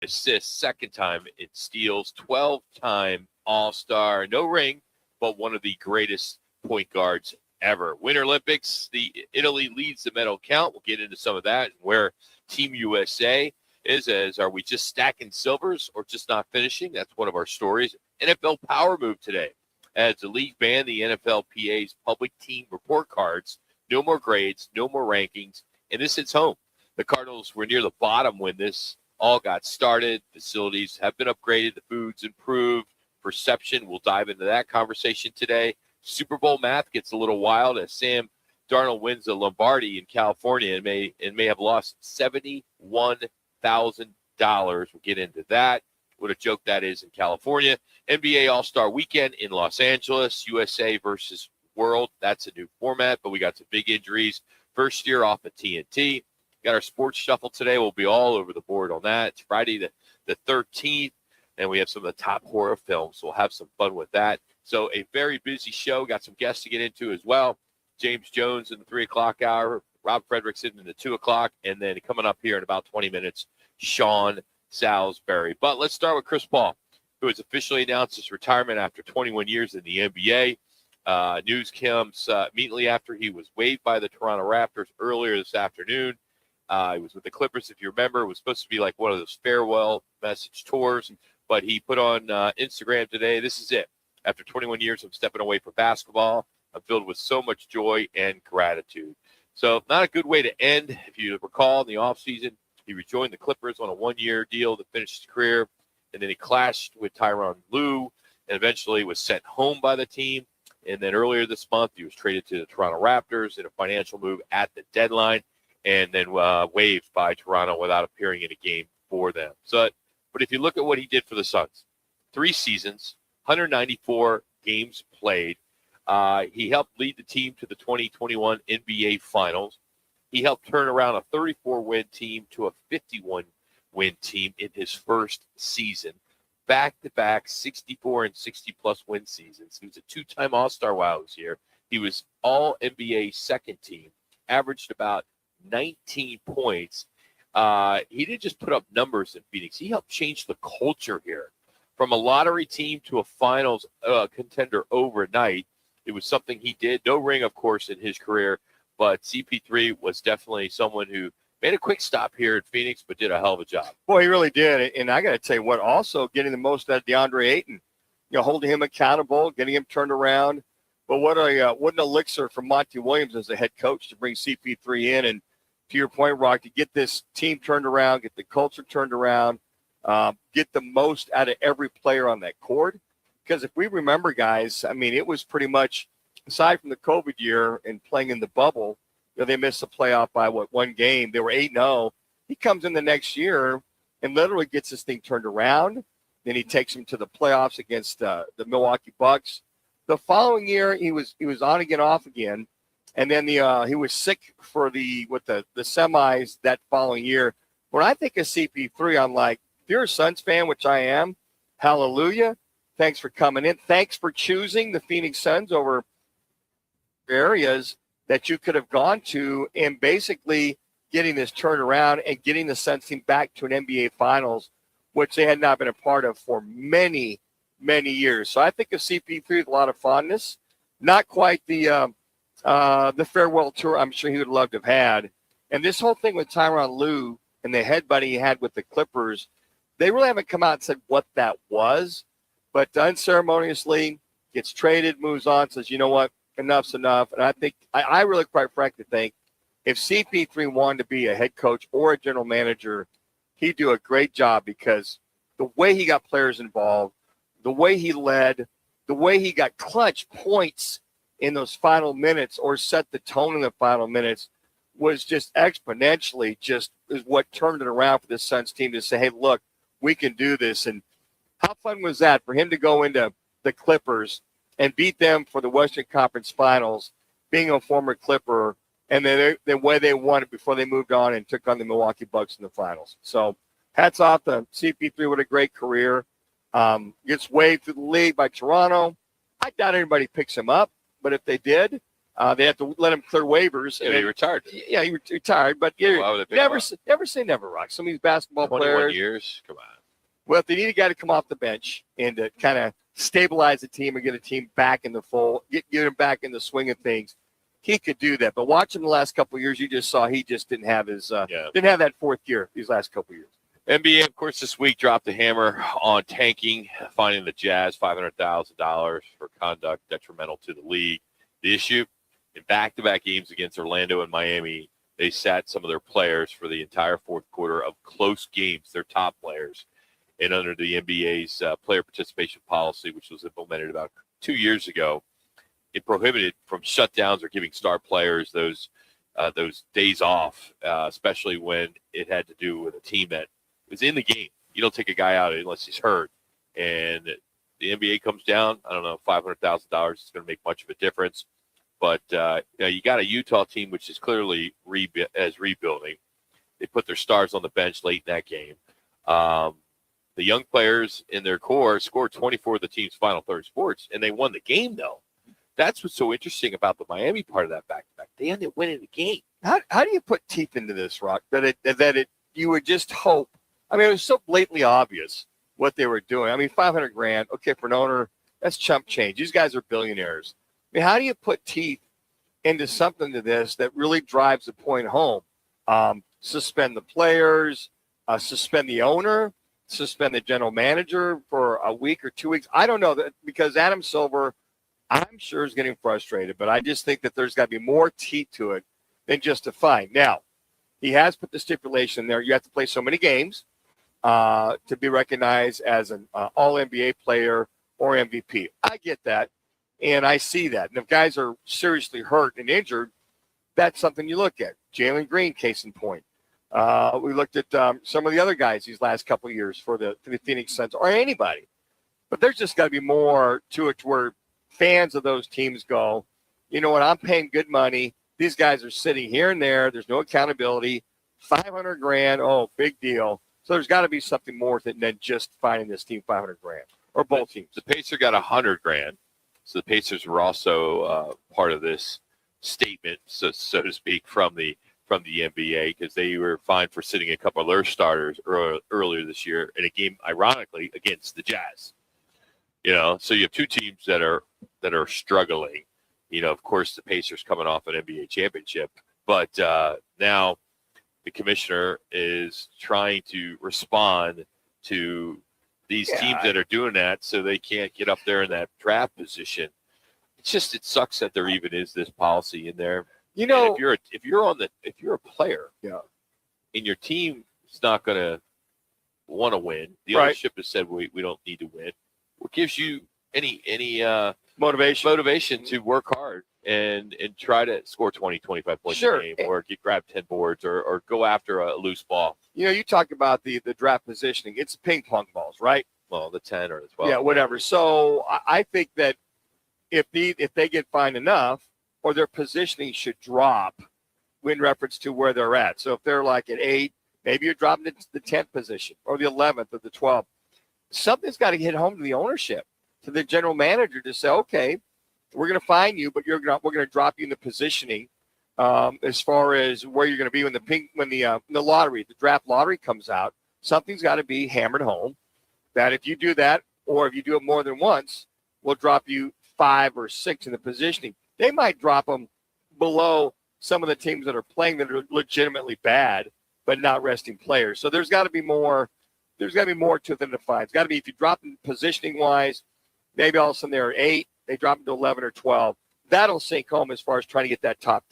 assists, second time in steals, 12-time All-Star. No ring, but one of the greatest point guards ever. Winter Olympics, Italy leads the medal count. We'll get into some of that and where Team USA is. Are we just stacking silvers or just not finishing? That's one of our stories. NFL power move today. As the league banned the NFLPA's public team report cards, no more grades, no more rankings, and this hits home. The Cardinals were near the bottom when this all got started. Facilities have been upgraded. The food's improved. Perception, we'll dive into that conversation today. Super Bowl math gets a little wild as Sam Darnold wins the Lombardi in California and may have lost $71,000. We'll get into that. What a joke that is in California. NBA All-Star Weekend in Los Angeles. USA versus World. That's a new format, but we got some big injuries. First year off of TNT. Got our sports shuffle today. We'll be all over the board on that. It's Friday the 13th, and we have some of the top horror films. So we'll have some fun with that. So a very busy show. Got some guests to get into as well. James Jones in the 3 o'clock hour. Rob Fredrickson in the 2 o'clock. And then coming up here in about 20 minutes, Sean Salisbury. But let's start with Chris Paul, who has officially announced his retirement after 21 years in the NBA. News comes immediately after he was waived by the Toronto Raptors earlier this afternoon. He was with the Clippers, if you remember. It was supposed to be like one of those farewell message tours, but he put on Instagram today, "This is it. After 21 years, I'm stepping away from basketball. I'm filled with so much joy and gratitude." So not a good way to end. If you recall, in the offseason, he rejoined the Clippers on a one-year deal to finish his career, and then he clashed with Tyronn Lue and eventually was sent home by the team. And then earlier this month, he was traded to the Toronto Raptors in a financial move at the deadline, and then waived by Toronto without appearing in a game for them. But if you look at what he did for the Suns, 3 seasons, 194 games played. He helped lead the team to the 2021 NBA Finals. He helped turn around a 34-win team to a 51-win team in his first season. Back-to-back 64 and 60-plus win seasons. He was a 2-time All-Star while he was here. He was All-NBA second team, averaged about 19 points. He didn't just put up numbers in Phoenix. He helped change the culture here. From a lottery team to a finals contender overnight, it was something he did. No ring, of course, in his career, but CP3 was definitely someone who made a quick stop here in Phoenix, but did a hell of a job. Boy, he really did. And I got to tell you what, also getting the most out of DeAndre Ayton, holding him accountable, getting him turned around. But what an elixir for Monty Williams as the head coach to bring CP3 in. And to your point, Rock, to get this team turned around, get the culture turned around, get the most out of every player on that court. Because if we remember, guys, I mean, it was pretty much, aside from the COVID year and playing in the bubble, they missed the playoff by, one game. They were 8-0. He comes in the next year and literally gets this thing turned around. Then he takes them to the playoffs against the Milwaukee Bucks. The following year, he was on again, off again. And then he was sick for the semis that following year. When I think of CP3, I'm like, if you're a Suns fan, which I am, hallelujah. Thanks for coming in. Thanks for choosing the Phoenix Suns over areas that you could have gone to and basically getting this turned around and getting the Suns team back to an NBA Finals, which they had not been a part of for many, many years. So I think of CP3 with a lot of fondness. Not quite the farewell tour I'm sure he would love to have had. And this whole thing with Tyronn Lue and the headbutt he had with the Clippers, they really haven't come out and said what that was. But unceremoniously gets traded, moves on, says, you know what, enough's enough. And I think, I really quite frankly think, if CP3 wanted to be a head coach or a general manager, he'd do a great job because the way he got players involved, the way he led, the way he got clutch points in those final minutes or set the tone in the final minutes was just exponentially is what turned it around for the Suns team to say, hey, look, we can do this. And how fun was that for him to go into the Clippers and beat them for the Western Conference Finals, being a former Clipper, and then the way they won it before they moved on and took on the Milwaukee Bucks in the finals. So hats off to CP3 with a great career. Gets waived through the league by Toronto. I doubt anybody picks him up, but if they did, they have to let him clear waivers. Yeah, he retired. Yeah, he retired, but never say never, Rock. Some of these basketball 21 players. 21 years? Come on. Well, if they need a guy to come off the bench and to kind of stabilize the team and get a team back in the fold, get them back in the swing of things, he could do that. But watch him the last couple of years, you just saw he just didn't have that fourth gear these last couple of years. NBA, of course, this week dropped the hammer on tanking, finding the Jazz $500,000 for conduct detrimental to the league. The issue, in back-to-back games against Orlando and Miami, they sat some of their players for the entire fourth quarter of close games, their top players. And under the NBA's player participation policy, which was implemented about 2 years ago, it prohibited from shutdowns or giving star players those days off, especially when it had to do with a team that was in the game. You don't take a guy out unless he's hurt. And the NBA comes down, I don't know, $500,000 is going to make much of a difference. But you got a Utah team which is clearly rebuilding. They put their stars on the bench late in that game. The young players in their core scored 24 of the team's final 30 sports, and they won the game, though. That's what's so interesting about the Miami part of that back-to-back. They ended up winning the game. How do you put teeth into this, Roc, that you would just hope? I mean, it was so blatantly obvious what they were doing. I mean, $500,000, okay, for an owner, that's chump change. These guys are billionaires. I mean, how do you put teeth into something to this that really drives the point home? Suspend the players, suspend the owner, suspend the general manager for a week or 2 weeks. I don't know, that because Adam Silver, I'm sure, is getting frustrated, but I just think that there's got to be more teeth to it than just a fine. Now, he has put the stipulation there. You have to play so many games to be recognized as an all-NBA player or MVP. I get that, and I see that. And if guys are seriously hurt and injured, that's something you look at. Jalen Green, case in point. We looked at some of the other guys these last couple of years for the Phoenix Suns or anybody. But there's just got to be more to it to where fans of those teams go, you know what, I'm paying good money. These guys are sitting here and there. There's no accountability. $500,000, oh, big deal. So there's got to be something more than just finding this team $500,000 or both teams. The Pacers got $100,000. So the Pacers were also part of this statement, so to speak, from the NBA, because they were fined for sitting a couple of their starters earlier this year in a game, ironically, against the Jazz. You know, so you have two teams that are struggling. You know, of course, the Pacers coming off an NBA championship, but now the commissioner is trying to respond to these teams that are doing that, so they can't get up there in that draft position. It's just, it sucks that there even is this policy in there. You know, and if you're a player, and your team is not going to want to win, the ownership has said we don't need to win. What gives you any motivation to work hard and try to score 20, 25 points a game, or grab 10 boards, or go after a loose ball? You know, you talk about the draft positioning. It's ping pong balls, right? Well, the 10 or the 12. Yeah, whatever. So I think that if they get fined enough, or their positioning should drop in reference to where they're at. So if they're like at 8, maybe you're dropping to the 10th position or the 11th or the 12th. Something's got to hit home to the ownership, to the general manager, to say, okay, we're going to fine you, but we're going to drop you in the positioning as far as where you're going to be when the draft lottery comes out. Something's got to be hammered home that if you do that, or if you do it more than once, we'll drop you 5 or 6 in the positioning. They might drop them below some of the teams that are playing that are legitimately bad, but not resting players. So there's got to be more. There's got to be more to it than the fine. It's got to be, if you drop them positioning wise, maybe all of a sudden they're 8, they drop them to 11 or 12. That'll sink home as far as trying to get that top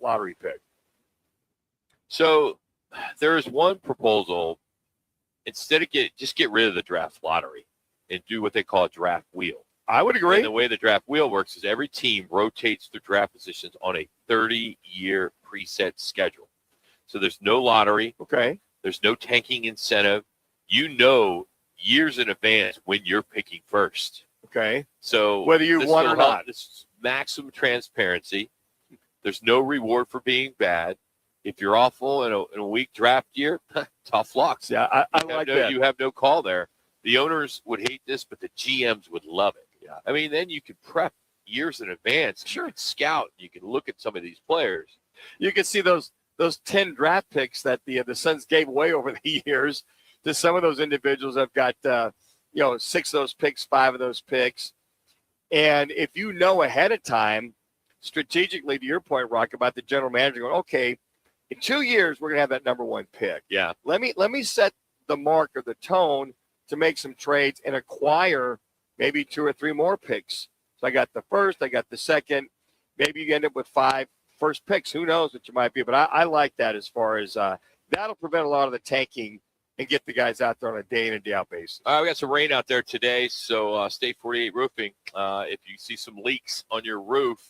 lottery pick. So there's one proposal. Instead of just get rid of the draft lottery and do what they call a draft wheel. I would agree. And the way the draft wheel works is every team rotates their draft positions on a 30-year preset schedule. So there's no lottery. Okay. There's no tanking incentive. You know years in advance when you're picking first. Okay. So whether you won or not. This is maximum transparency. There's no reward for being bad. If you're awful in a weak draft year, tough luck. Yeah, I like that. You have no call there. The owners would hate this, but the GMs would love it. Yeah. I mean, then you could prep years in advance. Sure, it's scout. You can look at some of these players. You can see those 10 draft picks that the Suns gave away over the years. to some of those individuals have got, 6 of those picks, 5 of those picks. And if you know ahead of time, strategically, to your point, Rock, about the general manager going, okay, in 2 years, we're going to have that number 1 pick. Yeah. Let me set the mark or the tone to make some trades and acquire maybe 2 or 3 more picks. So I got the first, I got the second. Maybe you end up with 5 first picks. Who knows what you might be. But I like that as far as that'll prevent a lot of the tanking and get the guys out there on a day in and day out basis. We got some rain out there today, so State 48 Roofing. If you see some leaks on your roof,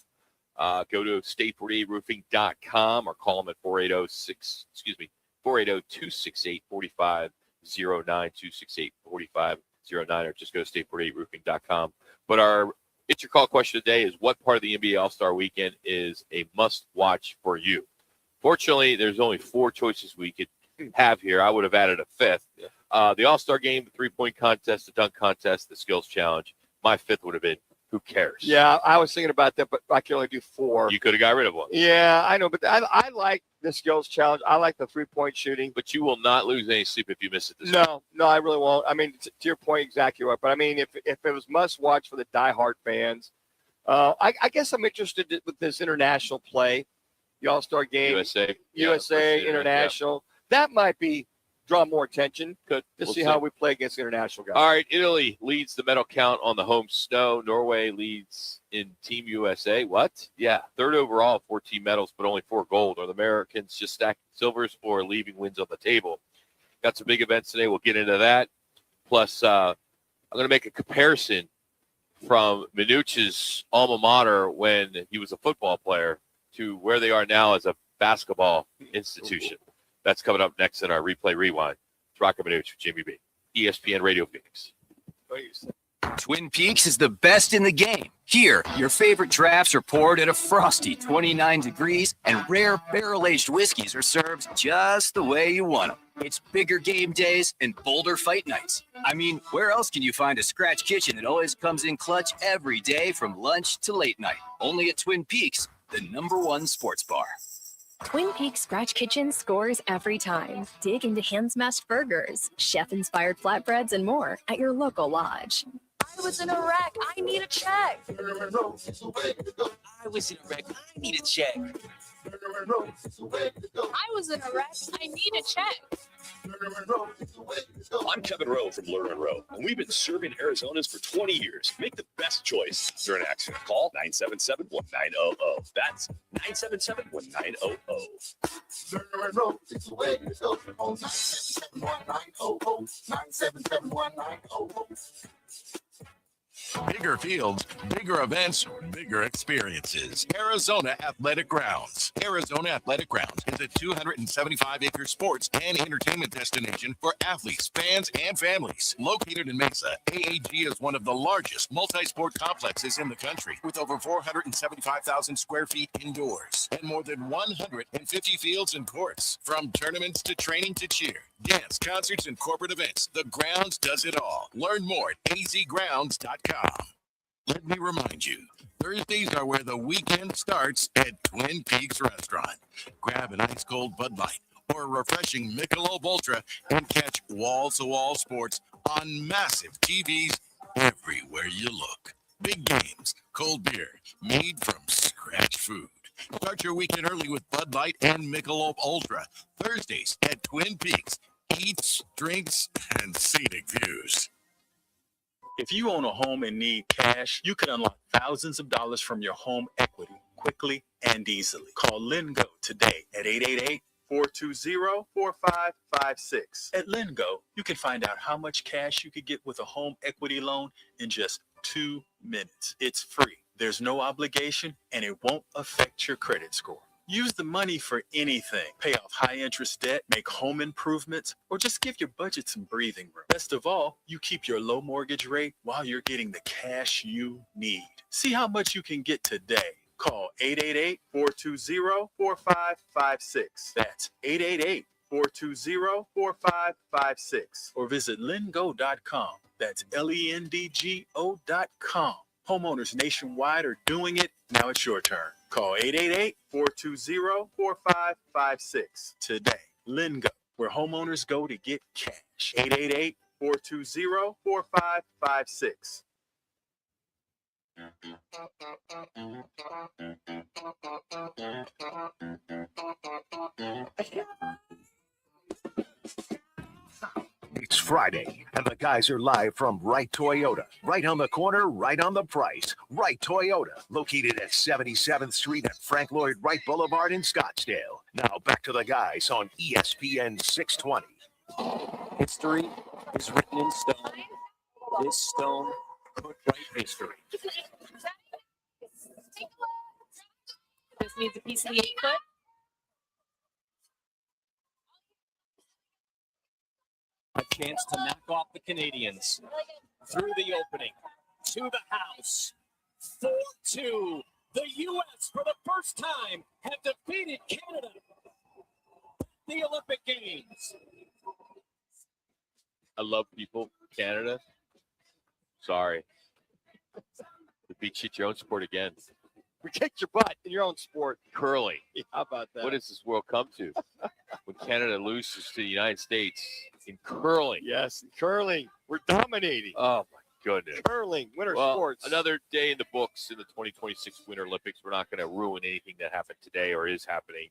go to state48roofing.com or call them at 480-268-4509, 268-4509, or just go to state48roofing.com. But it's your call question today is, what part of the NBA All-Star Weekend is a must-watch for you? Fortunately, there's only 4 choices we could have here. I would have added a 5th. The All-Star Game, the three-point contest, the dunk contest, the skills challenge. My 5th would have been, who cares? Yeah, I was thinking about that, but I can only do 4. You could have got rid of one. Yeah, I know, but I like the skills challenge. I like the three-point shooting. But you will not lose any sleep if you miss it this week. No, I really won't. I mean, to your point, exactly right. But, I mean, if it was must-watch for the diehard fans, I guess I'm interested with this international play, the All-Star Game. USA, international. Yeah. That might draw more attention to see how we play against international guys. All right, Italy leads the medal count on the home snow. Norway leads in Team USA. What? Yeah, 3rd overall, 14 medals, but only 4 gold. Are the Americans just stacking silvers or leaving wins on the table? Got some big events today. We'll get into that. Plus, I'm going to make a comparison from Manuch's alma mater when he was a football player to where they are now as a basketball institution. That's coming up next in our Replay Rewind. It's Roc and Manuch with Jimmy B. ESPN Radio Phoenix. Twin Peaks is the best in the game. Here, your favorite drafts are poured at a frosty 29 degrees, and rare barrel-aged whiskeys are served just the way you want them. It's bigger game days and bolder fight nights. I mean, where else can you find a scratch kitchen that always comes in clutch every day from lunch to late night? Only at Twin Peaks, the #1 sports bar. Twin Peaks Scratch Kitchen scores every time. Dig into hand-smashed burgers, chef-inspired flatbreads, and more at your local lodge. I was in a wreck. I need a check. I was in a wreck. I need a check. I was in a wreck. I need a check. I'm Kevin Rowe from Lure & Rowe, and we've been serving Arizonans for 20 years. Make the best choice during an accident. Call 977-1900. That's 977-1900. Lure & Rowe, it's the way to go. On 977-1900. 977-1900. Bigger fields, bigger events, bigger experiences. Arizona Athletic Grounds. Arizona Athletic Grounds is a 275-acre sports and entertainment destination for athletes, fans, and families. Located in Mesa, AAG is one of the largest multi-sport complexes in the country, with over 475,000 square feet indoors and more than 150 fields and courts. From tournaments to training to cheer, dance, concerts, and corporate events, the grounds does it all. Learn more at azgrounds.com. Let me remind you, Thursdays are where the weekend starts at Twin Peaks Restaurant. Grab an ice-cold Bud Light or a refreshing Michelob Ultra and catch wall-to-wall sports on massive TVs everywhere you look. Big games, cold beer, made from scratch food. Start your weekend early with Bud Light and Michelob Ultra. Thursdays at Twin Peaks. Eats, drinks, and scenic views. If you own a home and need cash, you can unlock thousands of dollars from your home equity quickly and easily. Call LendGo today at 888-420-4556. At LendGo, you can find out how much cash you could get with a home equity loan in just 2 minutes. It's free. There's no obligation, and it won't affect your credit score. Use the money for anything. Pay off high-interest debt, make home improvements, or just give your budget some breathing room. Best of all, you keep your low mortgage rate while you're getting the cash you need. See how much you can get today. Call 888-420-4556. That's 888-420-4556. Or visit lendgo.com. That's LENDGO.com. Homeowners nationwide are doing it. Now it's your turn. Call 888-420-4556 today. LendGo. where homeowners go to get cash. 888-420-4556. It's Friday, and the guys are live from Wright Toyota. Right on the corner, right on the price. Wright Toyota, located at 77th Street and Frank Lloyd Wright Boulevard in Scottsdale. Now back to the guys on ESPN 620. History is written in stone. This stone could write history. This needs a piece of the 8-foot. A chance to knock off the Canadians through the opening to the house. 4-2. The U.S. for the first time have defeated Canada at the Olympic Games. I love people. Canada. Sorry. The beat you at your own sport again. We kicked your butt in your own sport. Curling. How about that? What does this world come to? When Canada loses to the United States in curling. Yes, curling. We're dominating. Oh, my goodness. Curling, winter Well, sports. another day in the books in the 2026 Winter Olympics. We're not going to ruin anything that happened today or is happening.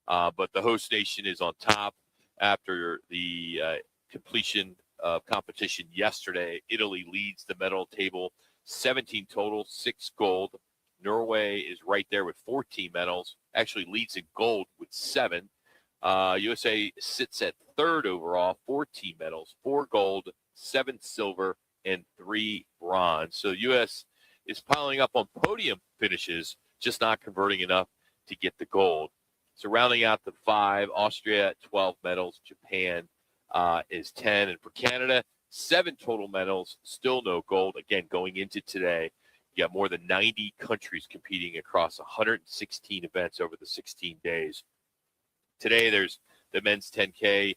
But the host nation is on top after the completion of competition yesterday. Italy leads the medal table, 17 total, 6 gold. Norway is right there with 14 medals, actually leads in gold with 7. USA sits at third overall, 14 medals, 4 gold, 7 silver, and 3 bronze. So U.S. is piling up on podium finishes, just not converting enough to get the gold. So rounding out the 5, Austria at 12 medals, Japan is 10. And for Canada, 7 total medals, still no gold. Again, going into today, you got more than 90 countries competing across 116 events over the 16 days. Today, there's the men's 10K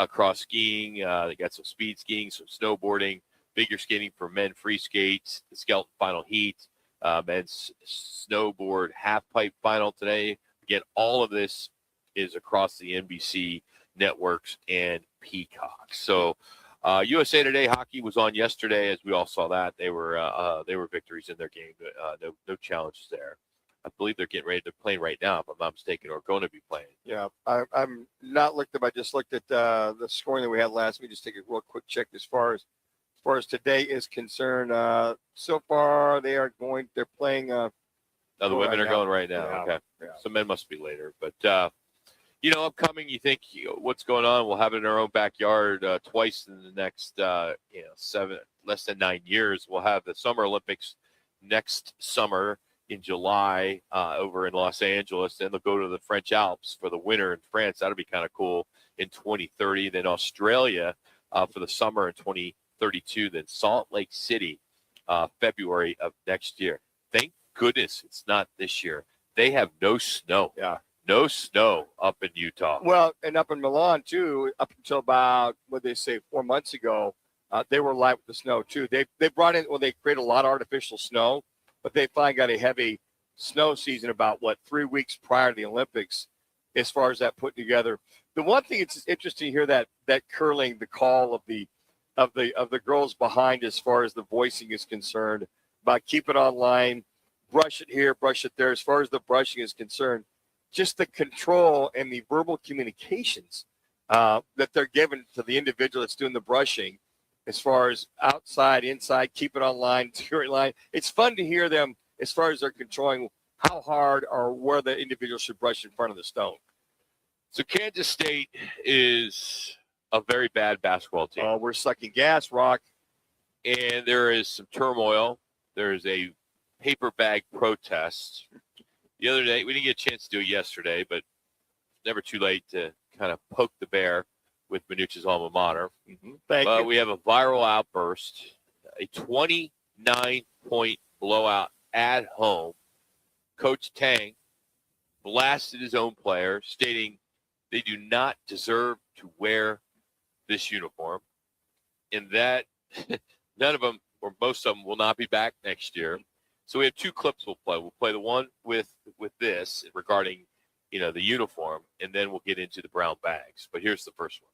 cross skiing. They got some speed skiing, some snowboarding, figure skating for men, free skates, the skeleton final heat, men's snowboard half pipe final today. Again, all of this is across the NBC networks and Peacock. So USA Today hockey was on yesterday, as we all saw that. They were victories in their game. No challenges there. I believe they're getting ready to play right now, if I'm not mistaken, or going to be playing. Yeah, I'm not looked up. I just looked at the scoring that we had last week. Just take a real quick check as far as today is concerned. So far, they're playing. The women are going right now. Yeah, Okay. yeah. So men must be later. But, upcoming, you think what's going on? We'll have it in our own backyard twice in the next, less than 9 years. We'll have the Summer Olympics next summer in July over in Los Angeles. Then they'll go to the French Alps for the winter in France. That'll be kind of cool in 2030. Then Australia for the summer in 2032. Then Salt Lake City, February of next year. Thank goodness it's not this year. They have no snow. Yeah. No snow up in Utah. Well, and up in Milan too, up until about 4 months ago, they were light with the snow too. They brought in, they create a lot of artificial snow, but they finally got a heavy snow season about 3 weeks prior to the Olympics, as far as that put together. The one thing it's interesting to hear that curling, the call of the girls behind, as far as the voicing is concerned, about keep it online, brush it here, brush it there. As far as the brushing is concerned, just the control and the verbal communications that they're given to the individual that's doing the brushing, as far as outside, inside, keep it online, security line. It's fun to hear them as far as they're controlling how hard or where the individual should brush in front of the stone. So Kansas State is a very bad basketball team. Oh, we're sucking gas, Rock. And there is some turmoil. There's a paper bag protest. The other day, we didn't get a chance to do it yesterday, but never too late to kind of poke the bear with Manuch's alma mater. Mm-hmm. Thank you. We have a viral outburst, a 29-point blowout at home. Coach Tang blasted his own player, stating they do not deserve to wear this uniform, and that none of them or most of them will not be back next year. So we have 2 clips we'll play. We'll play the one with this regarding the uniform, and then we'll get into the brown bags. But here's the first one.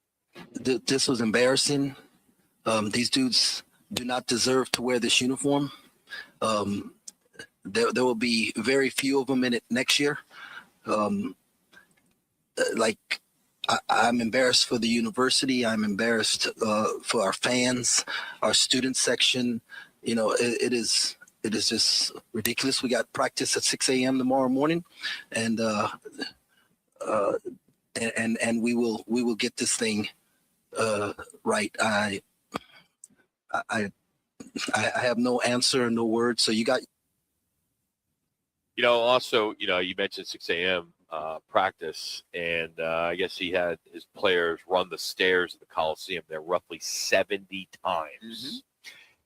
This was embarrassing. These dudes do not deserve to wear this uniform. There will be very few of them in it next year. I'm embarrassed for the university. I'm embarrassed for our fans, our student section. It is just ridiculous. We got practice at 6 a.m. tomorrow morning, and we will get this thing right. I have no answer, no words. So you got. Also, you mentioned 6 a.m. Practice, and I guess he had his players run the stairs of the Coliseum there roughly 70 times. Mm-hmm.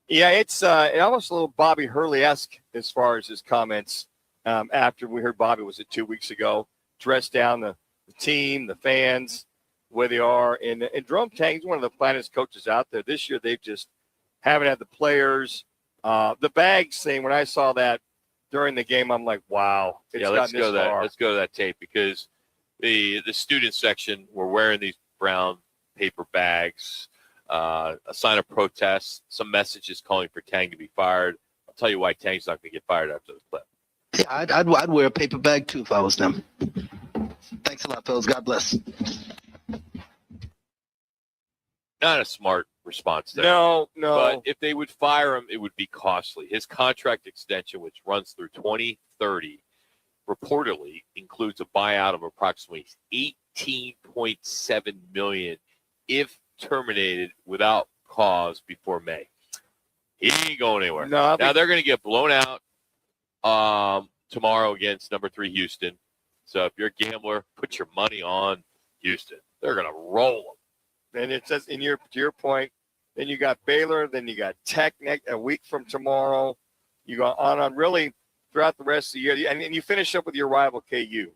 Yeah, it's almost a little Bobby Hurley-esque as far as his comments after we heard Bobby, was it 2 weeks ago, dressed down the team, the fans, where they are. And Jerome Tang's one of the finest coaches out there. This year they've just haven't had the players. The bags thing, when I saw that during the game, I'm like, wow. Let's go to that tape, because the student section were wearing these brown paper bags, a sign of protest, some messages calling for Tang to be fired. I'll tell you why Tang's not going to get fired after this clip. Yeah, I'd wear a paper bag too if I was them. Thanks a lot, fellas. God bless. Not a smart response there. No. But if they would fire him, it would be costly. His contract extension, which runs through 2030, reportedly includes a buyout of approximately $18.7 million if terminated without cause before May. He ain't going anywhere. No, now they're going to get blown out tomorrow against number 3 Houston. So if you're a gambler, put your money on Houston. They're going to roll them. And it says, to your point, then you got Baylor, then you got Tech a week from tomorrow. You go on really throughout the rest of the year. And you finish up with your rival KU.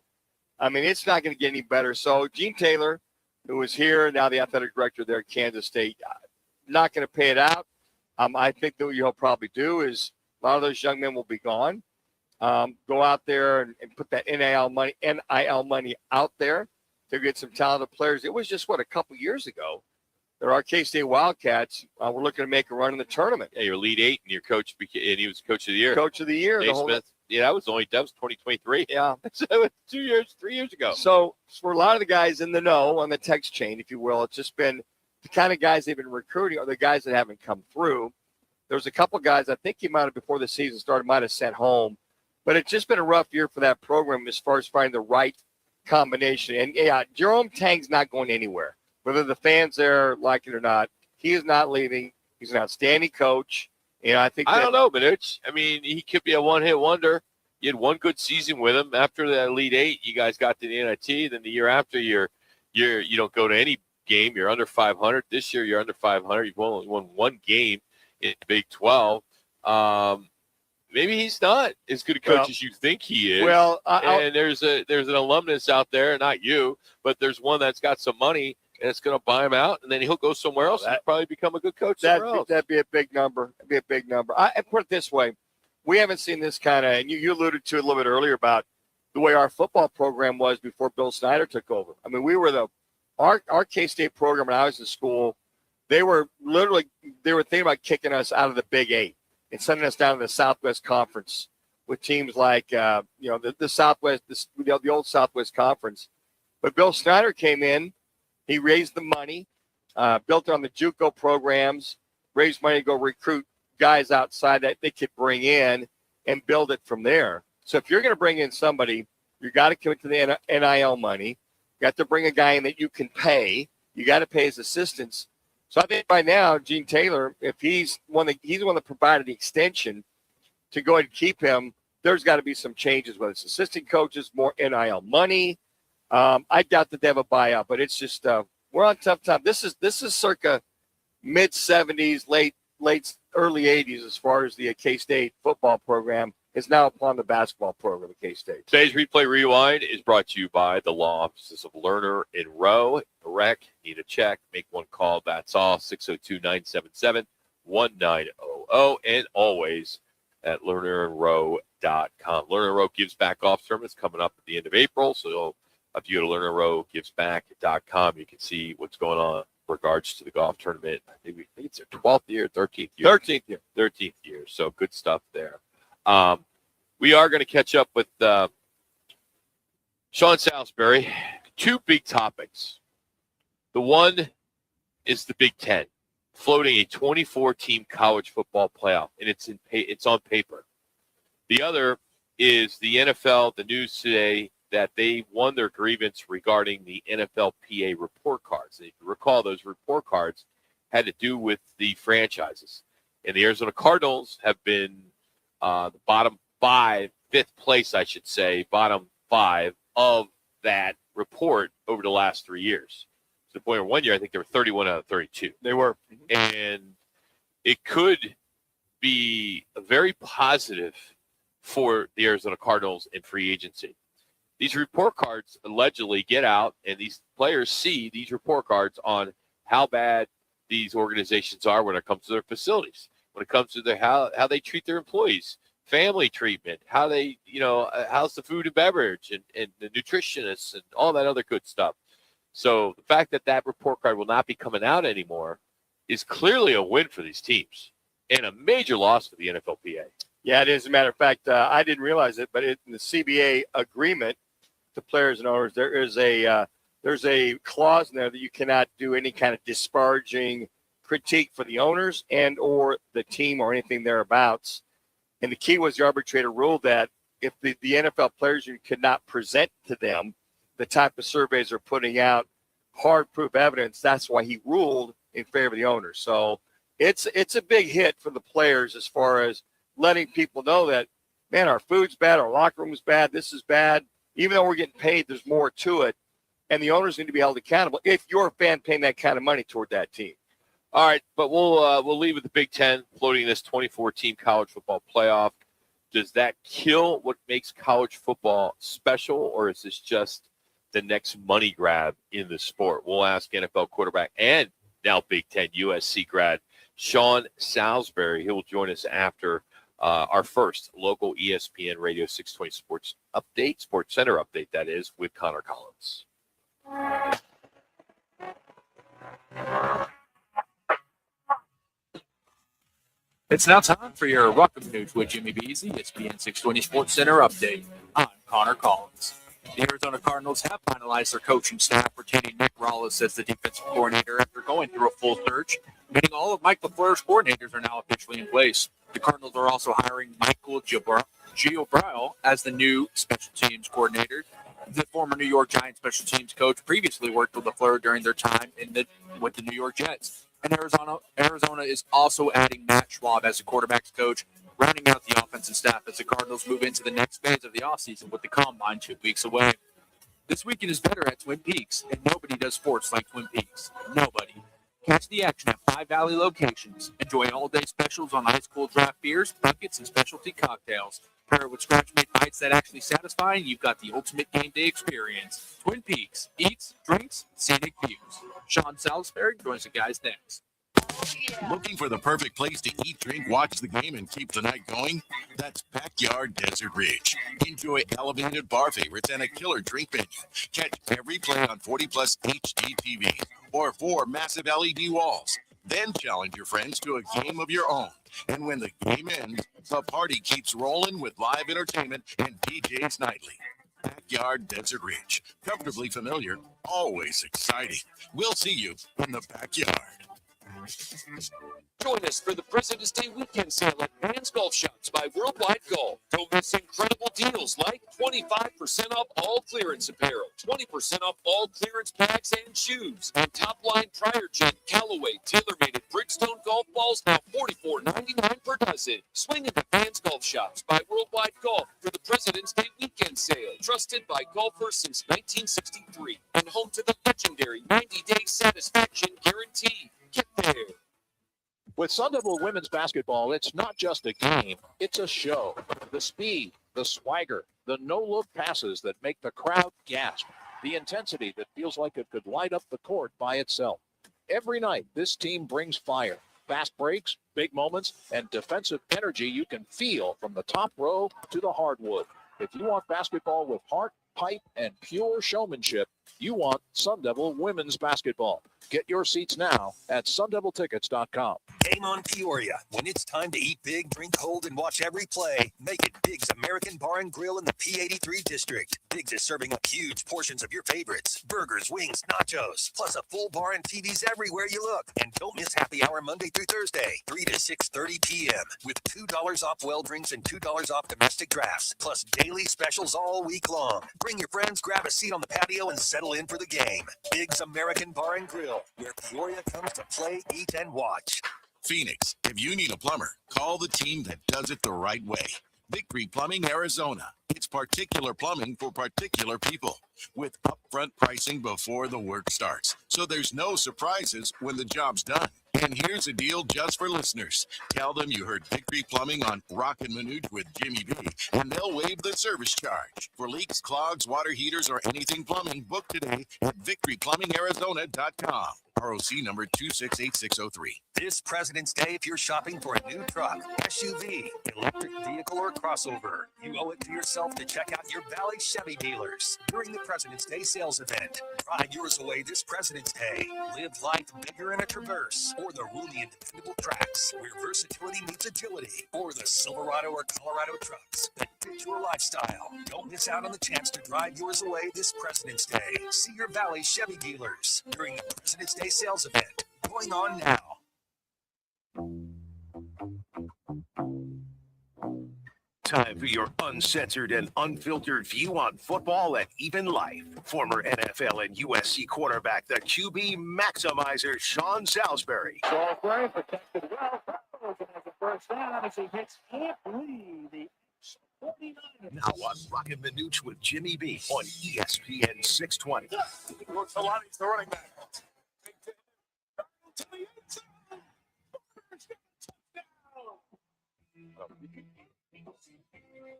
I mean, it's not going to get any better. So Gene Taylor, who is here, now the athletic director there at Kansas State, not going to pay it out. I think that what he'll probably do is a lot of those young men will be gone. Go out there and put that NIL money out there to get some talented players. It was just, a couple years ago. There are K-State Wildcats. We're looking to make a run in the tournament. Yeah, your lead 8 and your coach, and he was coach of the year. Coach of the year. Dave Smith. Yeah, that was 2023. Yeah. So it was 3 years ago. So for a lot of the guys in the know on the text chain, if you will, it's just been the kind of guys they've been recruiting are the guys that haven't come through. There's a couple guys I think he might have, before the season started, might have sent home. But it's just been a rough year for that program as far as finding the right combination. And, yeah, Jerome Tang's not going anywhere. Whether the fans there like it or not, he is not leaving. He's an outstanding coach. And I don't know, Manuch. I mean, he could be a one-hit wonder. You had one good season with him. After the Elite 8, you guys got to the NIT. Then the year after, you don't go to any game. You're under 500. This year, you're under 500. You've only won one game in Big 12. Maybe he's not as good a coach as you think he is. Well, and there's an alumnus out there, not you, but there's one that's got some money, and it's going to buy him out, and then he'll go somewhere else and probably become a good coach somewhere else. That'd be a big number. It'd be a big number. I put it this way. We haven't seen this kind of, and you alluded to it a little bit earlier about the way our football program was before Bill Snyder took over. I mean, we were our K-State program when I was in school, they were thinking about kicking us out of the Big 8 and sending us down to the Southwest Conference with teams like, the Southwest, the old Southwest Conference. But Bill Snyder came in, he raised the money, built on the JUCO programs, raised money to go recruit guys outside that they could bring in and build it from there. So if you're going to bring in somebody, you got to commit to the NIL money. You got to bring a guy in that you can pay. You got to pay his assistants. So I think by now, Gene Taylor, if he's the one that provided the extension to go ahead and keep him, there's got to be some changes, whether it's assistant coaches, more NIL money. I doubt that they have a buyout, but it's just we're on tough time. This is circa mid 70s, early 80s as far as the K-State football program is now upon the basketball program at K-State. Today's Replay Rewind is brought to you by the law offices of Lerner in Rowe. Correct. Need a check. Make one call. That's all. 602-977-1900. And always at lernerandrow.com. Lerner and Row Gives Back Golf Tournament is coming up at the end of April, so if you go to lernerandrowgivesback.com, you can see what's going on in regards to the golf tournament. I think it's their 12th year, 13th year. 13th year. 13th year, so good stuff there. We are going to catch up with Sean Salisbury. Two big topics. The one is the Big Ten, floating a 24-team college football playoff, and it's on paper. The other is the NFL, the news today that they won their grievance regarding the NFLPA report cards. And if you recall, those report cards had to do with the franchises. And the Arizona Cardinals have been the bottom five, fifth place, I should say, bottom five of that report over the last 3 years. To the point where 1 year, I think they were 31 out of 32. They were. And it could be very positive for the Arizona Cardinals in free agency. These report cards allegedly get out, and these players see these report cards on how bad these organizations are when it comes to their facilities, when it comes to how they treat their employees, family treatment, how they, how's the food and beverage and the nutritionists and all that other good stuff. So the fact that report card will not be coming out anymore is clearly a win for these teams and a major loss for the NFLPA. Yeah, it is. As a matter of fact, I didn't realize it, but in the CBA agreement to players and owners, there's a clause in there that you cannot do any kind of disparaging critique for the owners and or the team or anything thereabouts. And the key was the arbitrator ruled that if the NFL players you could not present to them the type of surveys they're putting out, hard proof evidence, that's why he ruled in favor of the owners. So it's a big hit for the players as far as letting people know that, man, our food's bad, our locker room's bad, this is bad. Even though we're getting paid, there's more to it. And the owners need to be held accountable if you're a fan paying that kind of money toward that team. All right, but we'll leave with the Big Ten floating this 24-team college football playoff. Does that kill what makes college football special, or is this just the next money grab in the sport? We'll ask NFL quarterback and now Big Ten USC grad Sean Salisbury. He will join us after our first local ESPN Radio 620 Sports Update, Sports Center update, that is, with Connor Collins. It's now time for your Roc and Manuch with Jimmy Beasley, ESPN 620 Sports Center update. I'm Connor Collins. The Arizona Cardinals have finalized their coaching staff, retaining Nick Rallis as the defensive coordinator after going through a full search, meaning all of Mike LaFleur's coordinators are now officially in place. The Cardinals are also hiring Michael Giobril as the new special teams coordinator. The former New York Giants special teams coach previously worked with LaFleur during their time with the New York Jets. And Arizona is also adding Matt Schwab as the quarterback's coach, rounding out the offensive staff as the Cardinals move into the next phase of the offseason with the Combine 2 weeks away. This weekend is better at Twin Peaks, and nobody does sports like Twin Peaks. Nobody. Catch the action at 5 Valley locations. Enjoy all-day specials on ice cold draft beers, buckets, and specialty cocktails. Pair it with scratch-made bites that actually satisfy, and you've got the ultimate game day experience. Twin Peaks. Eats, drinks, scenic views. Sean Salisbury joins the guys next. Looking for the perfect place to eat, drink, watch the game, and keep the night going? That's Backyard Desert Ridge. Enjoy elevated bar favorites and a killer drink menu. Catch every play on 40-plus HD TV or 4 massive LED walls. Then challenge your friends to a game of your own. And when the game ends, the party keeps rolling with live entertainment and DJs nightly. Backyard Desert Ridge. Comfortably familiar, always exciting. We'll see you in the backyard. Join us for the President's Day weekend sale at Vans Golf Shops by Worldwide Golf. Don't miss incredible deals like 25% off all clearance apparel, 20% off all clearance bags and shoes, and top-line Prior Gen Callaway TaylorMade Brickstone golf balls now $44.99 per dozen. Swing into Vans Golf Shops by Worldwide Golf for the President's Day weekend sale. Trusted by golfers since 1963 and home to the legendary 90-day satisfaction guarantee. Get there. With Sun Devil women's basketball, it's not just a game, it's a show. The speed, the swagger, the no-look passes that make the crowd gasp, the intensity that feels like it could light up the court by itself. Every night, this team brings fire, fast breaks, big moments, and defensive energy you can feel from the top row to the hardwood. If you want basketball with heart, pipe, and pure showmanship, you want Sun Devil women's basketball. Get your seats now at sundeviltickets.com. Game on Peoria. When it's time to eat big, drink cold, and watch every play, make it Big's American Bar and Grill in the P83 district. Big's is serving up huge portions of your favorites. Burgers, wings, nachos, plus a full bar and TVs everywhere you look. And don't miss happy hour Monday through Thursday, 3 to 6:30 p.m. with $2 off well drinks and $2 off domestic drafts, plus daily specials all week long. Bring your friends, grab a seat on the patio, and settle in for the game. Big's American Bar and Grill, where Peoria comes to play, eat, and watch. Phoenix, if you need a plumber, call the team that does it the right way. Victory Plumbing, Arizona. It's particular plumbing for particular people with upfront pricing before the work starts. So there's no surprises when the job's done. And here's a deal just for listeners. Tell them you heard Victory Plumbing on Roc and Manuch with Jimmy B, and they'll waive the service charge. For leaks, clogs, water heaters, or anything plumbing, book today at victoryplumbingarizona.com. ROC number 268603. This President's Day, if you're shopping for a new truck, SUV, electric vehicle, or crossover, you owe it to yourself to check out your Valley Chevy dealers during the President's Day sales event. Drive yours away this President's Day. Live life bigger in a Traverse, or the roomy and dependable tracks where versatility meets agility, or the Silverado or Colorado trucks that fit your lifestyle. Don't miss out on the chance to drive yours away this President's Day. See your Valley Chevy dealers during the President's Day sales event going on now. Time for your uncensored and unfiltered view on football and even life. Former NFL and USC quarterback, the QB maximizer, Sean Salisbury. Salisbury protected well. Has a first down as he hits Camp Lee, the 49ers. Now on Roc and Manuch with Jimmy B on ESPN 620. Talani's the running back.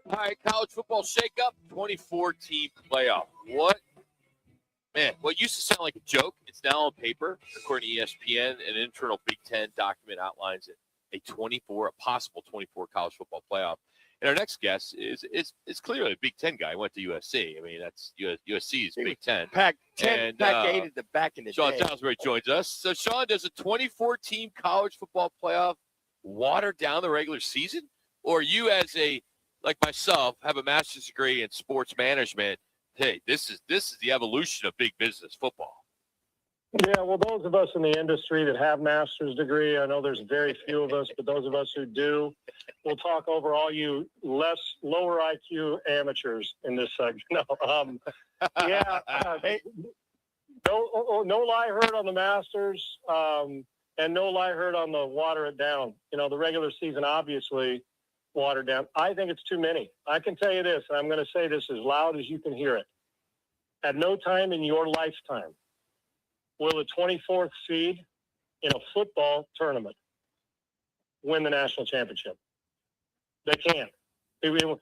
All right, college football shakeup, 24-team playoff. What used to sound like a joke, it's now on paper. According to ESPN, an internal Big Ten document outlines it, a possible 24 college football playoff. And our next guest is clearly a Big Ten guy. He went to USC. I mean, that's USC's Big Ten. Pac-8 at the back in the Sean day. Salisbury joins us. So, Sean, does a 24-team college football playoff water down the regular season? Or you, as like myself, have a master's degree in sports management? Hey, this is the evolution of big business football. Yeah, well, those of us in the industry that have master's degree, I know there's very few of us, but those of us who do, we'll talk over all you lower IQ amateurs in this segment. No lie heard on the Masters, and no lie heard on the water it down. You know, the regular season obviously watered down. I think it's too many. I can tell you this, and I'm going to say this as loud as you can hear it. At no time in your lifetime will a 24th seed in a football tournament win the national championship. They can't. They'll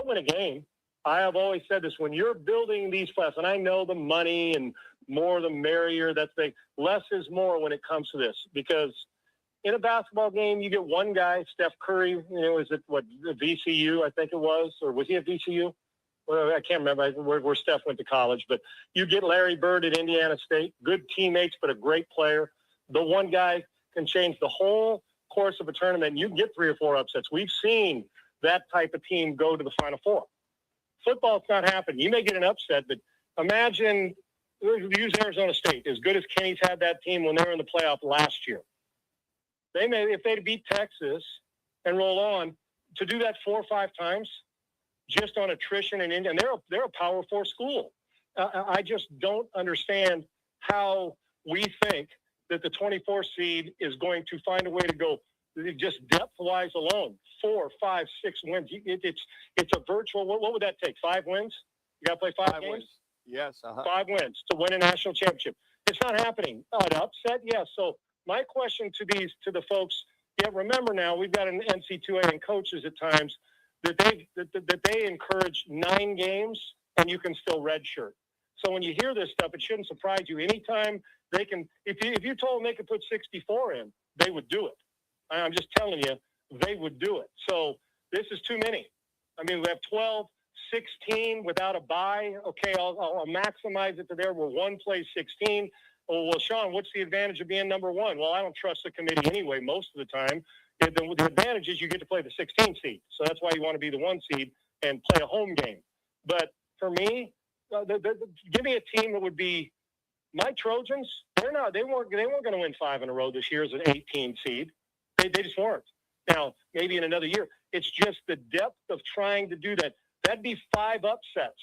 win a game. I have always said this, when you're building these playoffs, and I know the money and more the merrier, that's big. Less is more when it comes to this, because in a basketball game, you get one guy, Steph Curry, is it VCU, I think it was, or was he at VCU? Well, I can't remember where Steph went to college, but you get Larry Bird at Indiana State, good teammates, but a great player. The one guy can change the whole course of a tournament. You can get 3 or 4 upsets. We've seen that type of team go to the Final Four. Football's not happening. You may get an upset, but imagine, use Arizona State, as good as Kenny's had that team when they were in the playoff last year. They may, if they beat Texas and roll on, to do that 4 or 5 times, just on attrition and they're a Power 4 school. I just don't understand how we think that the 24 seed is going to find a way to go just depth-wise alone. 4, 5, 6 wins. It's a virtual. What would that take? 5 wins? You got to play 5 games? Wins. Yes. 5 wins to win a national championship. It's not happening. An upset? Yes. So my question to the folks, remember now, we've got an NC2A and coaches at times that they encourage 9 games and you can still redshirt. So when you hear this stuff, it shouldn't surprise you. Anytime they can, if you told them they could put 64 in, they would do it. I'm just telling you, they would do it. So this is too many. I mean, we have 12, 16 without a bye. Okay, I'll maximize it to there where one plays 16. Well, Sean, what's the advantage of being number one? Well, I don't trust the committee anyway most of the time. The advantage is you get to play the 16 seed. So that's why you want to be the 1 seed and play a home game. But for me, give me a team that would be my Trojans. They weren't going to win 5 in a row this year as an 18 seed. They just weren't. Now, maybe in another year. It's just the depth of trying to do that. That'd be 5 upsets.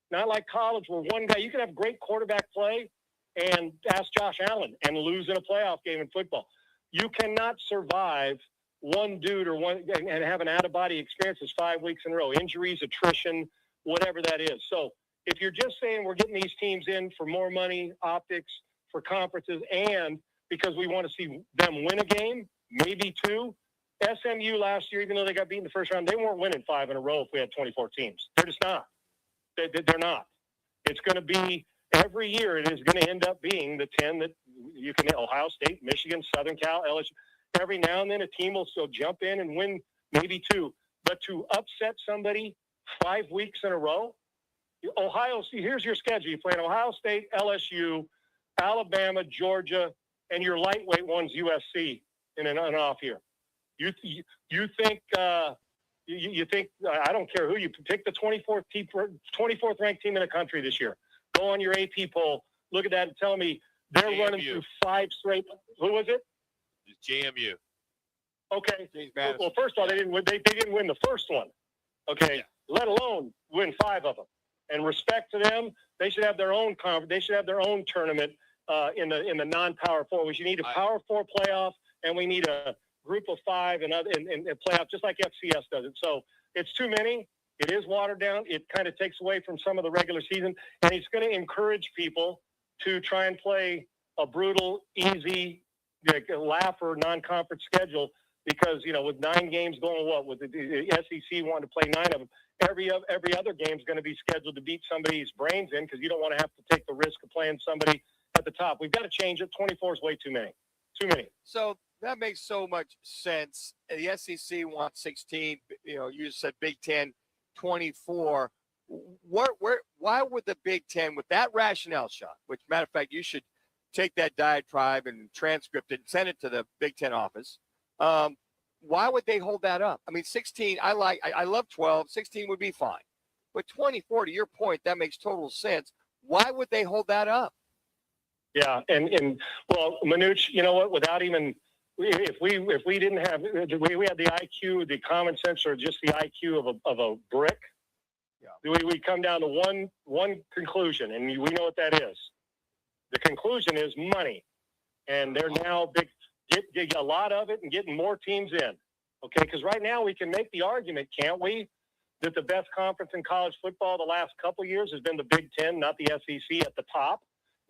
Not like college where one guy, you can have great quarterback play and ask Josh Allen and lose in a playoff game in football. You cannot survive one dude or one and have an out-of-body experience as 5 weeks in a row. Injuries, attrition, whatever that is. So if you're just saying we're getting these teams in for more money, optics, for conferences, and because we want to see them win a game, maybe 2, SMU last year, even though they got beat in the first round, they weren't winning 5 in a row if we had 24 teams. They're just not. They're not. It's going to be every year. It is going to end up being the 10 that you can. Ohio State, Michigan, Southern Cal, LSU. Every now and then, a team will still jump in and win maybe 2. But to upset somebody 5 weeks in a row, Ohio. See, here's your schedule. You play Ohio State, LSU, Alabama, Georgia, and your lightweight one's USC in an off year. You think you think I don't care who you pick, the 24th ranked team in the country this year. Go on your AP poll, look at that, and tell me they're JMU. running through 5 straight. Who was it? It's JMU. Okay. Well, first of all, they didn't win. They didn't win the first one. Okay, yeah. Let alone win 5 of them. And respect to them, they should have their own conference. They should have their own tournament in the non-Power 4. We should need a Power 4 playoff, and we need a group of 5 and playoff, just like FCS does it. So it's too many. It is watered down. It kind of takes away from some of the regular season, and it's going to encourage people to try and play a brutal, easy, laugher non-conference schedule because, with 9 games going, with the SEC wanting to play 9 of them, every other game is going to be scheduled to beat somebody's brains in because you don't want to have to take the risk of playing somebody at the top. We've got to change it. 24 is way too many. Too many. So that makes so much sense. The SEC wants 16. You said Big Ten 24. Why would the Big Ten, with that rationale, Sean? Which, matter of fact, you should take that diatribe and transcript it and send it to the Big Ten office. Why would they hold that up? I mean, 16. I love 12. 16 would be fine, but 24. To your point, that makes total sense. Why would they hold that up? Yeah, and well, Manuch, you know what? Without even if we didn't have we had the IQ, the common sense, or just the IQ of a brick, yeah, we come down to one conclusion, and we know what that is. The conclusion is money, and they're now get a lot of it and getting more teams in. Okay, because right now we can make the argument, can't we, that the best conference in college football the last couple of years has been the Big Ten, not the SEC at the top.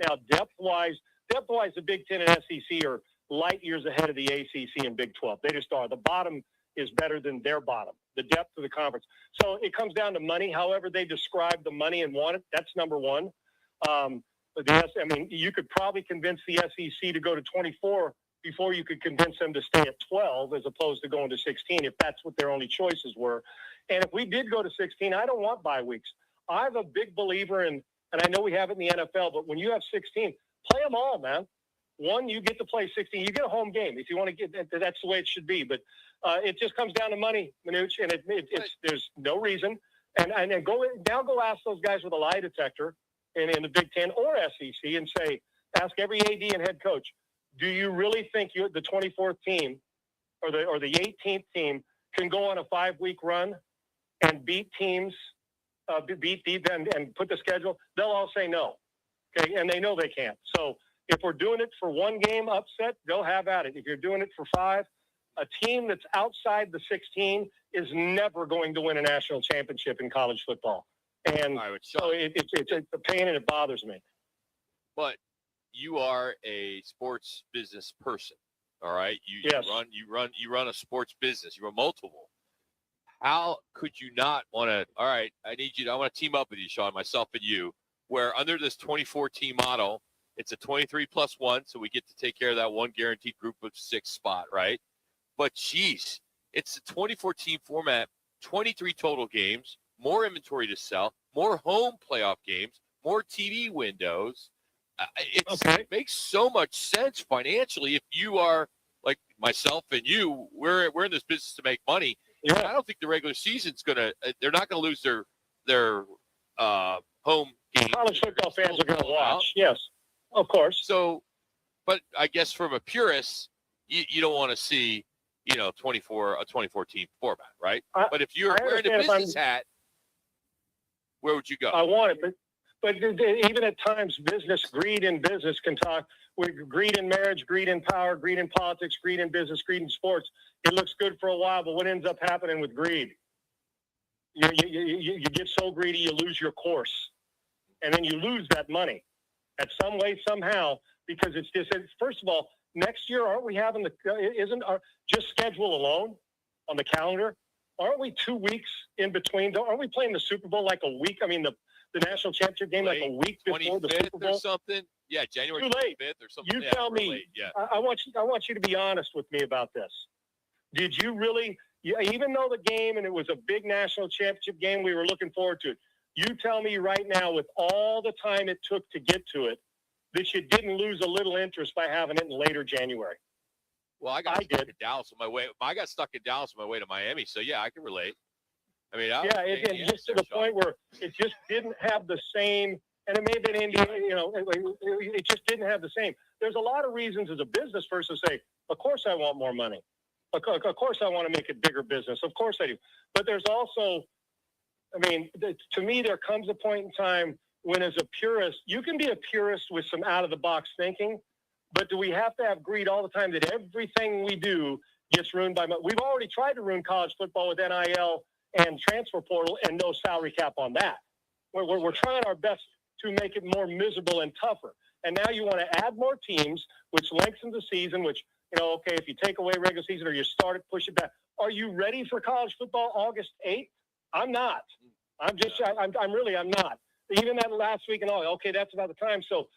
Now, depth-wise, the Big Ten and SEC are light years ahead of the ACC and Big 12. They just are. The bottom is better than their bottom, the depth of the conference. So it comes down to money. However they describe the money and want it, that's number one. You could probably convince the SEC to go to 24 before you could convince them to stay at 12 as opposed to going to 16 if that's what their only choices were. And if we did go to 16, I don't want bye weeks. I'm a big believer in, and I know we have it in the NFL, but when you have 16, play them all, man. One, you get to play 16. You get a home game if you want to get. That's the way it should be. But it just comes down to money, Manuch, and there's no reason. And then go ask those guys with a lie detector in the Big Ten or SEC and ask every AD and head coach, do you really think the 24th team or the 18th team can go on a 5-week run and beat teams? And put the schedule, they'll all say no. Okay, and they know they can't. So if we're doing it for one game upset, go have at it. If you're doing it for 5, a team that's outside the 16 is never going to win a national championship in college football. And so it's a pain and it bothers me. But you are a sports business person, all right? You run a sports business. You run multiple. How could you not want to, all right, I want to team up with you, Sean, myself and you, where under this 24-team model, it's a 23 plus 1, so we get to take care of that one guaranteed group of 6 spot, right? But, geez, it's a 24-team format, 23 total games, more inventory to sell, more home playoff games, more TV windows. It makes so much sense financially if you are like myself and you. We're in this business to make money. Yeah. I don't think the regular season's gonna. They're not gonna lose their home game. College football fans are gonna watch. Yes, of course. So, but I guess from a purist, you don't want to see 24 team format, right? But if you're wearing a business hat, where would you go? I want it, but even at times, greed in business can talk with greed in marriage, greed in power, greed in politics, greed in business, greed in sports. It looks good for a while, but what ends up happening with greed? You get so greedy, you lose your course, and then you lose that money at some way, somehow, because it's just, first of all, next year, aren't we having just schedule alone on the calendar? Aren't we 2 weeks in between? Aren't we playing the Super Bowl like a week? I mean, the national championship game like a week before the Super Bowl or something. Yeah, January 25th or something. You tell me. Late, yeah. I want you to be honest with me about this. Did you really? Even though the game and it was a big national championship game, we were looking forward to it. You tell me right now, with all the time it took to get to it, that you didn't lose a little interest by having it in later January. Well, I got stuck in Dallas on my way. I got stuck in Dallas on my way to Miami, so yeah, I can relate. I mean, and just to the point where it just didn't have the same, and it may have been Indiana, it just didn't have the same. There's a lot of reasons as a business person to say, of course I want more money. Of course I want to make it bigger business. Of course I do. But there's also, to me, there comes a point in time when as a purist, you can be a purist with some out-of-the-box thinking, but do we have to have greed all the time that everything we do gets ruined by money? We've already tried to ruin college football with NIL and transfer portal and no salary cap on that. We're trying our best to make it more miserable and tougher. And now you want to add more teams, which lengthens the season, which, if you take away regular season or you start it, push it back. Are you ready for college football August 8th? I'm not. I'm not. Even that last week and all, okay, that's about the time. So,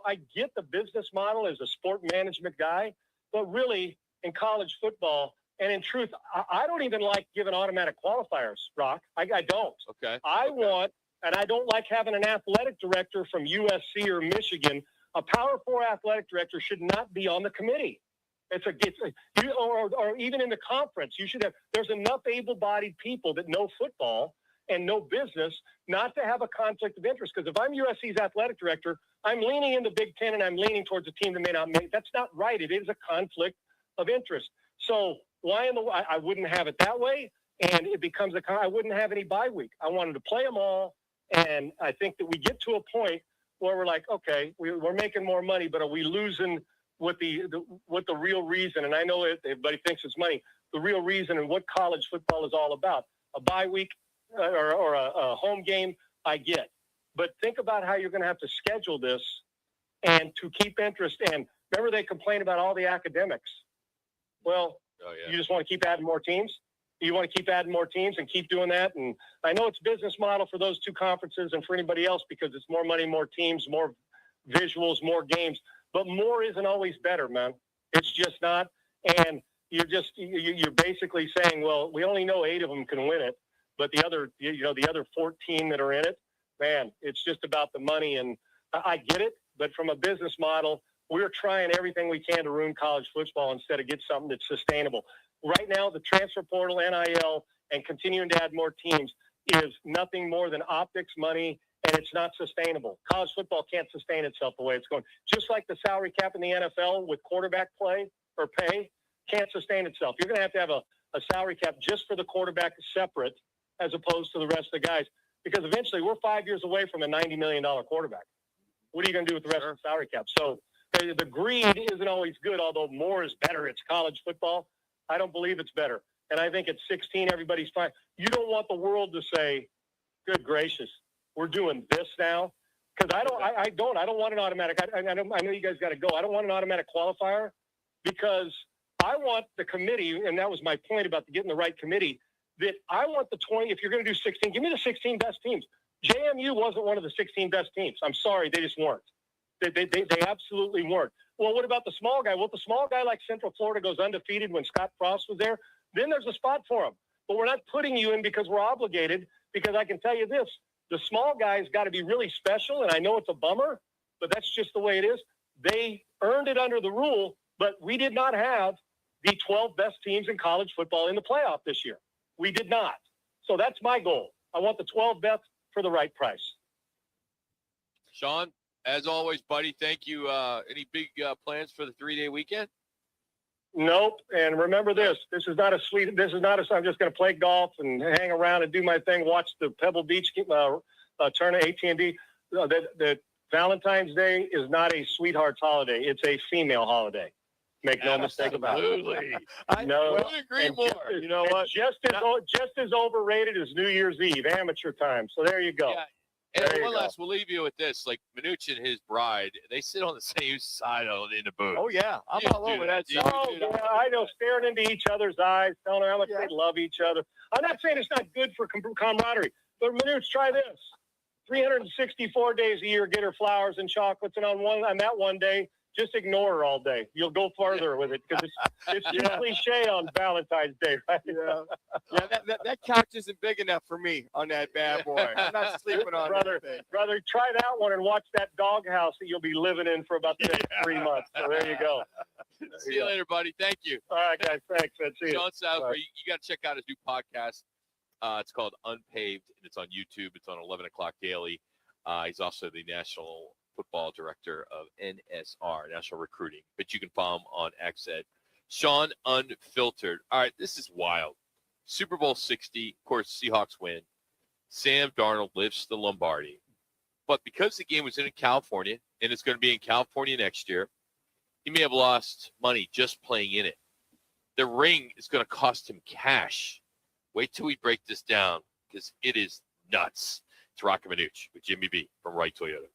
I get the business model as a sport management guy, but really in college football, and in truth, I don't even like giving automatic qualifiers, Roc. I don't. Okay. I don't like having an athletic director from USC or Michigan. A Power 4 athletic director should not be on the committee. Or even in the conference, you should have. There's enough able-bodied people that know football and know business not to have a conflict of interest. Because if I'm USC's athletic director, I'm leaning in the Big Ten and I'm leaning towards a team that may not make. That's not right. It is a conflict of interest. So I wouldn't have it that way, and it becomes I wouldn't have any bye week. I wanted to play them all, and I think that we get to a point where we're like, okay, we're making more money, but are we losing what the real reason? And I know everybody thinks it's money. The real reason and what college football is all about. A bye week or a home game, I get. But think about how you're going to have to schedule this and to keep interest. And remember, they complain about all the academics. Well, You just want to keep adding more teams? You want to keep adding more teams and keep doing that? And I know it's business model for those two conferences and for anybody else because it's more money, more teams, more visuals, more games. But more isn't always better, man. It's just not. And you're basically saying, well, we only know 8 of them can win it. But the other 14 that are in it, man, it's just about the money. And I get it. But from a business model, we're trying everything we can to ruin college football instead of get something that's sustainable. Right now, the transfer portal, NIL, and continuing to add more teams is nothing more than optics, money, and it's not sustainable. College football can't sustain itself the way it's going. Just like the salary cap in the NFL with quarterback play or pay can't sustain itself. You're going to have a salary cap just for the quarterback separate as opposed to the rest of the guys because eventually we're 5 years away from a $90 million quarterback. What are you going to do with the rest of the salary cap? So the greed isn't always good, although more is better. It's college football. I don't believe it's better. And I think at 16, everybody's fine. You don't want the world to say, good gracious, we're doing this now. Because I don't want an automatic. I know you guys got to go. I don't want an automatic qualifier because I want the committee, and that was my point about getting the right committee, that I want the 20, if you're going to do 16, give me the 16 best teams. JMU wasn't one of the 16 best teams. I'm sorry, they just weren't. They absolutely weren't. Well, what about the small guy? Well, if the small guy like Central Florida goes undefeated when Scott Frost was there, then there's a spot for him. But we're not putting you in because we're obligated, because I can tell you this, the small guy's got to be really special, and I know it's a bummer, but that's just the way it is. They earned it under the rule, but we did not have the 12 best teams in college football in the playoff this year. We did not. So that's my goal. I want the 12 best for the right price. Sean, as always, buddy, thank you. Any big plans for the 3-day weekend? Nope. And remember this, I'm just going to play golf and hang around and do my thing, watch the Pebble Beach tournament, AT&T. That Valentine's Day is not a sweetheart's holiday. It's a female holiday. Make no mistake about it. Absolutely. I couldn't agree more. You know what? Just as overrated as New Year's Eve, amateur time. So there you go. Yeah. And one last, we'll leave you with this. Like Manuch and his bride, they sit on the same side in the booth. Oh, yeah. I'm all over that. Oh, yeah, I know, staring into each other's eyes, telling her how much they love each other. I'm not saying it's not good for camaraderie, but Manuch, try this. 364 days a year, get her flowers and chocolates, and on that one day, just ignore her all day. You'll go further with it because it's too cliche on Valentine's Day, right? Yeah, that couch isn't big enough for me on that bad boy. I'm not sleeping on it. Brother, try that one and watch that doghouse that you'll be living in for about the next 3 months. So there you go. See you later, buddy. Thank you. All right, guys. Thanks. See you. Sean Salisbury, you got to check out his new podcast. It's called Unpaved, and it's on YouTube. It's on 11 o'clock daily. He's also the national football director of NSR, National Recruiting. But you can follow him on X at Sean Unfiltered. All right, this is wild. Super Bowl 60, of course, Seahawks win. Sam Darnold lifts the Lombardi. But because the game was in California, and it's going to be in California next year, he may have lost money just playing in it. The ring is going to cost him cash. Wait till we break this down, because it is nuts. It's Roc and Manuch with Jimmy B from Wright Toyota.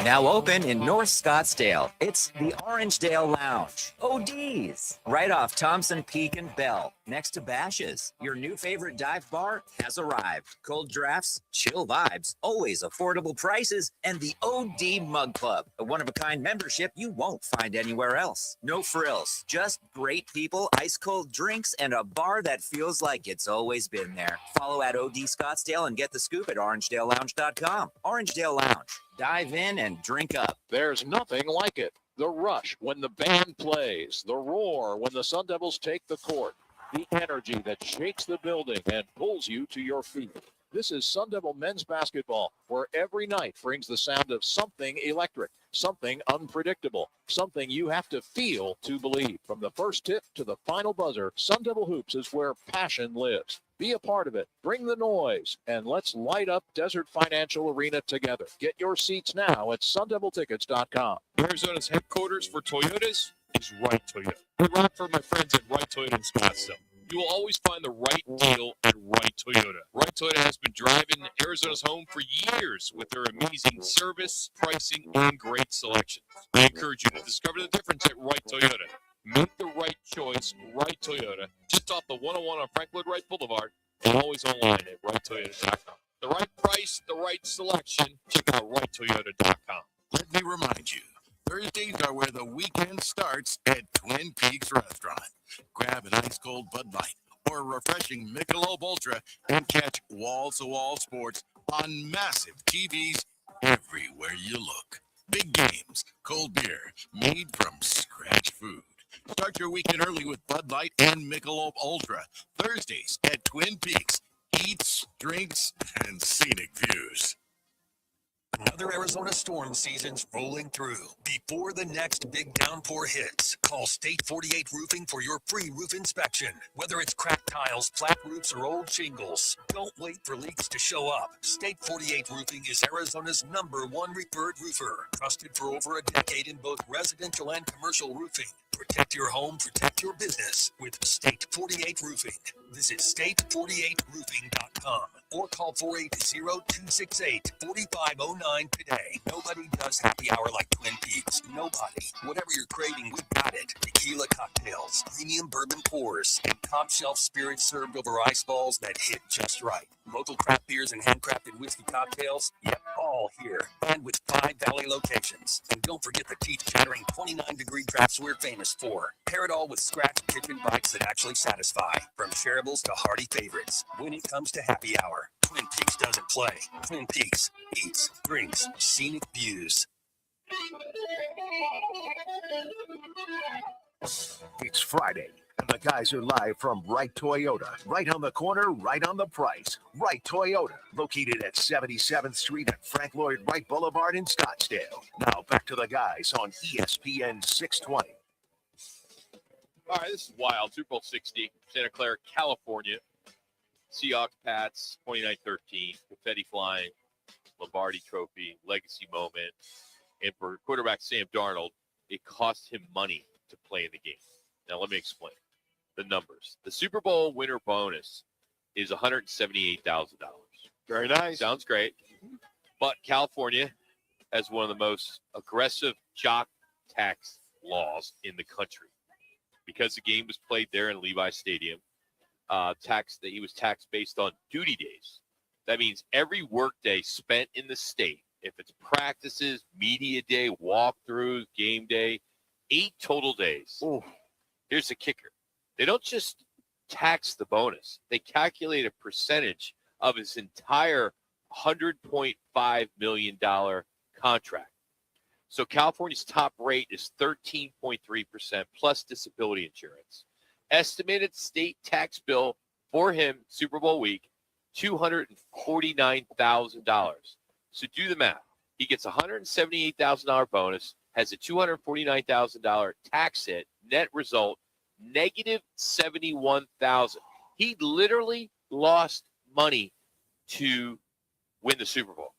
Now open in North Scottsdale, it's the Orangedale Lounge. ODs, right off Thompson Peak and Bell, next to Bash's. Your new favorite dive bar has arrived. Cold drafts, chill vibes, always affordable prices, and the OD Mug Club, a one-of-a-kind membership you won't find anywhere else. No frills, just great people, ice-cold drinks, and a bar that feels like it's always been there. Follow at OD Scottsdale and get the scoop at orangedalelounge.com. Orangedale Lounge. Dive in and drink up. There's nothing like it. The rush when the band plays, the roar when the Sun Devils take the court, the energy that shakes the building and pulls you to your feet. This is Sun Devil men's basketball, where every night brings the sound of something electric, something unpredictable, something you have to feel to believe. From the first tip to the final buzzer, Sun Devil Hoops is where passion lives. Be a part of it. Bring the noise, and let's light up Desert Financial Arena together. Get your seats now at sundeviltickets.com. Arizona's headquarters for Toyotas is Wright Toyota. Hey, Rock, for my friends at Wright Toyota in Scottsdale. You will always find the right deal at Wright Toyota. Wright Toyota has been driving Arizona's home for years with their amazing service, pricing, and great selections. I encourage you to discover the difference at Wright Toyota. Make the right choice, Wright Toyota, just off the 101 on Frank Lloyd Wright Boulevard, and always online at WrightToyota.com. The right price, the right selection. Check out WrightToyota.com. Let me remind you, Thursdays are where the weekend starts at Twin Peaks Restaurant. Grab an ice-cold Bud Light or a refreshing Michelob Ultra and catch wall-to-wall sports on massive TVs everywhere you look. Big games, cold beer, made from scratch food. Start your weekend early with Bud Light and Michelob Ultra. Thursdays at Twin Peaks. Eats, drinks, and scenic views. Another Arizona storm season's rolling through. Before the next big downpour hits, call State 48 Roofing for your free roof inspection. Whether it's cracked tiles, flat roofs, or old shingles, don't wait for leaks to show up. State 48 Roofing is Arizona's #1 referred roofer. Trusted for over a decade in both residential and commercial roofing. Protect your home, protect your business with State 48 Roofing. Visit state48roofing.com or call 480-268-4509 today. Nobody does happy hour like Twin Peaks. Nobody. Whatever you're craving, we've got it. Tequila cocktails, premium bourbon pours, and top shelf spirits served over ice balls that hit just right. Local craft beers and handcrafted whiskey cocktails, yep, all here. And with 5 Valley locations. And don't forget the teeth-chattering 29-degree drafts we're famous for. Pair it all with scratch kitchen bites that actually satisfy. From shareables to hearty favorites. When it comes to happy hour, Twin Peaks doesn't play. Twin Peaks eats, drinks, scenic views. It's Friday, and the guys are live from Wright Toyota. Right on the corner, right on the price. Wright Toyota, located at 77th Street and Frank Lloyd Wright Boulevard in Scottsdale. Now back to the guys on ESPN 620. All right, this is wild. Super Bowl 60, Santa Clara, California. Seahawks, Pats, 29-13. Confetti flying, Lombardi Trophy, legacy moment. And for quarterback Sam Darnold, it cost him money to play in the game. Now, let me explain the numbers. The Super Bowl winner bonus is $178,000. Very nice. Sounds great. But California has one of the most aggressive jock tax laws in the country. Because the game was played there in Levi Stadium, he was taxed based on duty days. That means every work day spent in the state, if it's practices, media day, walkthroughs, game day, 8 total days. Ooh. Here's the kicker. They don't just tax the bonus. They calculate a percentage of his entire $100.5 million contract. So California's top rate is 13.3% plus disability insurance. Estimated state tax bill for him Super Bowl week, $249,000. So do the math. He gets a $178,000 bonus, has a $249,000 tax hit, net result, negative $71,000. He literally lost money to win the Super Bowl.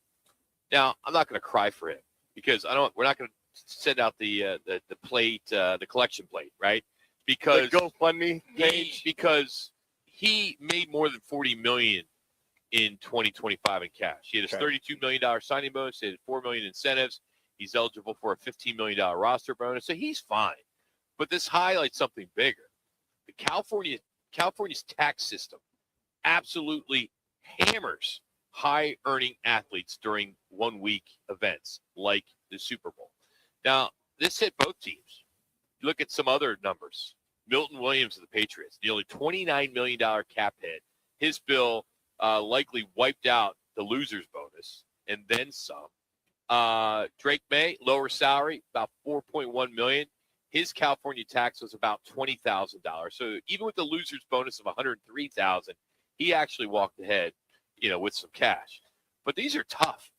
Now, I'm not going to cry for him because we're not going to send out the plate, the collection plate, right? Because the GoFundMe page. Because he made more than $40 million in 2025 in cash. He had a $32 million signing bonus. He had $4 million incentives. He's eligible for a $15 million roster bonus. So he's fine. But this highlights something bigger. The California's tax system absolutely hammers high-earning athletes during one-week events like the Super Bowl. Now, this hit both teams. Look at some other numbers. Milton Williams of the Patriots, nearly $29 million cap hit. His bill likely wiped out the loser's bonus and then some. Drake May, lower salary, about $4.1 million. His California tax was about $20,000. So even with the loser's bonus of $103,000, he actually walked ahead, with some cash. But these are tough.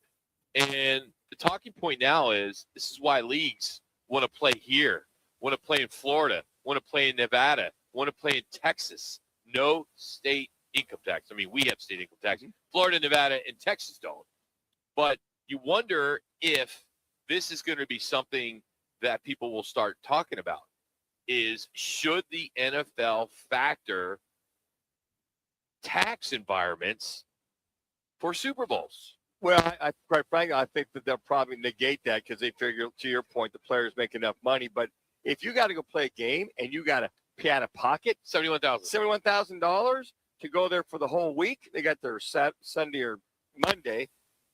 And the talking point now is this is why leagues want to play here, want to play in Florida, want to play in Nevada, want to play in Texas. No state income tax. I mean, we have state income tax. Florida, Nevada, and Texas don't. But you wonder if this is going to be something that people will start talking about is should the NFL factor tax environments for Super Bowls? Well, I quite frankly, I think that they'll probably negate that because they figure, to your point, the players make enough money. But if you got to go play a game and you got to pay out of pocket $71,000 to go there for the whole week, they got their Sunday or Monday,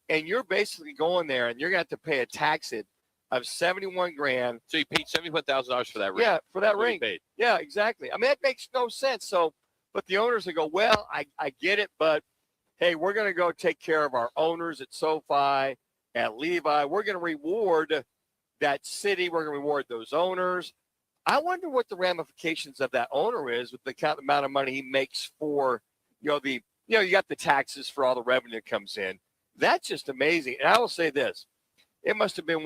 and you're basically going there and you're going to have to pay a tax hit of $71,000. So you paid $71,000 for that ring? Yeah, for that That's ring. Yeah, exactly. I mean, that makes no sense. So, but the owners will go, well, I get it, but hey, we're going to go take care of our owners at SoFi, at Levi. We're going to reward that city. We're going to reward those owners. I wonder what the ramifications of that owner is with the amount of money he makes for, you got the taxes for all the revenue that comes in. That's just amazing. And I will say this. It must have been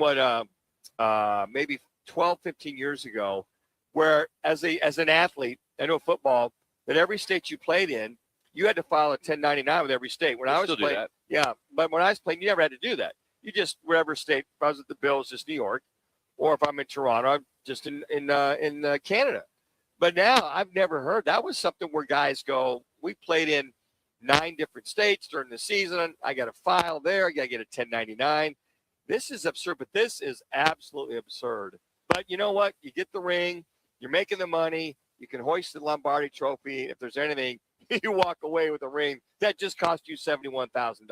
maybe 12, 15 years ago, where as an athlete, I know football, that every state you played in, you had to file a 1099 with every state. When I was playing, yeah, but when I was playing, you never had to do that. You just whatever state. If I was at the Bills, just New York, or if I'm in Toronto, I'm just in Canada. But now I've never heard that was something where guys go. We played in 9 different states during the season. I got to file there. I got to get a 1099. This is absurd, but this is absolutely absurd. But you know what? You get the ring. You're making the money. You can hoist the Lombardi Trophy. If there's anything, you walk away with a ring that just cost you $71,000.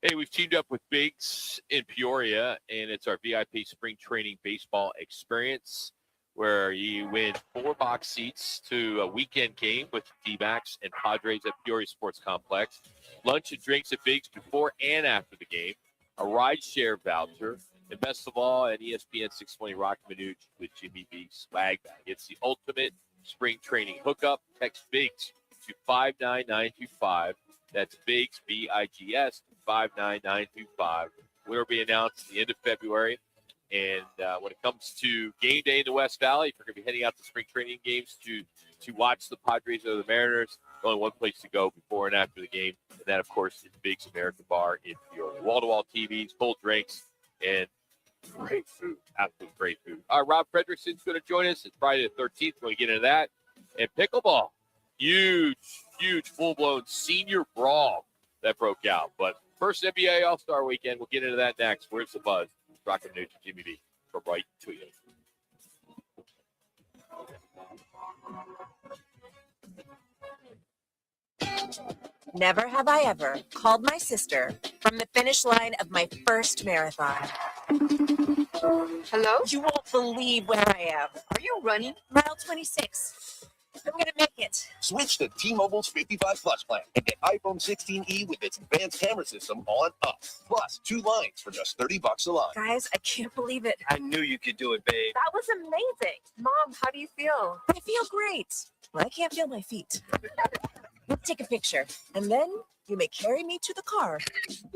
Hey, we've teamed up with Biggs in Peoria, and it's our VIP spring training baseball experience where you win 4 box seats to a weekend game with D-backs and Padres at Peoria Sports Complex, lunch and drinks at Biggs before and after the game, a ride share voucher, and best of all, an ESPN 620 Roc Manuch with Jimmy B swag bag. It's the ultimate spring training hookup. Text Biggs to 59925. That's Biggs, B-I-G-S, 59925. Winner will be announced at the end of February. And when it comes to game day in the West Valley, if you're going to be heading out to spring training games to watch the Padres or the Mariners, only one place to go before and after the game. And that, of course, is Biggs American Bar in Peoria. Wall-to-wall TVs, cold drinks, and great food. Absolutely great food. All right, Rob Fredrickson's going to join us. It's Friday the 13th. We're going to get into that. And pickleball. Huge full-blown senior brawl that broke out. But first NBA All-Star Weekend. We'll get into that next. Where's the buzz? Roc and Manuch, Jimmy B. From right to you. Never have I ever called my sister from the finish line of my first marathon. Hello? You won't believe where I am. Are you running? Mile 26. I'm going to make it. Switch to T-Mobile's 55 Plus plan and get iPhone 16e with its advanced camera system on us. Plus, 2 lines for just $30 a line. Guys, I can't believe it. I knew you could do it, babe. That was amazing. Mom, how do you feel? I feel great. Well, I can't feel my feet. Let's take a picture, and then you may carry me to the car.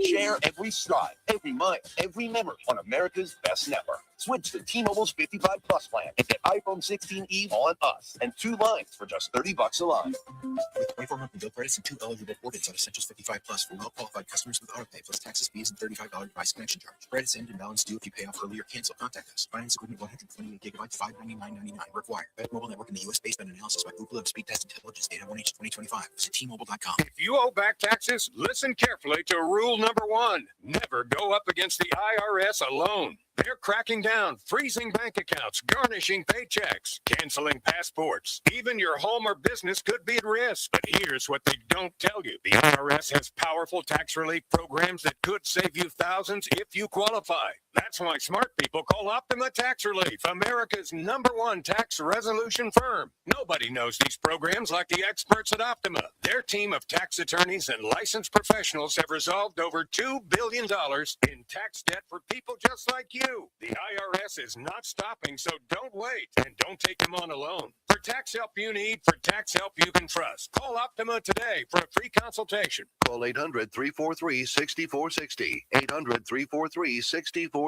Share every stride, every mile, every memory on America's best network. Switch to T-Mobile's 55 Plus plan and get iPhone 16e on us and 2 lines for just $30 a line. With 24 monthly bill credits and 2 eligible portals on Essentials 55 Plus for well-qualified customers with autopay plus taxes, fees, and $35 device connection charge. Credits end and balance due if you pay off early or cancel. Contact us. Finance agreement 128 gigabytes, $599.99 required. Better mobile network in the U.S. based on analysis by Ookla of speed test intelligence data 1H 2025. Visit T-Mobile.com. If you owe back taxes, listen carefully to rule number 1. Never go up against the IRS alone. They're cracking down, freezing bank accounts, garnishing paychecks, canceling passports. Even your home or business could be at risk. But here's what they don't tell you. The IRS has powerful tax relief programs that could save you thousands if you qualify. That's why smart people call Optima Tax Relief, America's #1 tax resolution firm. Nobody knows these programs like the experts at Optima. Their team of tax attorneys and licensed professionals have resolved over $2 billion in tax debt for people just like you. The IRS is not stopping, so don't wait. And don't take them on alone. For tax help you need, for tax help you can trust. Call Optima today for a free consultation. Call 800-343-6460. 800-343-6460.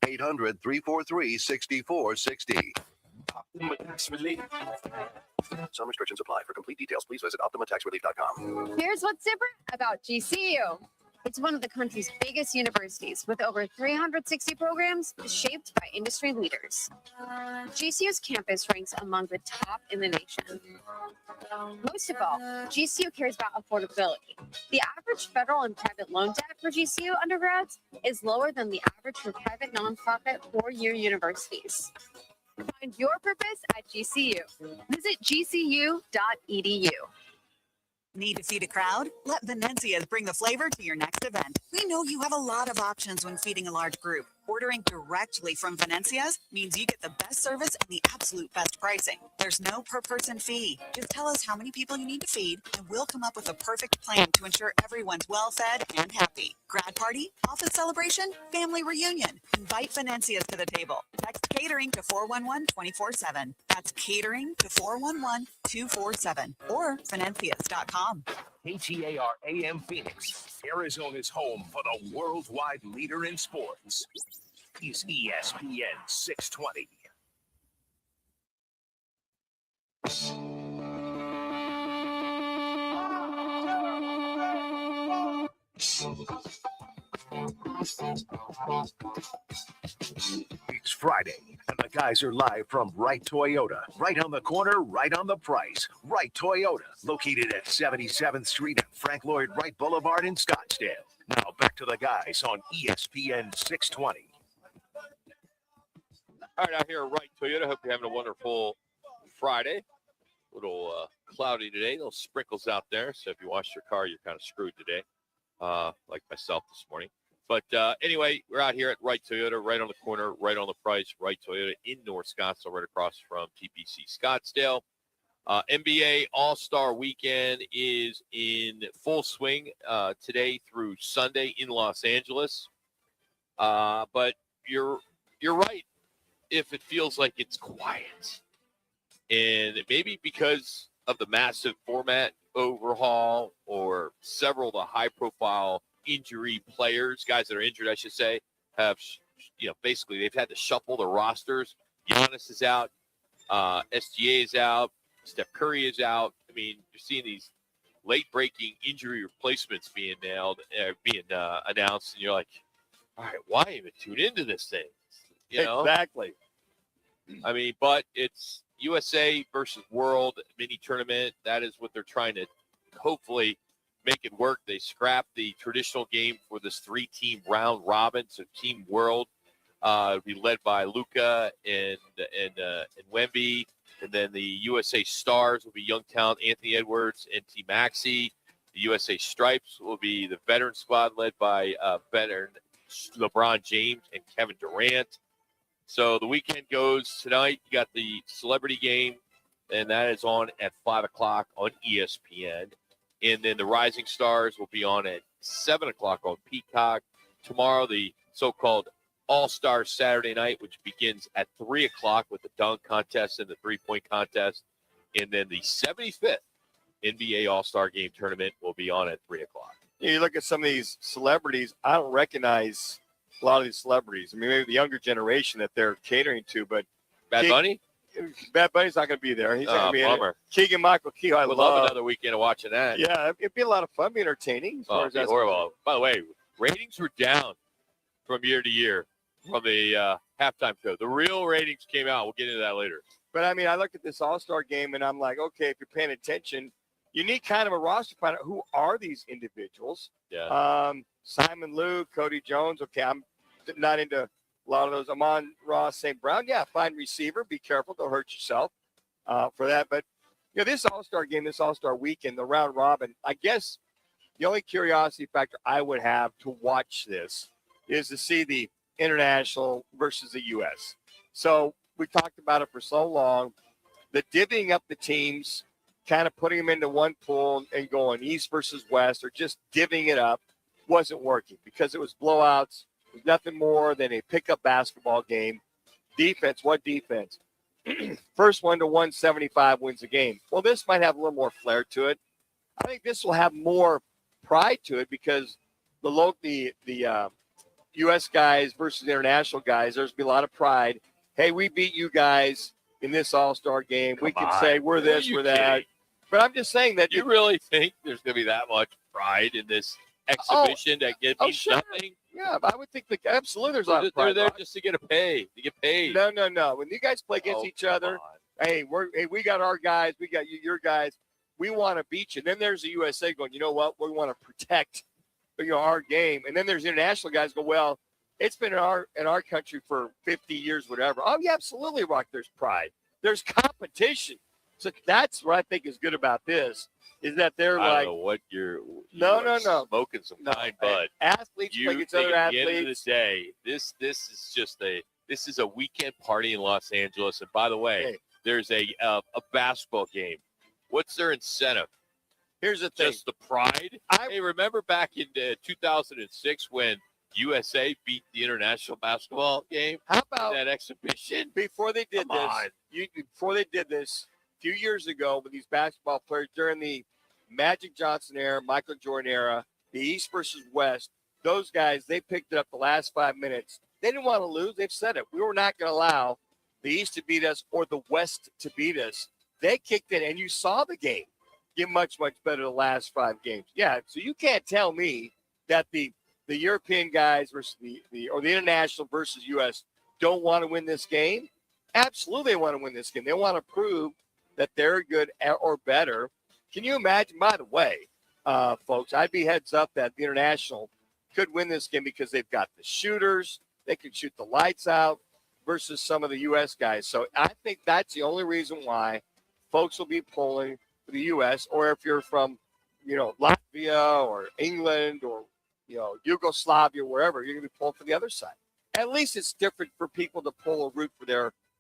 800-343-6460. Optima Tax Relief. Some restrictions apply. For complete details, please visit OptimaTaxRelief.com. Here's what's different about GCU. It's one of the country's biggest universities with over 360 programs shaped by industry leaders. GCU's campus ranks among the top in the nation. Most of all, GCU cares about affordability. The average federal and private loan debt for GCU undergrads is lower than the average for private nonprofit 4-year universities. Find your purpose at GCU. Visit gcu.edu. Need to feed a crowd? Let Venencia's bring the flavor to your next event. We know you have a lot of options when feeding a large group. Ordering directly from Venencia's means you get the best service and the absolute best pricing. There's no per-person fee. Just tell us how many people you need to feed, and we'll come up with a perfect plan to ensure everyone's well-fed and happy. Grad party, office celebration, family reunion. Invite Venencia's to the table. Text catering to 411-24/7. That's catering to 411-247 or Venencias.com. KTAR AM Phoenix, Arizona's home for the worldwide leader in sports, is ESPN 620. It's Friday, and the guys are live from Wright Toyota. Right on the corner, right on the price. Wright Toyota, located at 77th Street and Frank Lloyd Wright Boulevard in Scottsdale. Now back to the guys on ESPN 620. All right, out here at Wright Toyota. Hope you're having a wonderful Friday. little cloudy today. Little sprinkles out there. So if you wash your car, you're kind of screwed today, like myself this morning. But anyway, we're out here at Wright Toyota, right on the corner, right on the price. Wright Toyota in North Scottsdale, right across from TPC Scottsdale. NBA All-Star Weekend is in full swing today through Sunday in Los Angeles. But you're right if it feels like it's quiet. And maybe because of the massive format overhaul or several of the high-profile injury players, guys that are injured, I should say, have, basically they've had to shuffle the rosters. Giannis is out. SGA is out. Steph Curry is out. I mean, you're seeing these late-breaking injury replacements being announced, and you're like, all right, why even tune into this thing? Exactly. I mean, but it's USA versus World mini tournament. That is what they're trying to hopefully make it work. They scrapped the traditional game for this 3-team round robin. So Team World will be led by Luka and Wemby. And then the USA Stars will be young talent Anthony Edwards and T. Maxey. The USA Stripes will be the veteran squad led by veteran LeBron James and Kevin Durant. So the weekend goes tonight. You got the celebrity game, and that is on at 5 o'clock on ESPN. And then the Rising Stars will be on at 7 o'clock on Peacock. Tomorrow, the so-called All-Star Saturday night, which begins at 3 o'clock with the dunk contest and the three-point contest. And then the 75th NBA All-Star Game tournament will be on at 3 o'clock. You look at some of these celebrities, I don't recognize a lot of these celebrities. I mean, maybe the younger generation that they're catering to, but Bad Bunny? Bad Bunny's not going to be there. He's not going to be bummer. Keegan Michael Key. I would love another weekend of watching that. Yeah, it'd be a lot of fun, be entertaining. It'd be horrible. By the way, ratings were down from year to year from the halftime show. The real ratings came out. We'll get into that later. But, I mean, I look at this All-Star game, and I'm like, okay, if you're paying attention, you need kind of a roster to find out who are these individuals. Yeah. Simon Liu, Cody Jones. Okay, I'm not into a lot of those. Amon Ross, St. Brown. Yeah, fine receiver. Be careful. Don't hurt yourself for that. But, this All-Star game, this All-Star weekend, the round robin, I guess the only curiosity factor I would have to watch this is to see the international versus the U.S. So we talked about it for so long. The divvying up the teams, kind of putting them into one pool and going East versus West or just divvying it up wasn't working because it was blowouts. It was nothing more than a pickup basketball game. Defense, what defense? First one to 175 wins the game. Well, this might have a little more flair to it. I think this will have more pride to it because the U.S. guys versus international guys, there's be a lot of pride. Hey, we beat you guys in this All-Star game. We can say we're this, we're that. But I'm just saying that. You really think there's going to be that much pride in this exhibition that means sure. nothing? Yeah, I would think absolutely there's a lot of pride. They're there just to get paid. No. When you guys play against each other, hey, we got our guys, we got your guys. We want to beat you. And then there's the USA going, you know what? We want to protect our game. And then there's international guys go, well, it's been in our country for 50 years, whatever. Oh, yeah, absolutely, Rock. There's pride. There's competition. So that's what I think is good about this, is that they're I like, don't know what you're smoking some fine bud. Athletes play against other athletes. At the end of the day, this is just a weekend party in Los Angeles. And by the way, there's a basketball game. What's their incentive? Here's the thing. Just the pride. Hey, remember back in 2006 when USA beat the international basketball game? How about that exhibition? Before they did this, a few years ago, with these basketball players during the Magic Johnson era, Michael Jordan era, the East versus West, those guys, they picked it up the last 5 minutes. They didn't want to lose. They've said it. We were not going to allow the East to beat us or the West to beat us. They kicked it, and you saw the game get much, much better the last 5 games. Yeah, so you can't tell me that the European guys versus the international versus U.S. don't want to win this game. Absolutely, they want to win this game. They want to prove that they're good or better. Can you imagine, by the way, folks, I'd be heads up that the international could win this game because they've got the shooters. They can shoot the lights out versus some of the U.S. guys. So I think that's the only reason why folks will be pulling for the U.S. Or if you're from, Latvia or England or, Yugoslavia, wherever, you're going to be pulling for the other side. At least it's different for people to pull or root for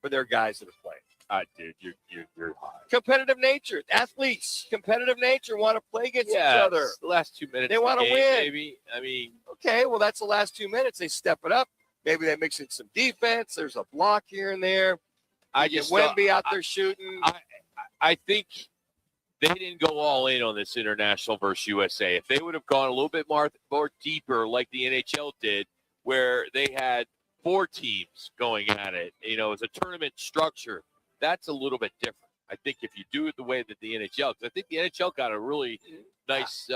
their guys that are playing. Dude, you're high. Competitive nature. Athletes, competitive nature, want to play against each other. The last 2 minutes. They want to game, win. Maybe. I mean, okay, well, that's the last 2 minutes. They step it up. Maybe they mix in some defense. There's a block here and there. I get just Wemby out there shooting. I think they didn't go all in on this international versus USA. If they would have gone a little bit more deeper, like the NHL did, where they had 4 teams going at it, as a tournament structure, that's a little bit different. I think if you do it the way that the NHL, because I think the NHL got a really nice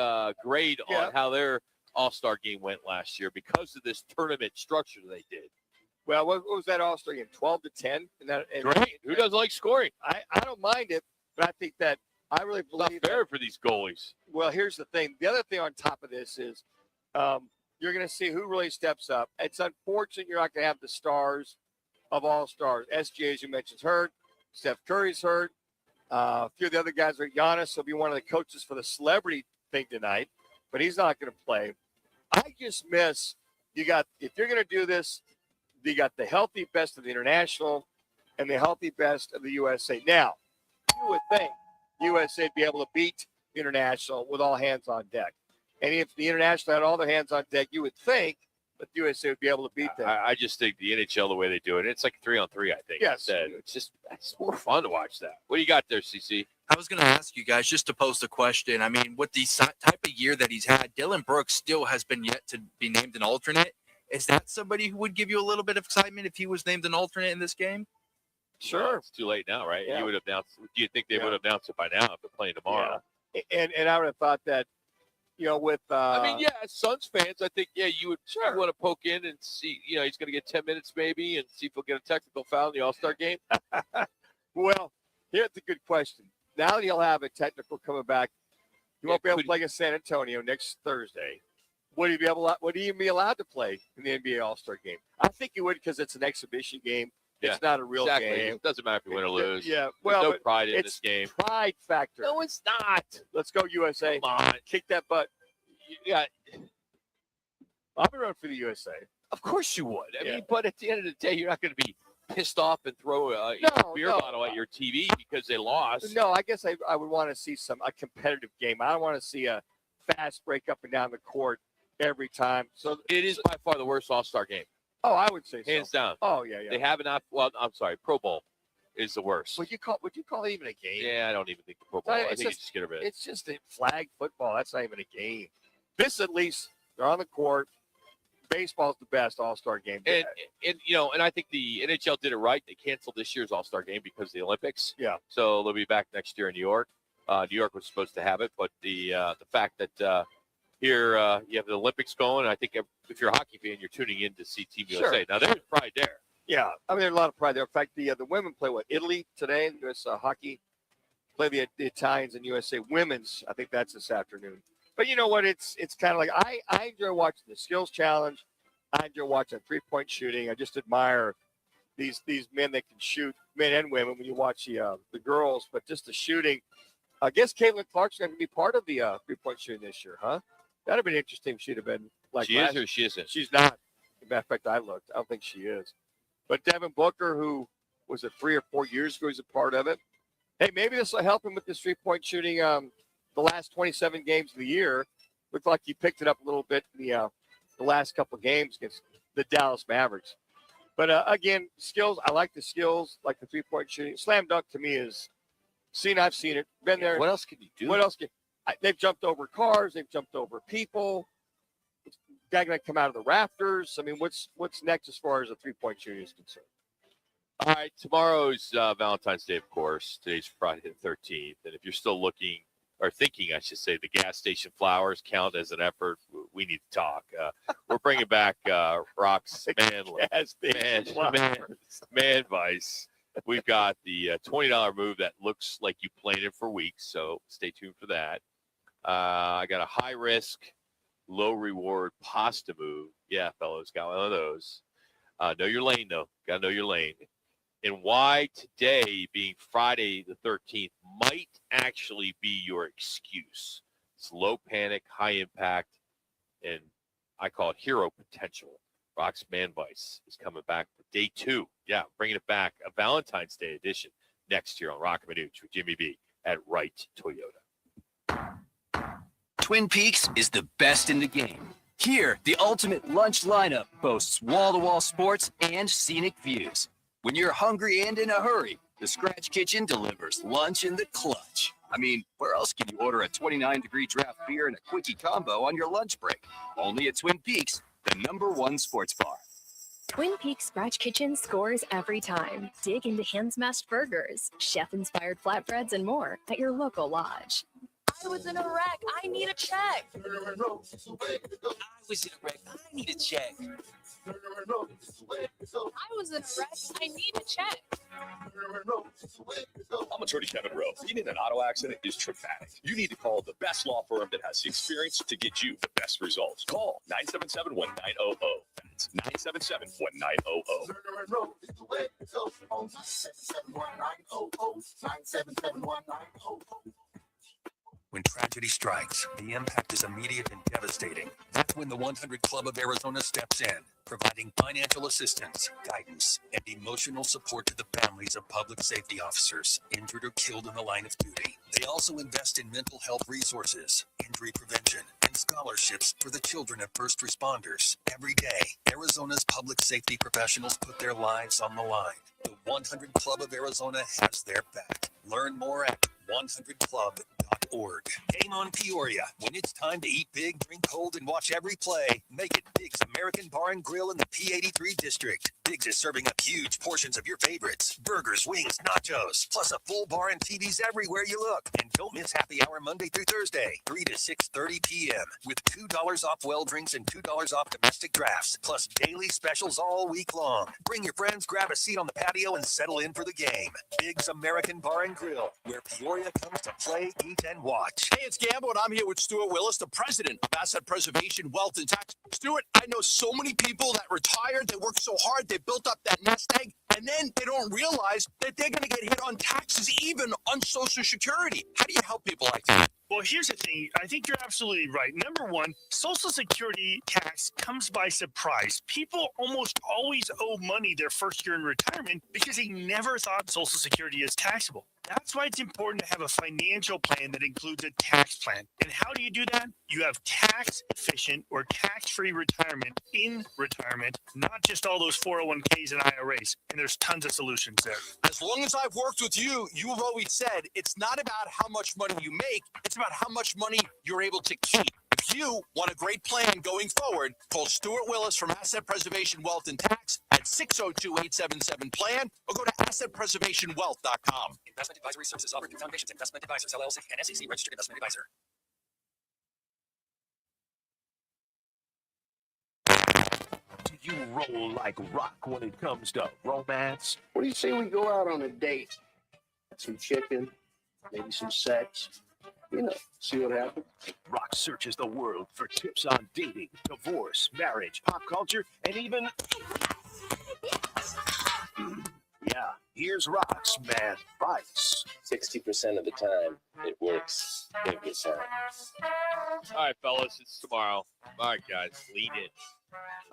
grade on how their All-Star game went last year because of this tournament structure they did. Well, what was that All-Star game? 12-10? Great. Who doesn't like scoring? I don't mind it, but I think that I really believe it's not fair for these goalies. Well, here's the thing. The other thing on top of this is you're going to see who really steps up. It's unfortunate you're not going to have the stars of all-stars. SGA, as you mentioned, is hurt. Steph Curry's hurt. A few of the other guys are Giannis will be one of the coaches for the celebrity thing tonight, but he's not going to play. I just miss if you're going to do this, you got the healthy best of the international and the healthy best of the USA. Now, you would think USA would be able to beat the international with all hands on deck. And if the international had all their hands on deck, you would think that the USA would be able to beat them. I just think the NHL, the way they do it, it's like 3-on-3, I think. Yes. It's more fun to watch that. What do you got there, CC? I was going to ask you guys just to post a question. I mean, with the type of year that he's had, Dylan Brooks still has been yet to be named an alternate. Is that somebody who would give you a little bit of excitement if he was named an alternate in this game? Sure. Well, it's too late now, right? Yeah. You would have announced. Do you think they would have announced it by now if they're playing tomorrow? Yeah. And I would have thought that, with I mean, as Suns fans, I think, you would want to poke in and see, he's going to get 10 minutes maybe and see if he'll get a technical foul in the All-Star game. Well, here's a good question. Now that he'll have a technical coming back, he won't be able to play against San Antonio next Thursday. Would he even be allowed to play in the NBA All-Star game? I think he would because it's an exhibition game. Yeah, it's not a real exactly. game. It doesn't matter if you win or lose. Yeah, There's no but pride in it's this game. Pride factor. No, it's not. Let's go USA. Come on. Kick that butt. Yeah. I'll be running for the USA. Of course you would. I mean, but at the end of the day, you're not going to be pissed off and throw a beer bottle at your TV because they lost. No, I guess I would want to see a competitive game. I don't want to see a fast break up and down the court every time. So it is by far the worst All-Star game. Oh, I would say so. Hands down. Oh, yeah. They have not. Well, I'm sorry. Pro Bowl is the worst. Would you call it even a game? Yeah, I don't even think the Pro Bowl. I think you just get rid of it. It's just a flag football. That's not even a game. This, at least, they're on the court. Baseball's the best All-Star game. And I think the NHL did it right. They canceled this year's All-Star game because of the Olympics. Yeah. So they'll be back next year in New York. New York was supposed to have it, but the fact that here you have the Olympics going, I think if you're a hockey fan, you're tuning in to see Team USA. Now, there's pride there. Yeah. I mean, there's a lot of pride there. In fact, the women play Italy today. U.S. Hockey play the Italians and USA women's. I think that's this afternoon. But you know what? It's kind of like I enjoy watching the skills challenge. I enjoy watching three-point shooting. I just admire these men that can shoot, men and women, when you watch the girls. But just the shooting. I guess Caitlin Clark's going to be part of the three-point shooting this year, huh? That'd have been interesting. She'd have been like she is or she isn't. She's not. As a matter of fact, I looked. I don't think she is. But Devin Booker, who was it 3 or 4 years ago, is a part of it. Hey, maybe this will help him with this three-point shooting. The last 27 games of the year, looked like he picked it up a little bit in the last couple of games against the Dallas Mavericks. But again, skills. I like the skills, like the three-point shooting. Slam dunk to me is I've seen it. Been there. What else can you do? What else they've jumped over cars. They've jumped over people. Guy going to come out of the rafters. I mean, what's next as far as the three-point shooting is concerned? All right, tomorrow's Valentine's Day, of course. Today's Friday the 13th. And if you're still looking or thinking, I should say, the gas station flowers count as an effort, we need to talk. We're bringing back Roc's man vice. We've got the $20 move that looks like you planned it for weeks, so stay tuned for that. I got a high-risk, low-reward pasta move. Yeah, fellas, got one of those. Know your lane, though. Got to know your lane. and why today, being Friday the 13th, might actually be your excuse. It's low panic, high impact, and I call it hero potential. Roc's Man Vice is coming back for day 2. Yeah, bringing it back, a Valentine's Day edition next year on Roc and Manuch with Jimmy B at Wright Toyota. Twin Peaks is the best in the game. Here, the ultimate lunch lineup boasts wall-to-wall sports and scenic views. When you're hungry and in a hurry, the Scratch Kitchen delivers lunch in the clutch. I mean, where else can you order a 29-degree draft beer and a quickie combo on your lunch break? Only at Twin Peaks, the #1 sports bar. Twin Peaks Scratch Kitchen scores every time. Dig into hand-smashed burgers, chef-inspired flatbreads, and more at your local lodge. I was in a wreck. I need a check. I was in a wreck. I need a check. I was in a wreck. I need a check. I'm attorney Kevin Rowe. Being in an auto accident is traumatic. You need to call the best law firm that has the experience to get you the best results. Call 977-1900. That's 977-1900. When tragedy strikes, the impact is immediate and devastating. That's when the 100 Club of Arizona steps in, providing financial assistance, guidance, and emotional support to the families of public safety officers injured or killed in the line of duty. They also invest in mental health resources, injury prevention, and scholarships for the children of first responders. Every day, Arizona's public safety professionals put their lives on the line. The 100 Club of Arizona has their back. Learn more at 100club.org. Game on Peoria. When it's time to eat big, drink cold, and watch every play, make it Big's American Bar and Grill in the P83 district. Big's is serving up huge portions of your favorites. Burgers, wings, nachos, plus a full bar and TVs everywhere you look. And don't miss happy hour Monday through Thursday, 3 to 6:30 p.m. with $2 off well drinks and $2 off domestic drafts, plus daily specials all week long. Bring your friends, grab a seat on the patio, and settle in for the game. Big's American Bar and Grill, where Peoria comes to play, eat, and watch. Hey, it's Gamble, and I'm here with Stuart Willis, the president of Asset Preservation Wealth and Tax. Stuart, I know so many people that retired, they worked so hard, they built up that nest egg, and then they don't realize that they're going to get hit on taxes, even on Social Security. How do you help people like that? Well, here's the thing. I think you're absolutely right. Number one, Social Security tax comes by surprise. People almost always owe money their first year in retirement because they never thought Social Security is taxable. That's why it's important to have a financial plan that includes a tax plan. And how do you do that? You have tax efficient or tax-free retirement in retirement, not just all those 401ks and IRAs. And there's tons of solutions there. As long as I've worked with you, you have always said it's not about how much money you make, it's about how much money you're able to keep. If you want a great plan going forward, call Stuart Willis from Asset Preservation Wealth and Tax at 602-877-PLAN or go to assetpreservationwealth.com. Investment advisory services offered through Foundations Investment Advisors, LLC, and SEC Registered Investment Advisor. Do you roll like Roc when it comes to romance? What do you say we go out on a date? Some chicken, maybe some sex. You know, see what happens. Roc searches the world for tips on dating, divorce, marriage, pop culture, and even... Yeah, here's Roc's Man Vice. 60% of the time, it works every time. All right, fellas, it's tomorrow. All right, guys, lean in.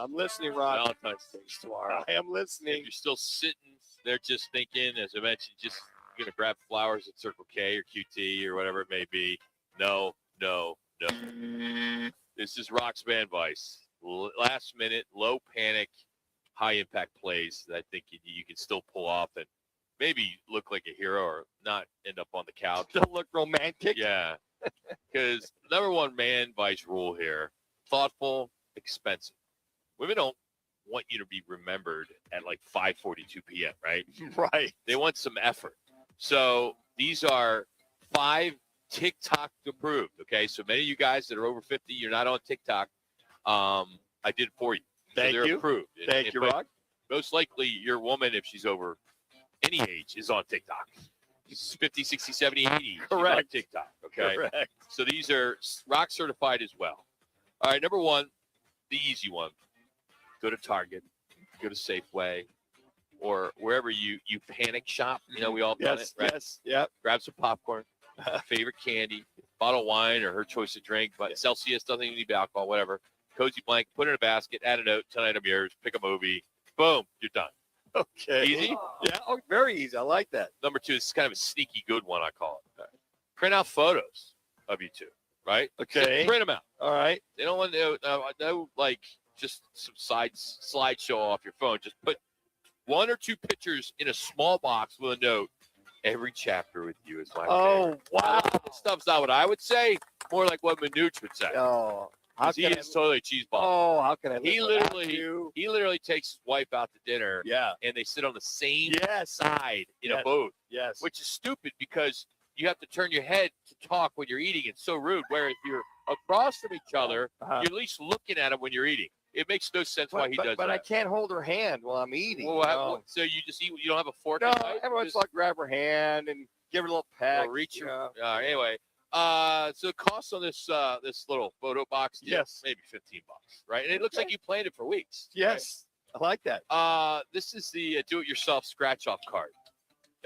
I'm listening, Roc. Valentine's Day's tomorrow. I am listening. If you're still sitting there just thinking, as I mentioned, just going to grab flowers at Circle K or QT or whatever it may be. No. This is Roc's Man Vice. Last minute, low panic, high impact plays that I think you can still pull off and maybe look like a hero or not end up on the couch. Don't look romantic. Yeah. Because number one Man Vice rule here, thoughtful, expensive. Women don't want you to be remembered at like 5:42 p.m., right? Right. They want some effort. So these are 5 TikTok approved. Okay. So many of you guys that are over 50, you're not on TikTok. I did it for you. Thank so they're you. approved. Thank you, but Roc. Most likely your woman, if she's over any age, is on TikTok. She's 50, 60, 70, 80. She's Correct. on TikTok. Okay. Correct. So these are Roc certified as well. All right. Number one, the easy one. Go to Target. Go to Safeway. or wherever you panic shop. You know, we all done it, right? Yes. Yep. Grab some popcorn, favorite candy, bottle of wine or her choice of drink, but Celsius doesn't even need alcohol, whatever. Cozy blanket, put it in a basket, add a note, tonight I'm yours, pick a movie, boom, you're done. Okay. Easy? Yeah. Oh, very easy. I like that. Number 2 is kind of a sneaky good one, I call it. Print out photos of you two, right? Okay. Just print them out. All right. They don't want no like just some slideshow off your phone. Just put 1 or 2 pictures in a small box with a note. Every chapter with you is my favorite. Wow. This stuff's not what I would say. More like what Manuch would say. Oh. He is totally a cheese ball. Oh, how can I? He literally takes his wife out to dinner. Yeah. And they sit on the same Yes. side in a Yes. booth. Yes. Which is stupid because you have to turn your head to talk when you're eating. It's so rude. Where if you're across from each other, you're at least looking at them when you're eating. It makes no sense why he does But that. I can't hold her hand while I'm eating. Well, so you just eat. You don't have a fork. No, and knife? every once in a while, grab her hand and give her a little peck. Or reach your. Anyway, so the cost on this this little photo box, Yes. maybe $15, right? And it looks like you planned it for weeks. Yes, I like that. This is the do-it-yourself scratch-off card.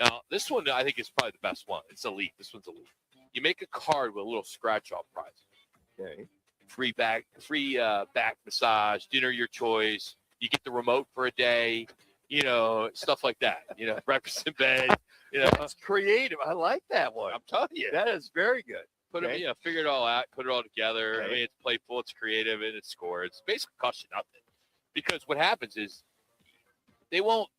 Now, this one I think is probably the best one. It's elite. This one's elite. You make a card with a little scratch-off prize. Okay. Free back massage, dinner your choice. You get the remote for a day. You know, stuff like that. You know, breakfast in bed. You know, That's creative. I like that one. I'm telling you. That is very good. Put Okay. it, figure it all out, put it all together. Okay. I mean, it's playful, it's creative, and it's score. It's basically cost you nothing, because what happens is they won't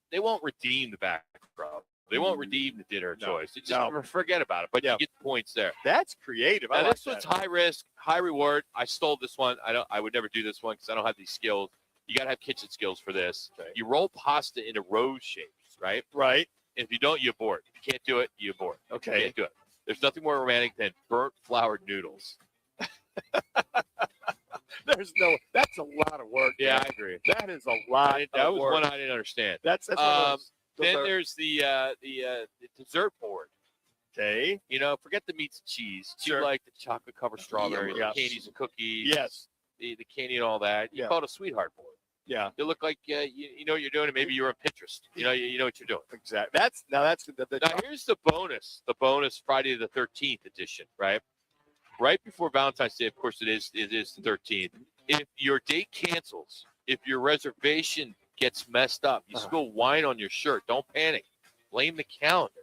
redeem the back rub. They won't redeem the dinner choice. They just forget about it. But you get the points there. That's creative. Now, I like this one's that. high risk, high reward. I stole this one. I would never do this one because I don't have these skills. You got to have kitchen skills for this. Okay. You roll pasta into rose shapes, right? Right. And if you don't, you abort. If you can't do it, you abort. Okay. You can't do it. There's nothing more romantic than burnt floured noodles. That's a lot of work. Yeah, man. I agree. That is a lot That of was work. one I didn't understand. That's one of those then are- there's the dessert board. Okay. You know, forget the meats and cheese. Sure. You like the chocolate covered strawberries, Yes. the candies and cookies. Yes. The candy and all that. You Yeah. call it a sweetheart board. Yeah. You look like you know what you're doing, and maybe you're on Pinterest. You know what you're doing. Exactly. That's the Now here's the bonus. The bonus Friday the 13th edition, right? Right before Valentine's Day, of course it is the 13th. If your date cancels, if your reservation gets messed up, you spill wine on your shirt, don't panic. Blame the calendar.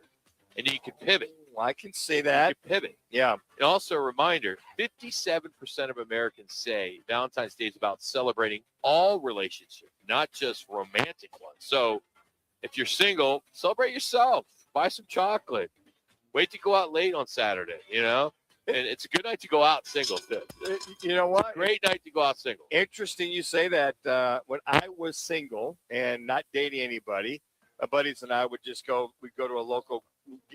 And you can pivot. I can say that. You can pivot. Yeah. And also a reminder, 57% of Americans say Valentine's Day is about celebrating all relationships, not just romantic ones. So if you're single, celebrate yourself. Buy some chocolate. Wait to go out late on Saturday, you know? And it's a good night to go out single, too. You know what? Great night to go out single. Interesting you say that. When I was single and not dating anybody, my buddies and I would just we'd go to a local,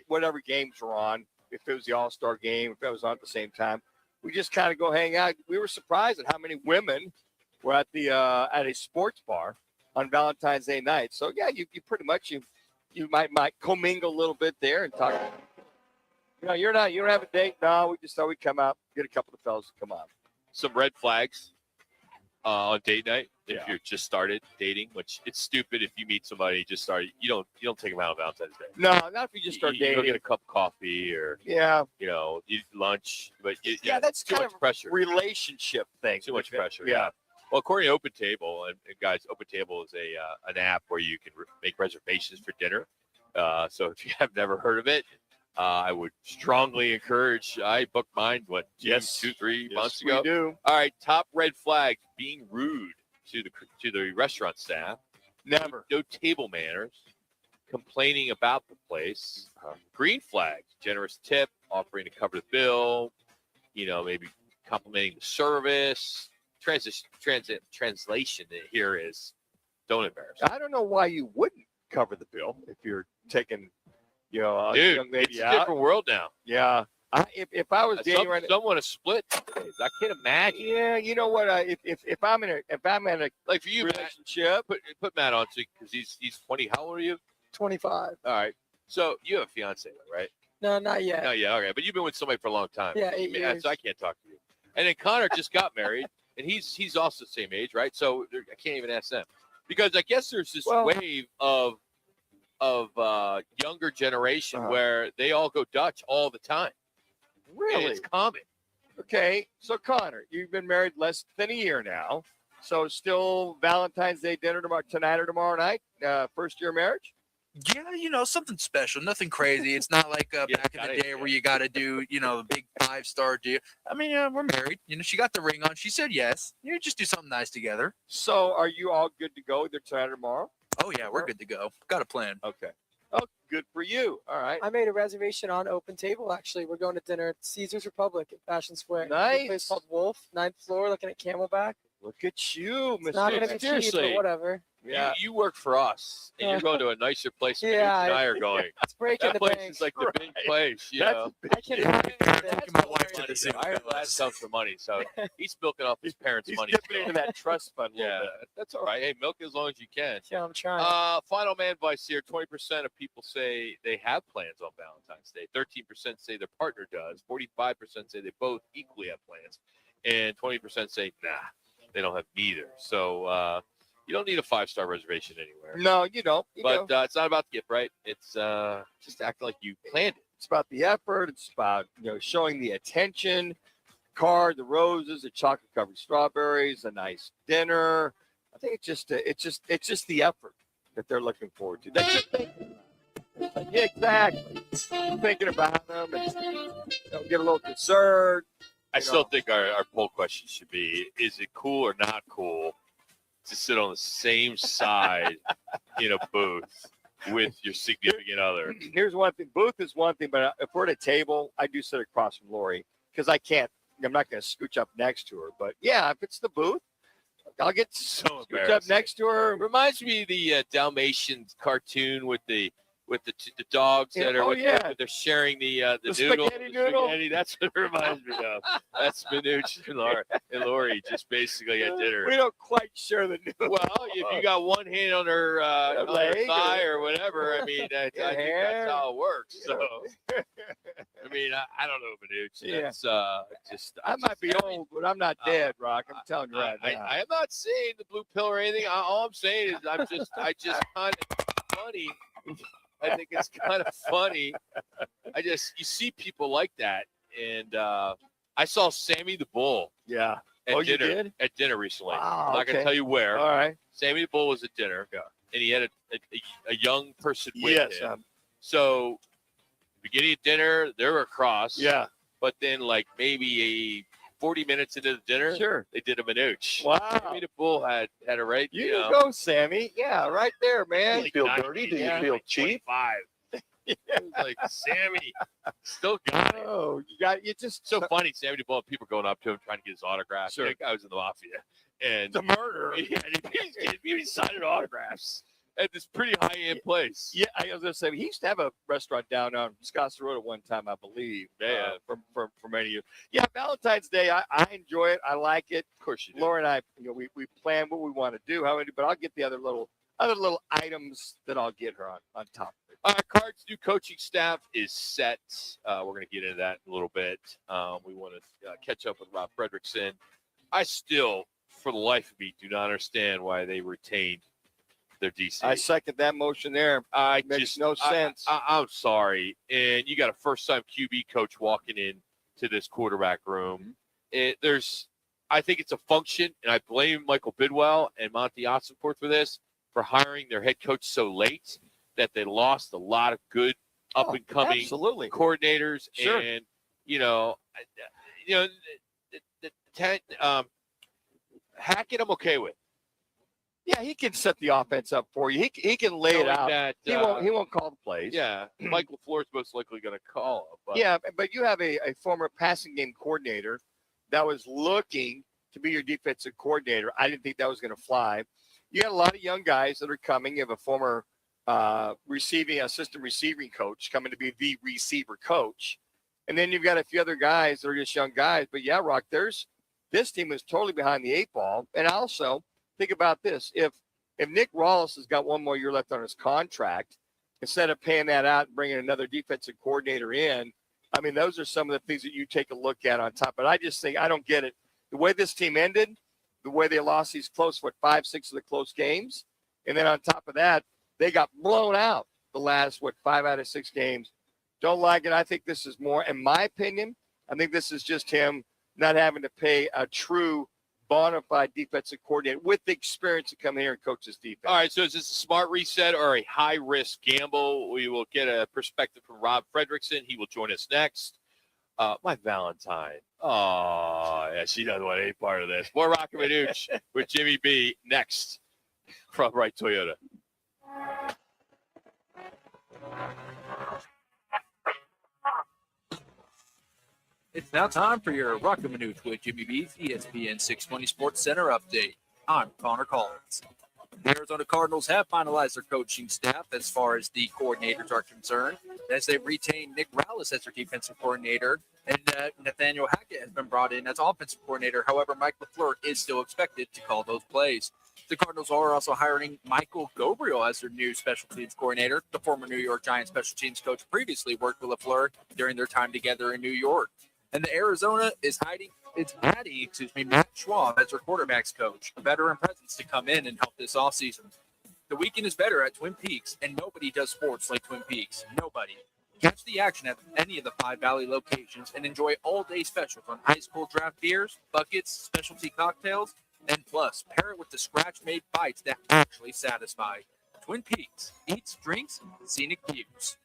whatever games were on. If it was the All-Star game, if it was on at the same time, we just kind of go hang out. We were surprised at how many women were at a sports bar on Valentine's Day night. So yeah, you pretty much you might commingle a little bit there and talk. You know, you don't have a date. No, we just thought we'd come out, get a couple of fellas to come on. Some red flags on date night if Yeah. you're just started dating, which it's stupid if you meet somebody you just started. You don't take them out on Valentine's Day. No, not if you just start You go dating. get a cup of coffee or Yeah. you know, eat lunch, but Yeah, that's too kind much of pressure. relationship thing. Too much pressure. Yeah. Well, according to Open Table, and guys, Open Table is an app where you can make reservations for dinner. So if you have never heard of it, I would strongly encourage. I booked mine 2-3 months ago. We do. All right, top red flag: being rude to the restaurant staff. Never. No table manners. Complaining about the place. Green flag: generous tip, offering to cover the bill. You know, maybe complimenting the service. Translation here is don't embarrass. I don't know why you wouldn't cover the bill if you're taking, a Dude, young lady it's a out. different world now. Yeah. If I was dating right now, someone to split, I can't imagine. yeah, you know what? If I'm in a Like for you, Matt, relationship, put Matt on because he's 20. How old are you? 25. All right. So you have a fiance, right? No, not yet. No, yeah, okay. But you've been with somebody for a long time. Yeah, 8 years. So I can't talk to you. And then Connor just got married, and he's also the same age, right? So I can't even ask them because I guess there's this wave of of younger generation Uh-huh. where they all go Dutch all the time. Really? And it's common. Okay, so Connor, you've been married less than a year now. So still Valentine's Day dinner tonight or tomorrow night? First year marriage? Yeah, something special, nothing crazy. It's not like back in the day where you got to do, the big 5-star deal. I mean, we're married. She got the ring on. She said yes. Just do something nice together. So are you all good to go either tonight or tomorrow? Oh, yeah, we're good to go. Got a plan. Okay. Oh, good for you. All right. I made a reservation on Open Table, actually. We're going to dinner at Caesar's Republic at Fashion Square. Nice. A place called Wolf, 9th floor, looking at Camelback. Look at you, Mr. It's not going to be cheap, but whatever. Yeah. You work for us, and you're going to a nicer place than Yeah, Manuch and I are going. It's breaking That the place bank. is like the big place, you know. I can my wife to the same I have last stuff for money, so he's milking off his parents' He's money. dipping into that trust fund a little Yeah, bit. that's all right. Hey, milk as long as you can. Yeah, I'm trying. Final man advice here: 20% of people say they have plans on Valentine's Day. 13% say their partner does. 45% say they both equally have plans, and 20% say nah, they don't have neither. So you don't need a 5-star reservation anywhere. No, you don't. But it's not about the gift, right? It's just act like you planned it. It's about the effort. It's about showing the attention, card, the roses, the chocolate covered strawberries, a nice dinner. I think it's just the effort that they're looking forward to. That's just yeah, exactly. Thinking about them and get a little dessert. I still think our poll question should be: is it cool or not cool to sit on the same side in a booth with your significant other? Here's one thing. Booth is one thing, but if we're at a table, I do sit across from Lori because I'm not going to scooch up next to her. But yeah, if it's the booth, I'll get scooch up next to her. Reminds me of the Dalmatians cartoon with the dogs that are they're sharing the noodle, spaghetti noodle. Spaghetti. That's what it reminds me of. That's Manuch and Lori just basically at dinner. We don't quite share the noodle. Well, if you got one hand on her, on her thigh or whatever, I mean, I think that's how it works. So, I mean, I don't know, Manuch. That's just. I might be old, but I'm not dead, Rock. I'm telling you right now. I am not saying the blue pill or anything. All I'm saying is I just kind of funny. I think it's kind of funny. You see people like that, and I saw Sammy the Bull. Yeah. At you dinner did? at dinner recently. Wow, I'm not going to tell you where. All right. Sammy the Bull was at dinner, and he had a young person with him. So, beginning of dinner, they're across. Yeah. But then, like maybe 40 minutes into the dinner, they did a Manuch. Wow. Sammy the Bull had a right. You go, Sammy. Yeah, right there, man. Did you feel dirty? Did you feel cheap? 25. It was like, Sammy, still got it. Oh, you just so funny. Sammy the Bull, people going up to him trying to get his autograph. Sure. That guy was in the mafia, and the murderer. Yeah, he signing autographs at this pretty high-end place. Yeah, I was gonna say he used to have a restaurant down on Scottsdale at one time, I believe. Yeah, for many years. Yeah, Valentine's Day, I enjoy it. I like it. Of course you do. Laura and I, we plan what we want to do, but I'll get the other little items that I'll get her on top of it. Card's new coaching staff is set. We're going to get into that in a little bit. We want to catch up with Rob Fredrickson. I still, for the life of me, do not understand why they retained their DC. I second that motion there. Makes no sense. I'm sorry. And you got a first-time QB coach walking in to this quarterback room. I think it's a function, and I blame Michael Bidwell and Monty Ossenport for this, for hiring their head coach so late that they lost a lot of good up-and-coming coordinators. Sure. And, Hackett I'm okay with. Yeah, he can set the offense up for you. He can lay it out. That, he won't call the plays. Yeah, Mike LaFleur is most likely going to call him. But. Yeah, but you have a former passing game coordinator that was looking to be your defensive coordinator. I didn't think that was going to fly. You got a lot of young guys that are coming. You have a former assistant receiving coach coming to be the receiver coach. And then you've got a few other guys that are just young guys. But yeah, Rock, this team is totally behind the 8 ball. And also think about this. If Nick Rawls has got one more year left on his contract, instead of paying that out and bringing another defensive coordinator in, I mean, those are some of the things that you take a look at on top. But I just think I don't get it. The way this team ended, the way they lost these close, 5, 6 of the close games. And then on top of that, they got blown out the last, 5 out of 6 games. Don't like it. I think this is more, in my opinion, I think this is just him not having to pay a true bona fide defensive coordinator with the experience to come here and coach this defense. All right, so is this a smart reset or a high-risk gamble? We will get a perspective from Rob Fredrickson. He will join us next. My Valentine. Oh, yeah, she doesn't want any part of this. More Roc and Manuch with Jimmy B next from Wright Toyota. It's now time for your Roc and Manuch with Jimmy B's ESPN 620 Sports Center update. I'm Connor Collins. The Arizona Cardinals have finalized their coaching staff as far as the coordinators are concerned, as they've retained Nick Rallis as their defensive coordinator, and Nathaniel Hackett has been brought in as offensive coordinator. However, Mike LaFleur is still expected to call those plays. The Cardinals are also hiring Michael Gabriel as their new special teams coordinator. The former New York Giants special teams coach previously worked with LaFleur during their time together in New York. And the Arizona is adding Matt Schwab as their quarterback's coach, a veteran presence to come in and help this offseason. The weekend is better at Twin Peaks, and nobody does sports like Twin Peaks. Nobody. Catch the action at any of the 5 Valley locations and enjoy all-day specials on ice cold draft beers, buckets, specialty cocktails, and plus, pair it with the scratch-made bites that actually satisfy. Twin Peaks. Eats, drinks, scenic views.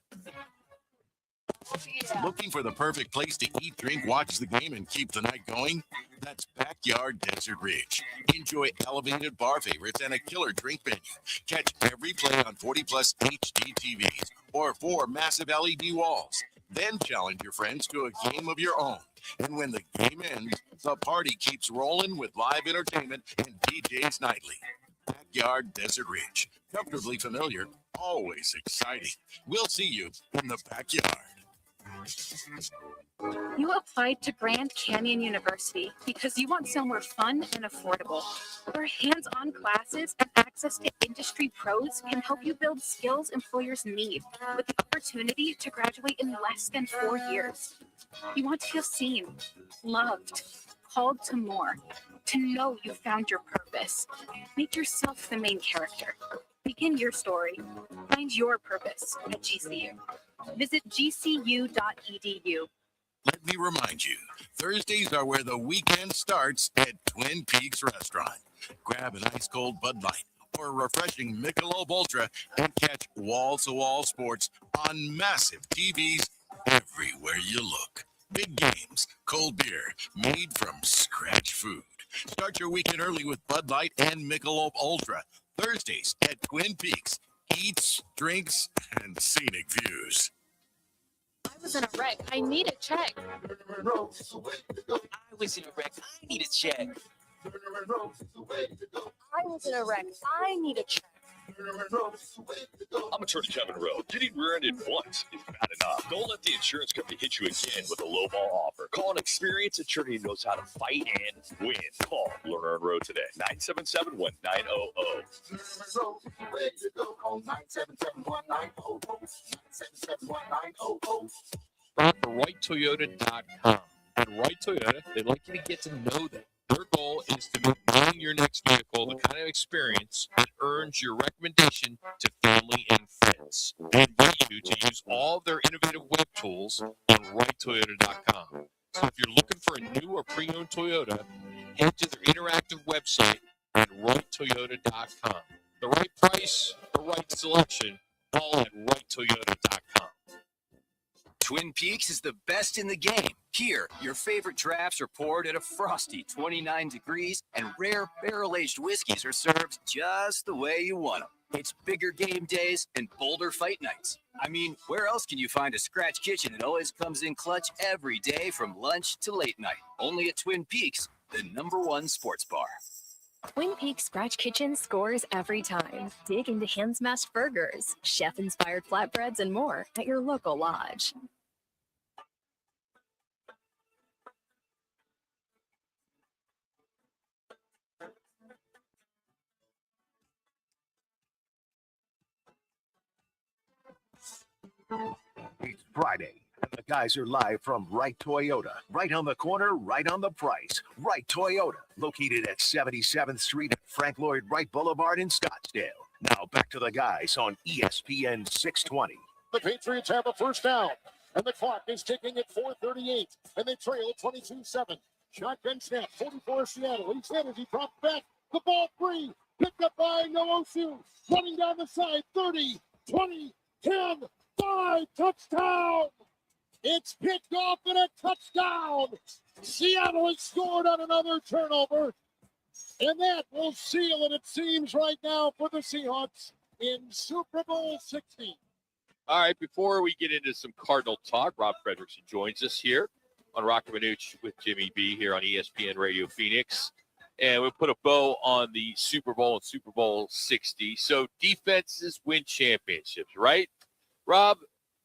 Looking for the perfect place to eat, drink, watch the game, and keep the night going? That's Backyard Desert Ridge. Enjoy elevated bar favorites and a killer drink menu. Catch every play on 40-plus HD TVs or 4 massive LED walls. Then challenge your friends to a game of your own. And when the game ends, the party keeps rolling with live entertainment and DJs nightly. Backyard Desert Ridge. Comfortably familiar, always exciting. We'll see you in the backyard. You applied to Grand Canyon University because you want somewhere fun and affordable, where hands-on classes and access to industry pros can help you build skills employers need, with the opportunity to graduate in less than 4 years. You want to feel seen, loved, called to more, to know you found your purpose. Make yourself the main character. Begin your story. Find your purpose at GCU. Visit gcu.edu. Let me remind you, Thursdays are where the weekend starts at Twin Peaks Restaurant. Grab an ice-cold Bud Light or a refreshing Michelob Ultra and catch wall-to-wall sports on massive TVs everywhere you look. Big games, cold beer, made from scratch food. Start your weekend early with Bud Light and Michelob Ultra. Thursdays at Twin Peaks. Eats, drinks, and scenic views. I was in a wreck. I need a check. I was in a wreck. I need a check. I was in a wreck. I need a check. I'm Attorney Kevin Rowe. Getting rear-ended once is bad enough. Don't let the insurance company hit you again with a lowball offer. Call an experienced attorney who knows how to fight and win. Call Lerner and Rowe today. 977-1900. From WrightToyota.com. At Wright Toyota, they'd like you to get to know them. Their goal is to make buying your next vehicle the kind of experience that earns your recommendation to family and friends. They invite you to use all of their innovative web tools on WrightToyota.com. So if you're looking for a new or pre-owned Toyota, head to their interactive website at WrightToyota.com. The right price, the right selection, all at WrightToyota.com. Twin Peaks is the best in the game. Here, your favorite drafts are poured at a frosty 29 degrees, and rare barrel-aged whiskeys are served just the way you want them. It's bigger game days and bolder fight nights. I mean, where else can you find a scratch kitchen that always comes in clutch every day from lunch to late night? Only at Twin Peaks, the #1 sports bar. Twin Peaks Scratch Kitchen scores every time. Dig into hand-smashed burgers, chef-inspired flatbreads, and more at your local lodge. It's Friday, and the guys are live from Wright Toyota. Right on the corner, right on the price. Wright Toyota, located at 77th Street and Frank Lloyd Wright Boulevard in Scottsdale. Now back to the guys on ESPN 620. The Patriots have a first down, and the clock is ticking at 4:38, and they trail 22-7. Shotgun snap, 44 Seattle. He's hit as he drops back. The ball free, picked up by Noosu. Running down the side, 30, 20, 10, 5, touchdown! It's picked off and a touchdown! Seattle has scored on another turnover, and that will seal it, it seems, right now for the Seahawks in Super Bowl 16. All right, before we get into some Cardinal talk, Rob Fredrickson joins us here on Roc and Manuch with Jimmy B here on ESPN Radio Phoenix. And we'll put a bow on the Super Bowl and Super Bowl 60. So defenses win championships, right? Rob,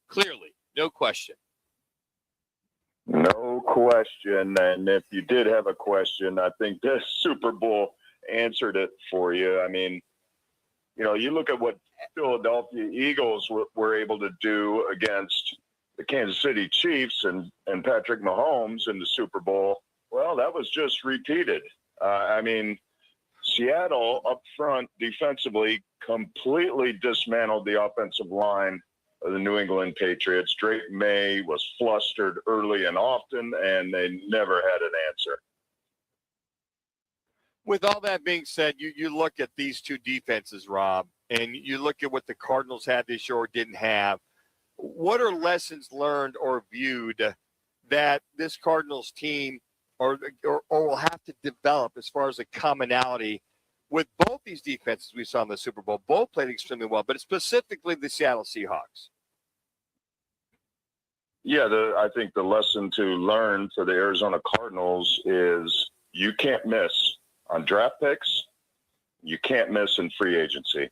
clearly, no question. No question. And if you did have a question, I think this Super Bowl answered it for you. I mean, you know, you look at what Philadelphia Eagles were able to do against the Kansas City Chiefs and Patrick Mahomes in the Super Bowl. Well, that was just repeated. I mean, Seattle up front defensively completely dismantled the offensive line of the New England Patriots. Drake May was flustered early and often, and they never had an answer. With all that being said, you look at these two defenses, Rob, and you look at what the Cardinals had this year or didn't have. What are lessons learned or viewed that this Cardinals team or will have to develop as far as a commonality with both these defenses we saw in the Super Bowl? Both played extremely well, but specifically the Seattle Seahawks. Yeah, I think the lesson to learn for the Arizona Cardinals is you can't miss on draft picks. You can't miss in free agency.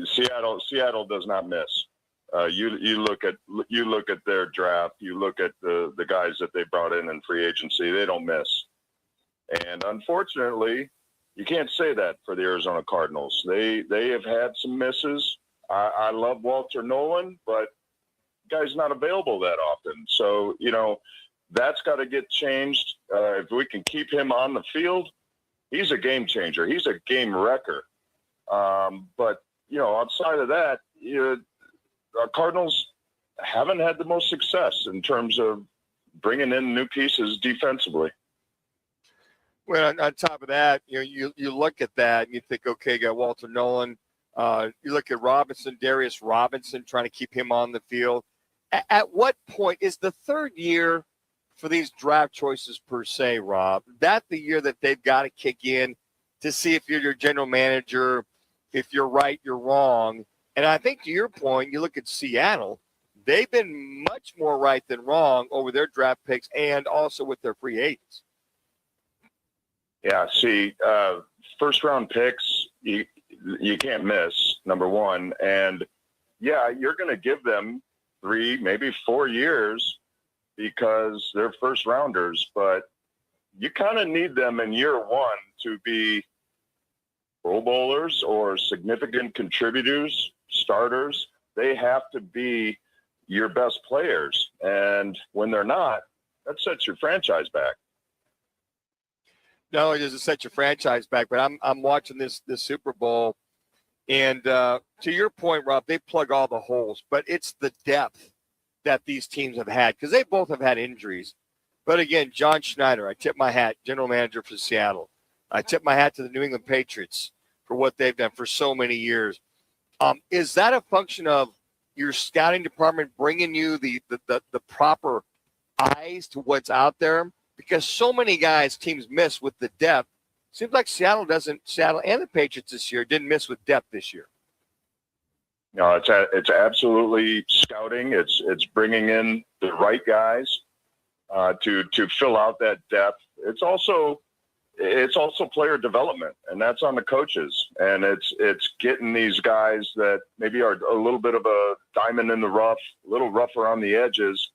Seattle does not miss. You look at their draft. You look at the guys that they brought in free agency. They don't miss. And unfortunately, you can't say that for the Arizona Cardinals. They have had some misses. I love Walter Nolan, but the guy's not available that often. So, you know, that's got to get changed. If we can keep him on the field, he's a game changer. He's a game wrecker. But, you know, outside of that, our Cardinals haven't had the most success in terms of bringing in new pieces defensively. Well, on top of that, you look at that and you think, okay, you got Walter Nolan. You look at Robinson, Darius Robinson, trying to keep him on the field. At what point is the third year for these draft choices per se, Rob, that the year that they've got to kick in to see if you're your general manager, if you're right, you're wrong? And I think to your point, you look at Seattle, they've been much more right than wrong over their draft picks and also with their free agents. Yeah, see, first-round picks, you can't miss, number one. And, yeah, you're going to give them 3, maybe 4 years because they're first-rounders. But you kind of need them in year one to be Pro Bowlers or significant contributors, starters. They have to be your best players. And when they're not, that sets your franchise back. Not only does it set your franchise back, but I'm watching this Super Bowl, and to your point, Rob, they plug all the holes, but it's the depth that these teams have had because they both have had injuries. But again, John Schneider, I tip my hat, general manager for Seattle. I tip my hat to the New England Patriots for what they've done for so many years. Is that a function of your scouting department bringing you the proper eyes to what's out there? Because so many teams miss with the depth. Seems like Seattle and the Patriots this year didn't miss with depth this year. No, it's absolutely scouting. It's bringing in the right guys to fill out that depth. It's also player development, and that's on the coaches. And it's getting these guys that maybe are a little bit of a diamond in the rough, a little rougher on the edges.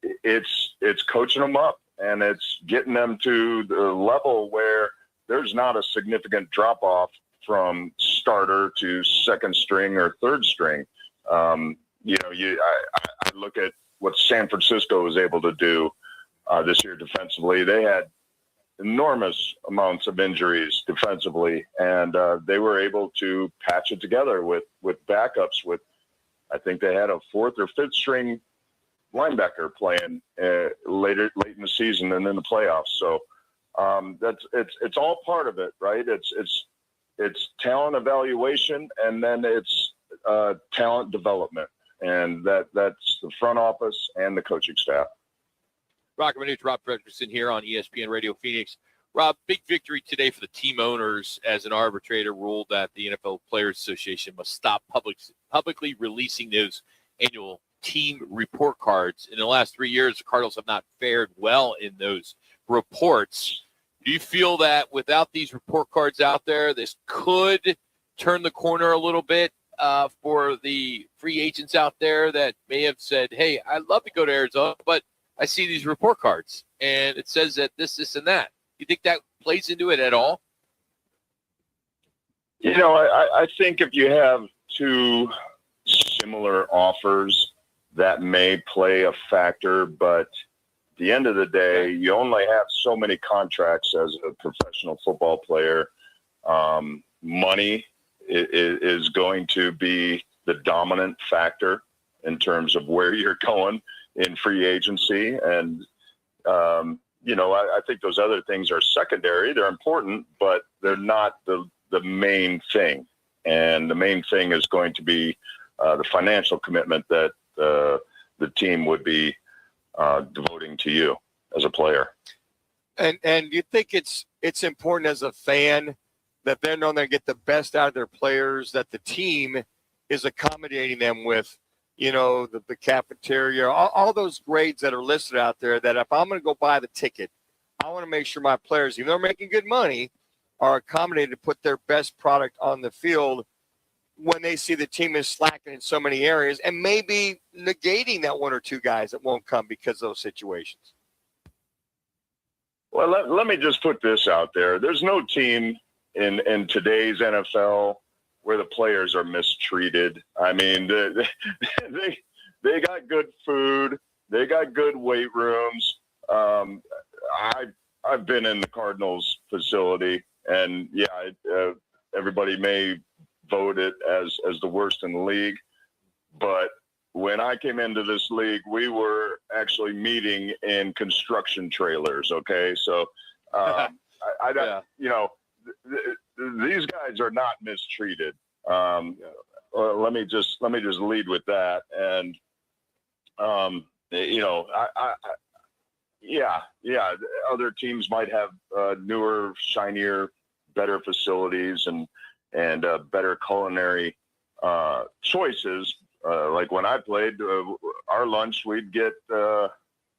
It's coaching them up. And it's getting them to the level where there's not a significant drop-off from starter to second string or third string. I look at what San Francisco was able to do this year defensively. They had enormous amounts of injuries defensively, and they were able to patch it together with backups. I think they had a fourth or fifth string linebacker playing late in the season and in the playoffs. So it's all part of it, right? It's talent evaluation, and then it's talent development, and that's the front office and the coaching staff. Roc and Manuch, Rob Fredrickson here on ESPN Radio Phoenix. Rob, big victory today for the team owners as an arbitrator ruled that the NFL Players Association must stop publicly releasing those annual team report cards. In the last 3 years, the Cardinals have not fared well in those reports. Do you feel that without these report cards out there, this could turn the corner a little bit for the free agents out there that may have said, hey, I'd love to go to Arizona, but I see these report cards, and it says that this, and that. You think that plays into it at all? You know, I think if you have two similar offers, that may play a factor, but at the end of the day, you only have so many contracts as a professional football player. Money is going to be the dominant factor in terms of where you're going in free agency. And, I think those other things are secondary. They're important, but they're not the main thing. And the main thing is going to be the financial commitment that the team would be devoting to you as a player. And you think it's important as a fan that they're knowing they get the best out of their players, that the team is accommodating them with, the cafeteria, all those grades that are listed out there, that if I'm going to go buy the ticket, I want to make sure my players, even though they're making good money, are accommodated to put their best product on the field when they see the team is slacking in so many areas, and maybe negating that one or two guys that won't come because of those situations. Well, let me just put this out there. There's no team in today's NFL where the players are mistreated. I mean, they got good food. They got good weight rooms. I've been in the Cardinals facility, and everybody may vote it as the worst in the league. But when I came into this league, we were actually meeting in construction trailers. Okay. So, these guys are not mistreated. Let me just lead with that. And, other teams might have newer, shinier, better facilities and better culinary choices. Like when I played, our lunch we'd get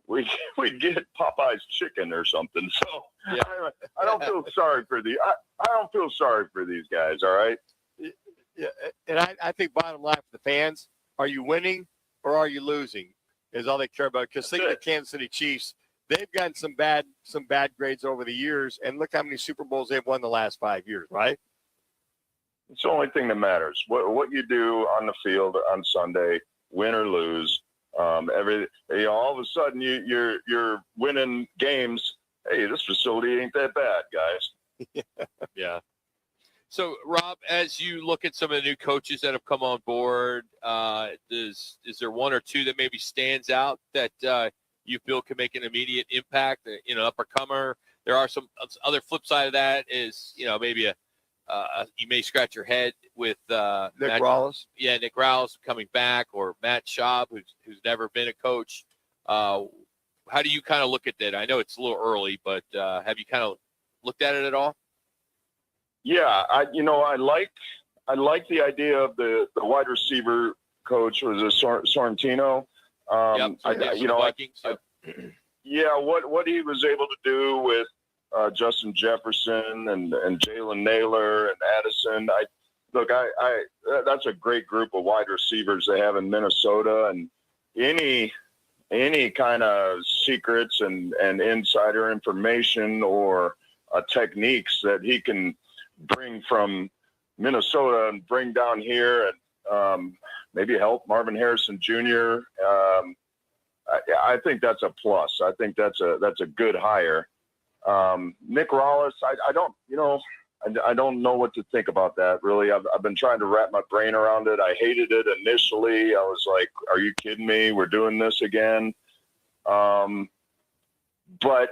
Popeye's chicken or something. So I don't feel sorry for I don't feel sorry for these guys. All right. Yeah, and I think bottom line for the fans, are you winning or are you losing? Is all they care about. Because think of the Kansas City Chiefs. They've gotten some bad grades over the years, and look how many Super Bowls they've won the last 5 years, right? It's the only thing that matters. What you do on the field on Sunday, win or lose. All of a sudden you're winning games. Hey, this facility ain't that bad, guys. Yeah. So, Rob, as you look at some of the new coaches that have come on board, is there one or two that maybe stands out that you feel can make an immediate impact? Upper-comer. There are some other flip side of that is, maybe you may scratch your head with Nick Rallis. Yeah, Nick Rallis coming back, or Matt Schaub, who's never been a coach. How do you kind of look at that? I know it's a little early, but have you kind of looked at it at all? Yeah, I like the idea of the wide receiver coach, was it Sorrentino? Vikings. What he was able to do with Justin Jefferson and Jalen Naylor and Addison. That's a great group of wide receivers they have in Minnesota, and any kind of secrets and insider information or techniques that he can bring from Minnesota and bring down here and maybe help Marvin Harrison Jr. I think that's a plus. I think that's a good hire. Nick Rollis, I don't know what to think about that, really. I've been trying to wrap my brain around it. I hated it initially. I was like, are you kidding me? We're doing this again. But,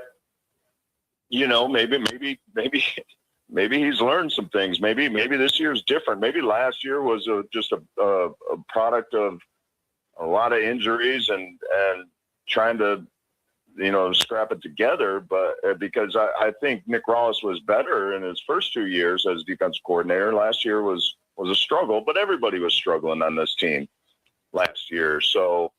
maybe he's learned some things. Maybe this year's different. Maybe last year was just a product of a lot of injuries and trying to, scrap it together. But because I think Nick Rollis was better in his first 2 years as defensive coordinator. Last year was a struggle, but everybody was struggling on this team last year. So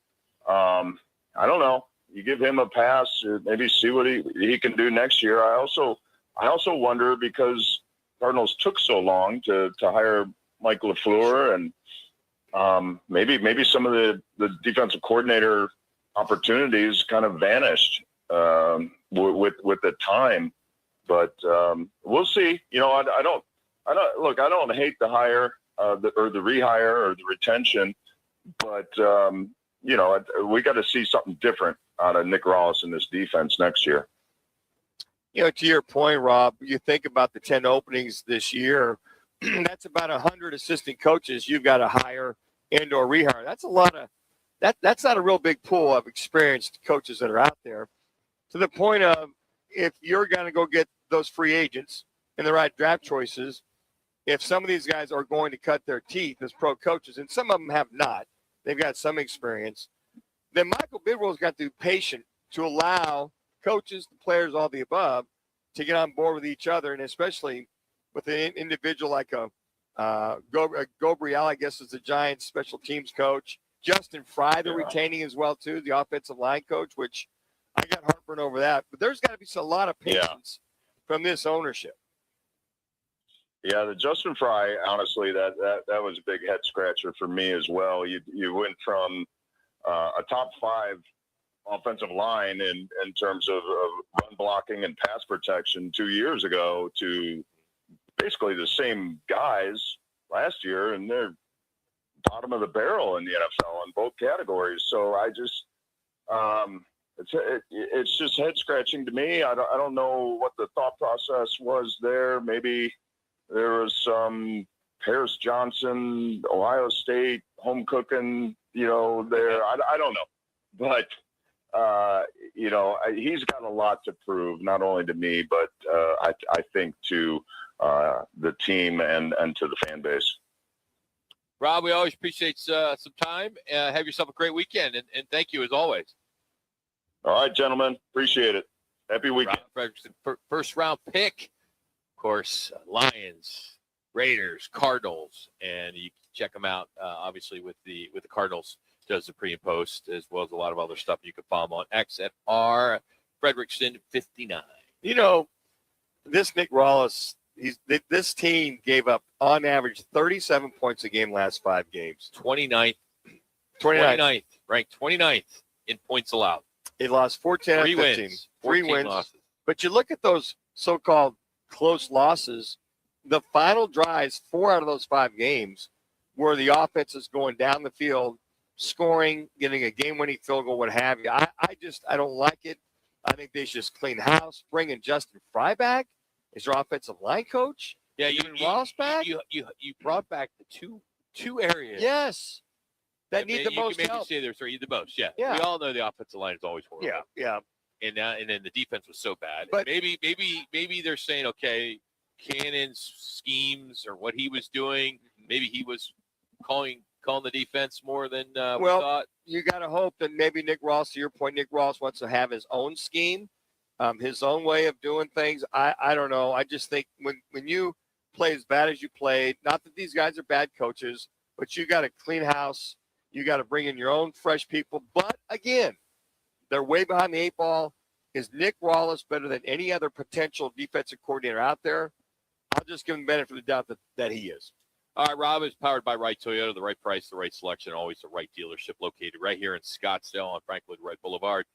I don't know. You give him a pass, maybe see what he can do next year. I also wonder, because Cardinals took so long to hire Mike LaFleur, and maybe some of the defensive coordinator opportunities kind of vanished with the time. But we'll see. I don't hate the hire or the rehire or the retention, but we got to see something different out of Nick Rollis in this defense next year. To your point, Rob, you think about the 10 openings this year, that's about 100 assistant coaches you've got to hire and or rehire. That's a lot of that's not a real big pool of experienced coaches that are out there, to the point of, if you're going to go get those free agents and the right draft choices, if some of these guys are going to cut their teeth as pro coaches, and some of them have not, they've got some experience, then Michael Bidwell's got to be patient to allow coaches, the players, all the above, to get on board with each other, and especially with an individual like Gabriel, I guess, is the Giants special teams coach. Justin Fry, they're retaining as well, too, the offensive line coach, which I got heartburn over that. But there's got to be a lot of patience from this ownership. Yeah, the Justin Fry, honestly, that was a big head scratcher for me as well. You went from a top 5 offensive line in terms of run blocking and pass protection 2 years ago to basically the same guys last year, and they're bottom of the barrel in the NFL in both categories. So I just it's just head scratching to me. I don't know what the thought process was there. Maybe there was some Paris Johnson, Ohio State home cooking, there. I don't know, but he's got a lot to prove, not only to me, but I think to the team and to the fan base. Rob, we always appreciate some time. Have yourself a great weekend, and thank you as always. All right, gentlemen. Appreciate it. Happy weekend. Rob Fredrickson, first round pick. Of course, Lions, Raiders, Cardinals, and you can check them out, obviously, with the Cardinals. Does the pre and post, as well as a lot of other stuff. You can follow him on X at R Fredrickson 59. This Nick Rollis, this team gave up on average 37 points a game last 5 games. 29th, ranked 29th in points allowed. They lost 14 out of 15. Wins, 3 wins. Losses. But you look at those so-called close losses, the final drives, 4 out of those 5 games, where the offense is going down the field, scoring, getting a game-winning field goal, what have you. I don't like it. I think they should just clean house, bring in Justin Fry back as your offensive line coach. Yeah, you Ross back. You brought back the two areas. Yes, that need the most maybe help. say there's 3 the most. Yeah, Yeah. we all know the offensive line is always horrible. Yeah. And then the defense was so bad. But maybe they're saying, okay, Cannon's schemes or what he was doing, maybe he was calling the defense more than we thought. You got to hope that maybe Nick Ross, to your point, Nick Ross wants to have his own scheme, his own way of doing things. I don't know. I just think when you play as bad as you played, not that these guys are bad coaches, but you got to clean house. You got to bring in your own fresh people. But again, they're way behind the 8 ball. Is Nick Rollis better than any other potential defensive coordinator out there? I'll just give him the benefit of the doubt that he is. All right, Rob is powered by Wright Toyota, the right price, the right selection, always the right dealership, located right here in Scottsdale on Franklin Wright Boulevard.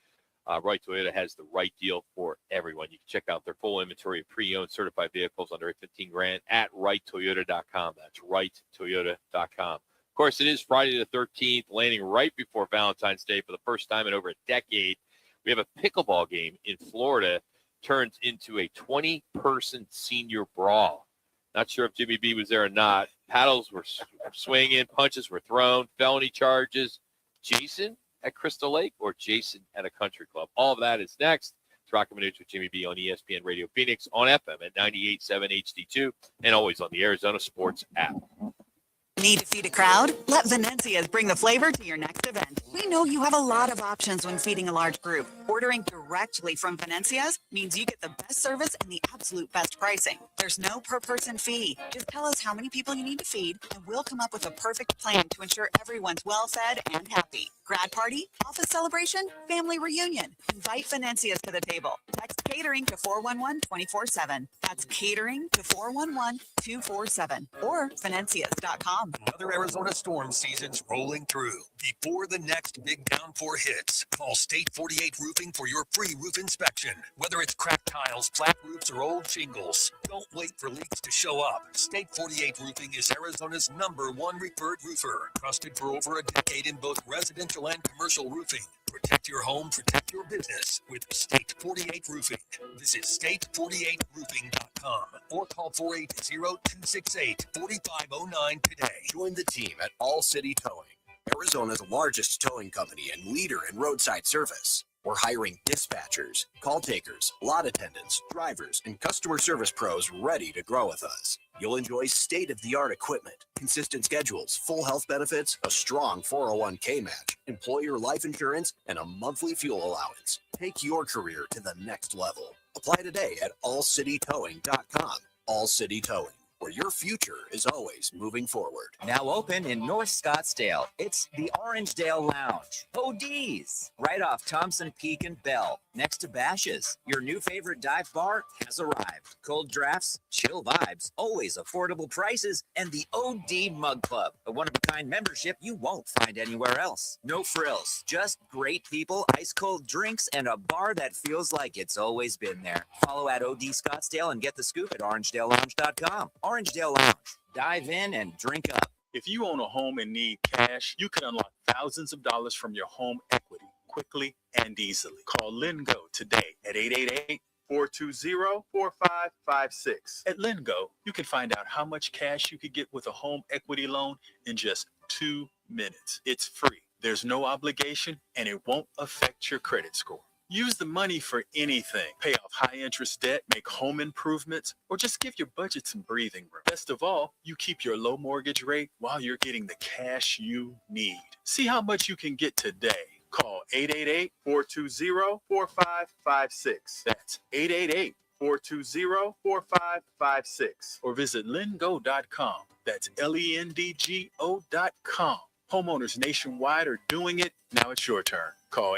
Wright Toyota has the right deal for everyone. You can check out their full inventory of pre-owned certified vehicles under $15,000 at wrighttoyota.com. That's wrighttoyota.com. Of course, it is Friday the 13th, landing right before Valentine's Day for the first time in over a decade. We have a pickleball game in Florida turns into a 20-person senior brawl. Not sure if Jimmy B was there or not. Paddles were swinging, punches were thrown, felony charges. Jason at Crystal Lake or Jason at a country club? All of that is next. It's Roc and Manuch with Jimmy B on ESPN Radio Phoenix, on FM at 98.7 HD2, and always on the Arizona Sports app. Need to feed a crowd? Let Venencia's bring the flavor to your next event. We know you have a lot of options when feeding a large group. Ordering directly from Venencia's means you get the best service and the absolute best pricing. There's no per person fee. Just tell us how many people you need to feed, and we'll come up with a perfect plan to ensure everyone's well fed and happy. Grad party, office celebration, family reunion. Invite Venencia's to the table. Text catering to 411-24/7. That's catering to 411-247 or Venencias.com. Another Arizona storm season's rolling through. Before the next big downpour hits, call State 48 Roofing for your free roof inspection. Whether it's cracked tiles, flat roofs, or old shingles, don't wait for leaks to show up. State 48 Roofing is Arizona's #1 referred roofer, trusted for over a decade in both residential and commercial roofing. Protect your home, protect your business with State 48 Roofing. Visit state48roofing.com or call 480-268-4509 today. Join the team at All City Towing, Arizona's largest towing company and leader in roadside service. We're hiring dispatchers, call takers, lot attendants, drivers, and customer service pros ready to grow with us. You'll enjoy state-of-the-art equipment, consistent schedules, full health benefits, a strong 401k match, employer life insurance, and a monthly fuel allowance. Take your career to the next level. Apply today at allcitytowing.com. All City Towing, where your future is always moving forward. Now open in North Scottsdale. It's the Orangedale Lounge. OD's, right off Thompson Peak and Bell, next to Bash's. Your new favorite dive bar has arrived. Cold drafts, chill vibes, always affordable prices, and the OD Mug Club, a one-of-a-kind membership you won't find anywhere else. No frills, just great people, ice-cold drinks, and a bar that feels like it's always been there. Follow at OD Scottsdale and get the scoop at orangedalelounge.com. Orangedale Lounge. Dive in and drink up. If you own a home and need cash, you can unlock thousands of dollars from your home equity quickly and easily. Call Lingo today at 888-420-4556. At Lingo, you can find out how much cash you could get with a home equity loan in just 2 minutes. It's free. There's no obligation, and it won't affect your credit score. Use the money for anything. Pay off high-interest debt, make home improvements, or just give your budget some breathing room. Best of all, you keep your low mortgage rate while you're getting the cash you need. See how much you can get today. Call 888-420-4556. That's 888-420-4556. Or visit lengo.com. That's LENDGO.com. Homeowners nationwide are doing it. Now it's your turn. Call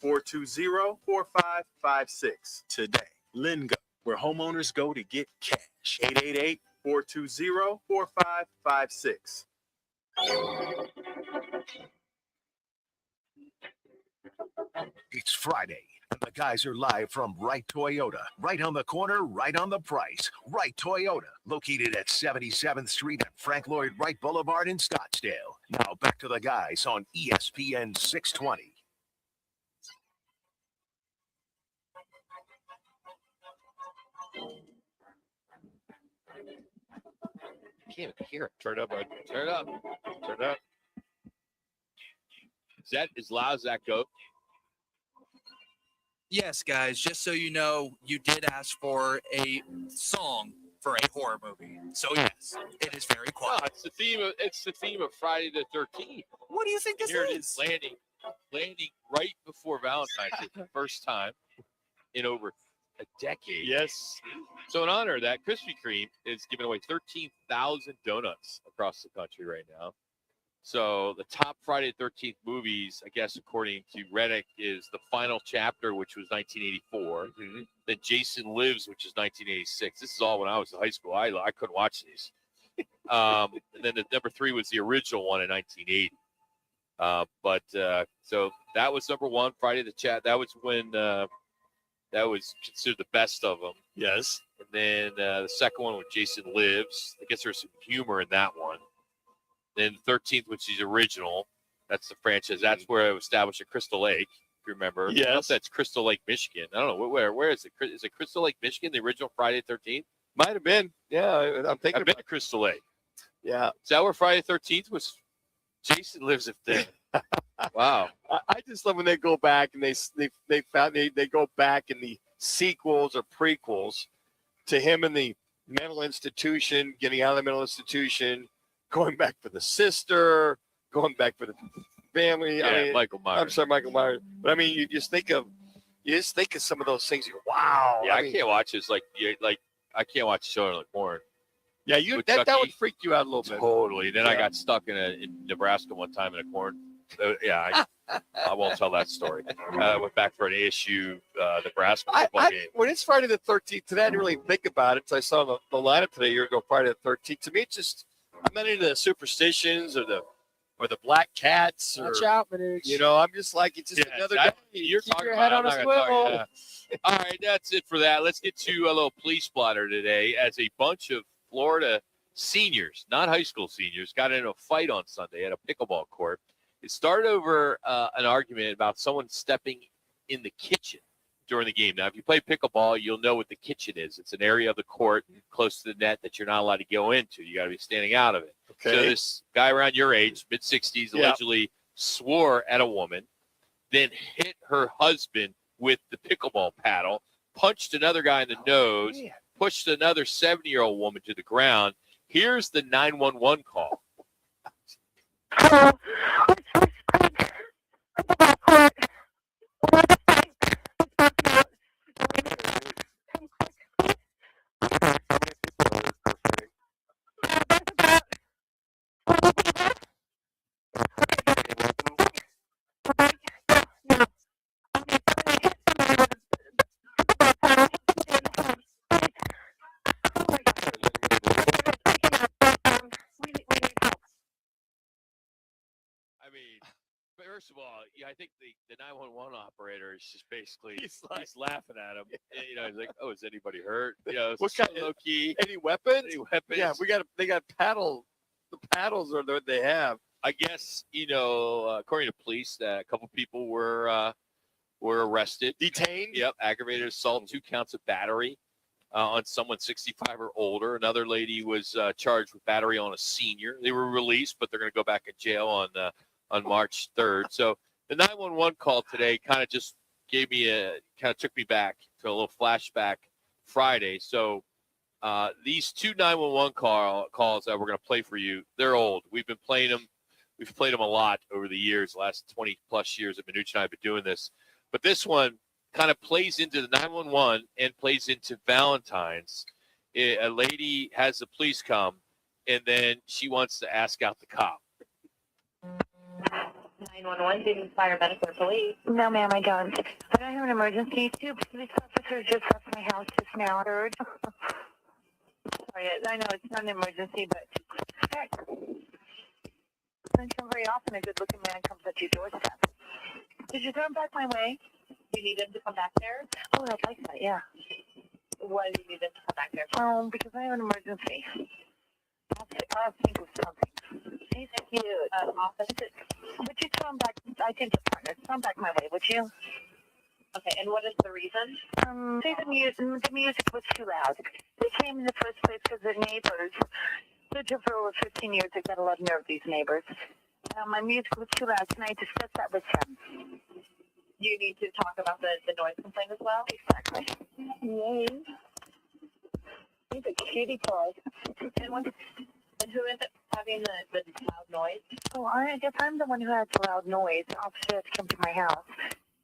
888-420-4556 today. Lingo, where homeowners go to get cash. 888-420-4556. It's Friday, and the guys are live from Wright Toyota. Right on the corner, right on the price. Wright Toyota, located at 77th Street and Frank Lloyd Wright Boulevard in Scottsdale. Now back to the guys on ESPN 620. Can't even hear it. Turn it up, bud. Turn it up. Turn it up. Is that as loud as that go? Yes, guys, just so you know, you did ask for a song for a horror movie. So yes, it is very quiet. No, it's the theme of Friday the 13th. What do you think this Here is? it is landing right before Valentine's Day, the first time in over a decade. Yes. So in honor of that, Krispy Kreme is giving away 13,000 donuts across the country right now. So the top Friday the 13th movies, I guess, according to Reddick, is The Final Chapter, which was 1984. Mm-hmm. Then Jason Lives, which is 1986. This is all when I was in high school. I couldn't watch these. And then the number 3 was the original one in 1980. So that was number 1, Friday the Chat. That was when that was considered the best of them. Yes. And then the second one was Jason Lives. I guess there's some humor in that one. Then the 13th, which is the original. That's the franchise. That's where it was established at Crystal Lake. you remember. I don't know Yes. if that's Crystal Lake, Michigan. I don't know. Where is it? Is it Crystal Lake, Michigan, the original Friday the 13th? Might have been. Yeah, I'm thinking I've been about to Crystal Lake. Yeah. Is that where Friday the 13th was? Jason lives up there. Wow. I just love when they go back and they go back in the sequels or prequels to him in the mental institution, getting out of the mental institution, going back for the sister, going back for the family. Yeah, I mean, Michael Myers. I'm sorry, Michael Myers. But I mean, you just think of some of those things. You go, wow. Yeah, I mean, can't watch this. I can't watch Children of the Corn. Yeah, With that Chucky. would freak you out a little bit. Totally. Then I Yeah. got stuck in Nebraska one time in a corn. Yeah, I won't tell that story. I went back for an ASU Nebraska football game. When it's Friday the 13th, today I didn't really think about it. So I saw the lineup today a year ago, Friday the 13th. To me, it's just, I'm not into the superstitions or the black cats. Watch or, out, Manuch. You know, I'm just like, it's just another day. You're Keep talking your head about, on I'm a not gonna talk- swivel. All right, that's it for that. Let's get to a little police splatter today as a bunch of Florida seniors, not high school seniors, got in a fight on Sunday at a pickleball court. It started over an argument about someone stepping in the kitchen during the game. Now, if you play pickleball, you'll know what the kitchen is. It's an area of the court close to the net that you're not allowed to go into. You got to be standing out of it. Okay. So this guy around your age, mid-60s, Yeah. allegedly swore at a woman, then hit her husband with the pickleball paddle, punched another guy in the nose, pushed another 70-year-old woman to the ground. Here's the 911 call. I mean, first of all, yeah, I think the 911 operator is just basically he's laughing at him. And, you know, he's like, "Oh, is anybody hurt? You know, What kind low key? Any weapons? Any weapons? Yeah, they got paddle. The paddles are what they have. I guess, you know, according to police, that a couple people were arrested, detained. Yep, aggravated assault, 2 counts of battery on someone 65 or older. Another lady was charged with battery on a senior. They were released, but they're going to go back in jail on March 3rd. So the 911 call today kind of just took me back to a little flashback Friday. So these 2 911 calls that we're going to play for you, they're old. We've been playing them. We've played them a lot over the years, the last 20 plus years that Manuch and I have been doing this. But this one kind of plays into the 911 and plays into Valentine's. A lady has the police come, and then she wants to ask out the cop. 911, didn't paramedic or police? No, ma'am, I don't. But I have an emergency. 2 police officers just left my house just now. Third. Sorry, I know it's not an emergency, but heck, doesn't come very often. A good-looking man comes at your doorstep. Did you turn back my way? You need him to come back there? Oh, I'd like that, yeah. Why do you need him to come back there? Because I have an emergency. I'll think of something. He's cute. Office. Would you turn back? I think the partner. Turn back my way, would you? Okay, and what is the reason? Say the music was too loud. They came in the first place because they're neighbors. Lived here for over 15 years. I've got a lot of nerve, these neighbors. My music was too loud. Can I discuss that with them? You need to talk about the noise complaint as well? Exactly. Yay. He's a cutie pie. And who is it having the loud noise? Oh, I guess I'm the one who has the loud noise. The officer has come to my house.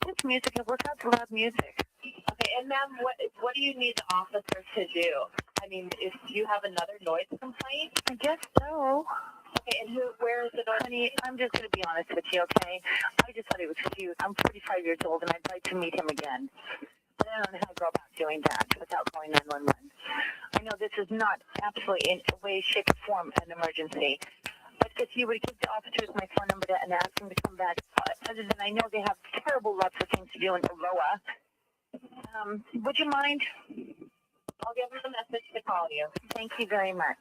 It's music. I work out to loud music. Okay, and ma'am, what do you need the officer to do? I mean, do you have another noise complaint? I guess so. Okay, and where is the noise? Honey, I'm just going to be honest with you, okay? I just thought he was cute. I'm 45 years old, and I'd like to meet him again. But I don't know how to go about doing that without calling 911. I know this is not absolutely in a way, shape, or form an emergency. But if you would give the officers my phone number and ask them to come back, other than I know they have terrible lots of things to do in Aurora, would you mind? I'll give them a message to call you. Thank you very much.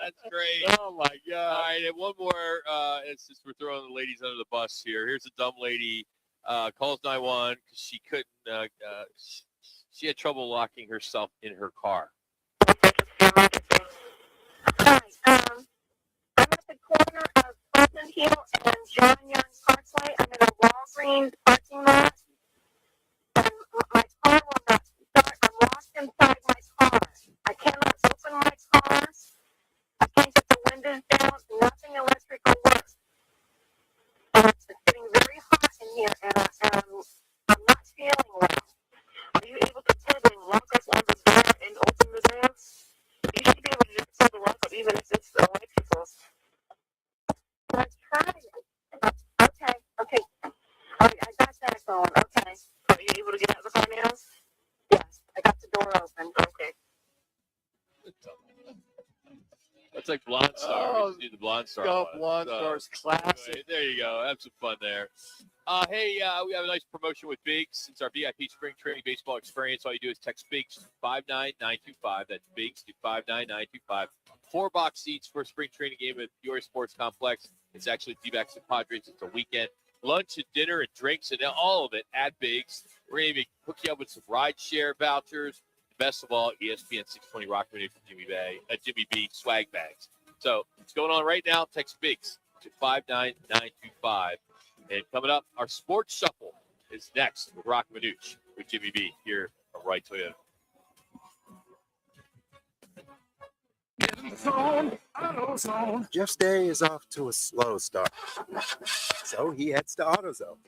That's great. Oh, my God. All right, and one more. Since we're throwing the ladies under the bus here, here's a dumb lady calls 911 because she couldn't. She had trouble locking herself in her car. Hi, I'm at the corner of Pleasant Hill and John Young Parkway. I'm in a Walgreens parking lot. And my car will not start. I'm locked inside my car. I cannot open my car. I can't get the windows down. Nothing electrical works. And it's getting very hot in here, and I'm not feeling well. Are you able to pull the lock up on the door and open the door? You should be able to just pull the lock up, even if it's electrical. Let's try it. Okay. All right, I got that going. Okay. Are you able to get out of the car now? Yes, I got the door open. Okay. That's like Blonde Star. We just do the Blonde Star. Go one. Blonde Star's classic. Anyway, there you go. Have some fun there. We have a nice promotion with Biggs. It's our VIP spring training baseball experience. All you do is text Biggs to 59925. That's Biggs to 59925. 4-box seats for a spring training game at Peoria Sports Complex. It's actually D-backs and Padres. It's a weekend. Lunch and dinner and drinks and all of it at Biggs. We're going to even hook you up with some ride share vouchers. Best of all, ESPN 620 Roc Manuch from Jimmy B swag bags. So what's going on right now? Text Biggs to 59925. And coming up, our sports shuffle is next with Roc Manuch with Jimmy B here on Right Toyota. Jeff's day is off to a slow start. So he heads to AutoZone,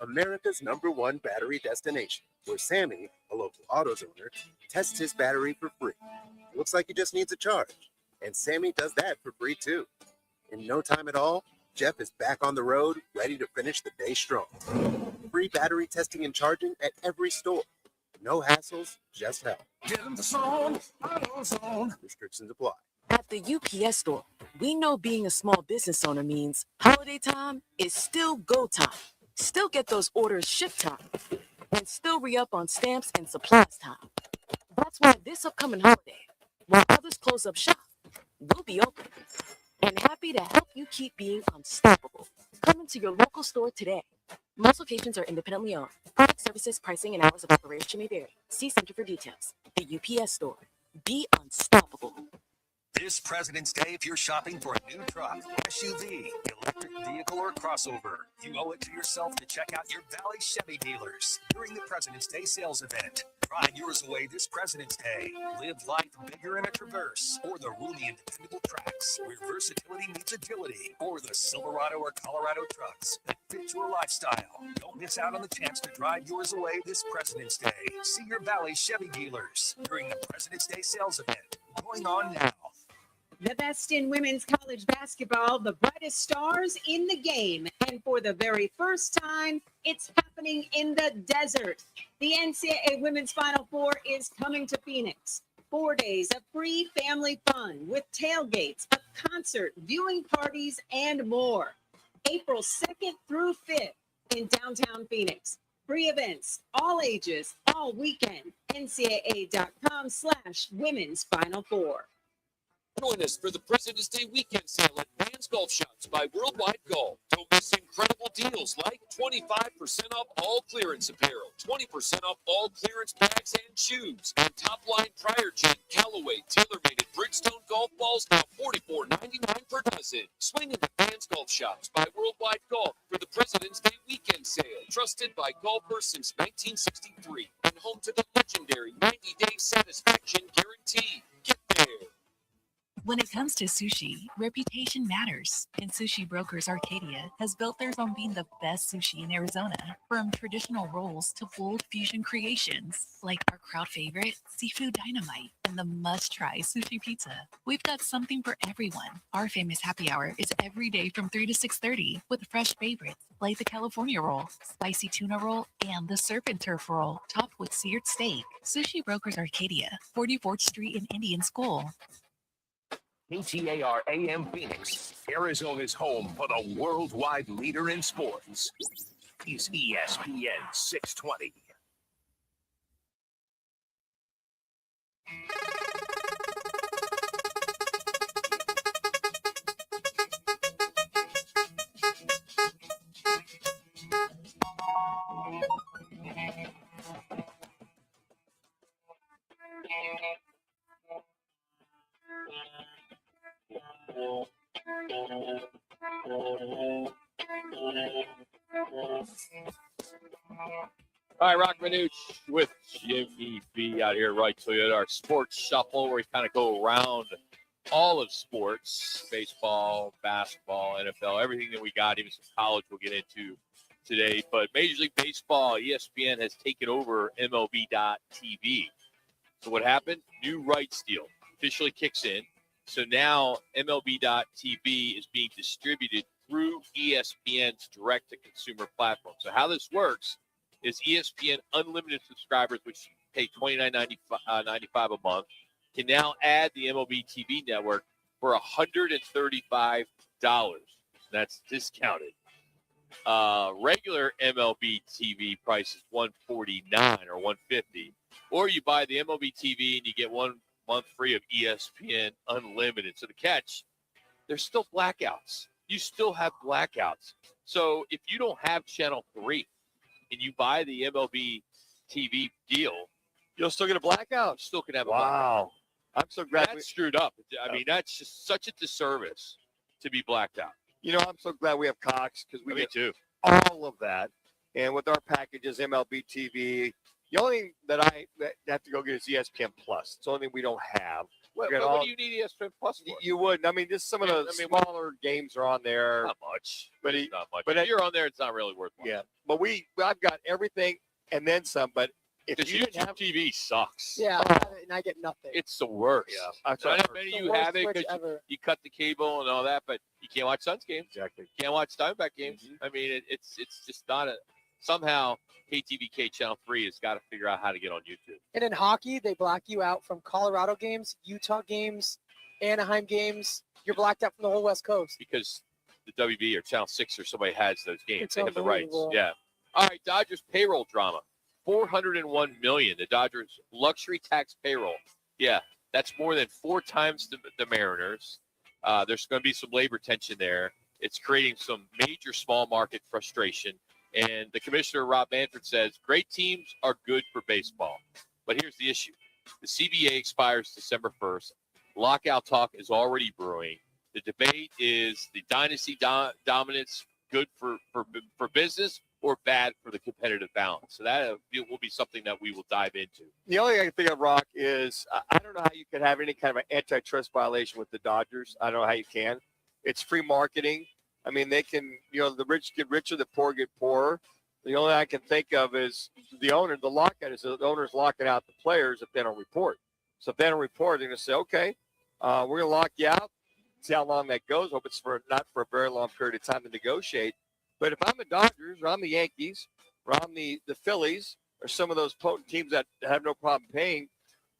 America's #1 battery destination, where Sammy, a local autos owner, tests his battery for free. Looks like he just needs a charge. And Sammy does that for free too. In no time at all, Jeff is back on the road, ready to finish the day strong. Free battery testing and charging at every store. No hassles, just help. Get in the zone, AutoZone. Restrictions apply. At the UPS store, we know being a small business owner means holiday time is still go time. Still get those orders shipped time. And still re-up on stamps and supplies time. That's why this upcoming holiday, while others close up shop, we'll be open. And happy to help you keep being unstoppable. Come into your local store today. Most locations are independently owned. Product services, pricing, and hours of operation may vary. See Center for details. The UPS store. Be unstoppable. This President's Day, if you're shopping for a new truck, SUV, electric vehicle, or crossover, you owe it to yourself to check out your Valley Chevy dealers during the President's Day sales event. Ride yours away this President's Day. Live life bigger in a Traverse or the roomy and dependable tracks where versatility meets agility, or the Silverado or Colorado trucks that fit your lifestyle. Don't miss out on the chance to drive yours away this President's Day. See your Valley Chevy dealers during the President's Day sales event going on now. The best in women's college basketball, the brightest stars in the game. And for the very first time, it's happening in the desert. The NCAA Women's Final Four is coming to Phoenix. 4 days of free family fun with tailgates, a concert, viewing parties, and more. April 2nd through 5th in downtown Phoenix. Free events, all ages, all weekend. NCAA.com/Women's Final Four. Join us for the President's Day weekend sale at Vans Golf Shops by Worldwide Golf. Don't miss incredible deals like 25% off all clearance apparel, 20% off all clearance bags and shoes, and top-line Prior Gen, Callaway, TaylorMade, and Bridgestone golf balls now $44.99 per dozen. Swing into Vans Golf Shops by Worldwide Golf for the President's Day weekend sale. Trusted by golfers since 1963 and home to the legendary 90-day satisfaction guarantee. Get there. When it comes to sushi, reputation matters, and Sushi Brokers Arcadia has built theirs on being the best sushi in Arizona. From traditional rolls to bold fusion creations, like our crowd favorite, Seafood Dynamite, and the must-try sushi pizza. We've got something for everyone. Our famous happy hour is every day from 3 to 6:30 with fresh favorites like the California roll, spicy tuna roll, and the surf and turf roll, topped with seared steak. Sushi Brokers Arcadia, 44th Street in Indian School. KTAR AM Phoenix, Arizona's home for the worldwide leader in sports, is ESPN 620. All right, Roc Manuch with Jimmy B out here, right Toyota, our sports shuffle, where we kind of go around all of sports, baseball, basketball, NFL, everything that we got, even some college we'll get into today. But Major League Baseball, ESPN has taken over MLB.TV. So what happened? New rights deal officially kicks in. So now MLB.TV is being distributed through ESPN's direct-to-consumer platform. So how this works is ESPN Unlimited subscribers, which pay $29.95 a month, can now add the MLB TV network for $135. That's discounted. Regular MLB TV price is $149 or $150. Or you buy the MLB TV and you get 1 month free of ESPN Unlimited. So the catch, there's still blackouts. You still have blackouts. So if you don't have Channel 3 and you buy the MLB TV deal, you'll still get a blackout. Still can have a Wow. blackout. I'm so glad that's screwed up. I mean, that's just such a disservice to be blacked out. You know, I'm so glad we have Cox because we Me get too. all of that. And with our packages, MLB TV, the only thing that I have to go get is ESPN Plus. It's the only thing we don't have. What We got do you need ESPN Plus for? You wouldn't. I mean, just some of the smaller games are on there. Not much. But It's not much. but If you're on there, it's not really worth it. Yeah, but I've got everything and then some. But if Because you didn't YouTube have, TV sucks. Yeah, I have it and I get nothing. It's the worst. Yeah, I that's what I've know many The of you worst have it Twitch because ever. you cut the cable and all that, but you can't watch Suns games. Exactly. You can't watch Diamondback games. Mm-hmm. I mean, it's just not a somehow KTVK Channel 3 has got to figure out how to get on YouTube. And in hockey, they block you out from Colorado games, Utah games, Anaheim games. You're blacked out from the whole West Coast. Because the WB or Channel 6 or somebody has those games. It's They have the rights. unbelievable. Yeah. All right, Dodgers payroll drama. $401 million. The Dodgers luxury tax payroll. Yeah, that's more than 4 times the Mariners. There's going to be some labor tension there. It's creating some major small market frustration. And the commissioner, Roc Manuch, says great teams are good for baseball. But here's the issue. The CBA expires December 1st. Lockout talk is already brewing. The debate is the dynasty dominance good for business or bad for the competitive balance. So that will be something that we will dive into. the only thing I can think of, Rock, is I don't know how you could have any kind of an antitrust violation with the Dodgers. I don't know how you can. It's free marketing. I mean, they can, the rich get richer, the poor get poorer. The only thing I can think of is the lockout is the owner's locking out the players if they don't report. So if they don't report, they're going to say, okay, we're going to lock you out. See how long that goes. Hope it's not for a very long period of time to negotiate. But if I'm the Dodgers or I'm the Yankees or I'm the Phillies or some of those potent teams that have no problem paying,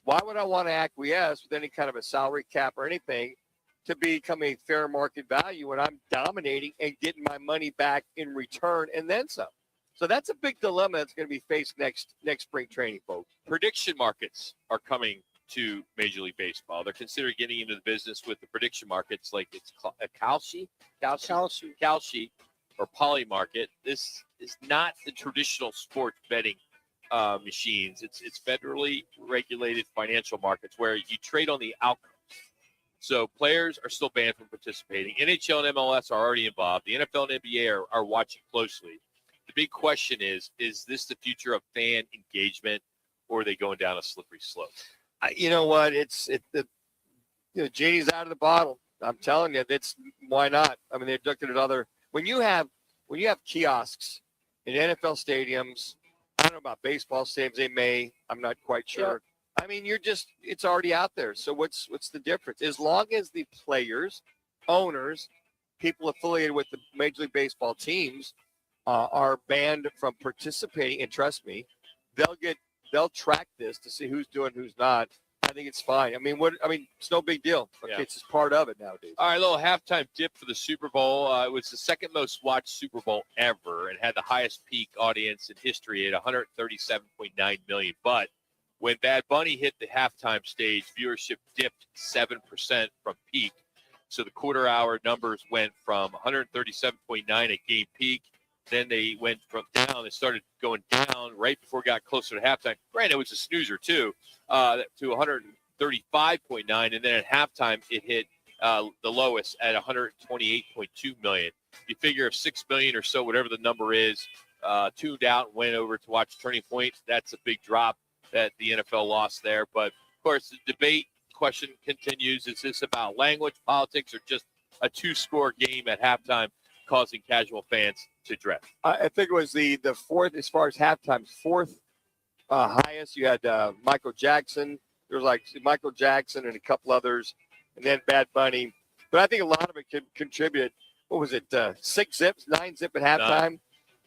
why would I want to acquiesce with any kind of a salary cap or anything to become a fair market value when I'm dominating and getting my money back in return and then some? So that's a big dilemma that's going to be faced next spring training, folks. Prediction markets are coming to Major League Baseball. They're considering getting into the business with the prediction markets, like it's a Kalshi or Poly market. This is not the traditional sports betting machines. It's federally regulated financial markets where you trade on the outcome. So players are still banned from participating. NHL and MLS are already involved. The NFL and NBA are watching closely. The big question is this the future of fan engagement, or are they going down a slippery slope? You know what? Genie's out of the bottle. I'm telling you, why not? I mean, they're looking at other. When you have kiosks in NFL stadiums, I don't know about baseball stadiums. They may. I'm not quite sure. Yep. I mean, it's already out there. So what's the difference? As long as the players, owners, people affiliated with the Major League Baseball teams are banned from participating, and trust me, they'll track this to see who's doing, who's not. I think it's fine. I mean, it's no big deal. Okay, Yeah. It's just part of it nowadays. All right, a little halftime dip for the Super Bowl. It was the second most watched Super Bowl ever and had the highest peak audience in history at 137.9 million. But when Bad Bunny hit the halftime stage, viewership dipped 7% from peak. So the quarter hour numbers went from 137.9 at game peak. Then they went down. They started going down right before it got closer to halftime. Granted, it was a snoozer too, to 135.9, and then at halftime it hit the lowest at 128.2 million. You figure if 6 million or so, whatever the number is, tuned out and went over to watch Turning Point, that's a big drop that the NFL lost there. But of course, the debate question continues: is this about language, politics, or just a 2-score game at halftime causing casual fans to drift? I think it was the fourth, as far as halftime, fourth highest. You had Michael Jackson. There was like Michael Jackson and a couple others, and then Bad Bunny. But I think a lot of it could contribute. What was it? 6 zips, 9 zip at halftime.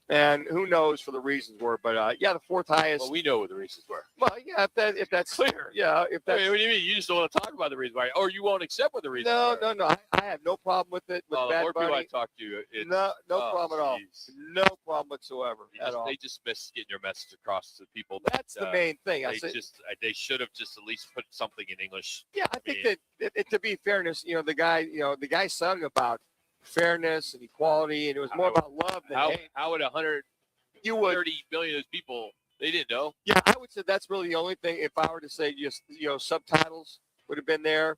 And who knows for the reasons were, but yeah, the fourth highest. Well, we know what the reasons were. Well, yeah, if that's clear. Yeah, if that's. I mean, what do you mean? You just don't want to talk about the reason why, or you won't accept what the reason? No. I have no problem with it. With the Bad more Bunny. people I talk to, it's, no problem at all. No problem whatsoever at all. They just miss getting your message across to people. That's the main thing. They should have just at least put something in English. Yeah, I think that to be fairness, the guy sung about fairness and equality, and it was more about love than hate. How would 130 million of those people, they didn't know? Yeah, I would say that's really the only thing. If I were to say just subtitles would have been there.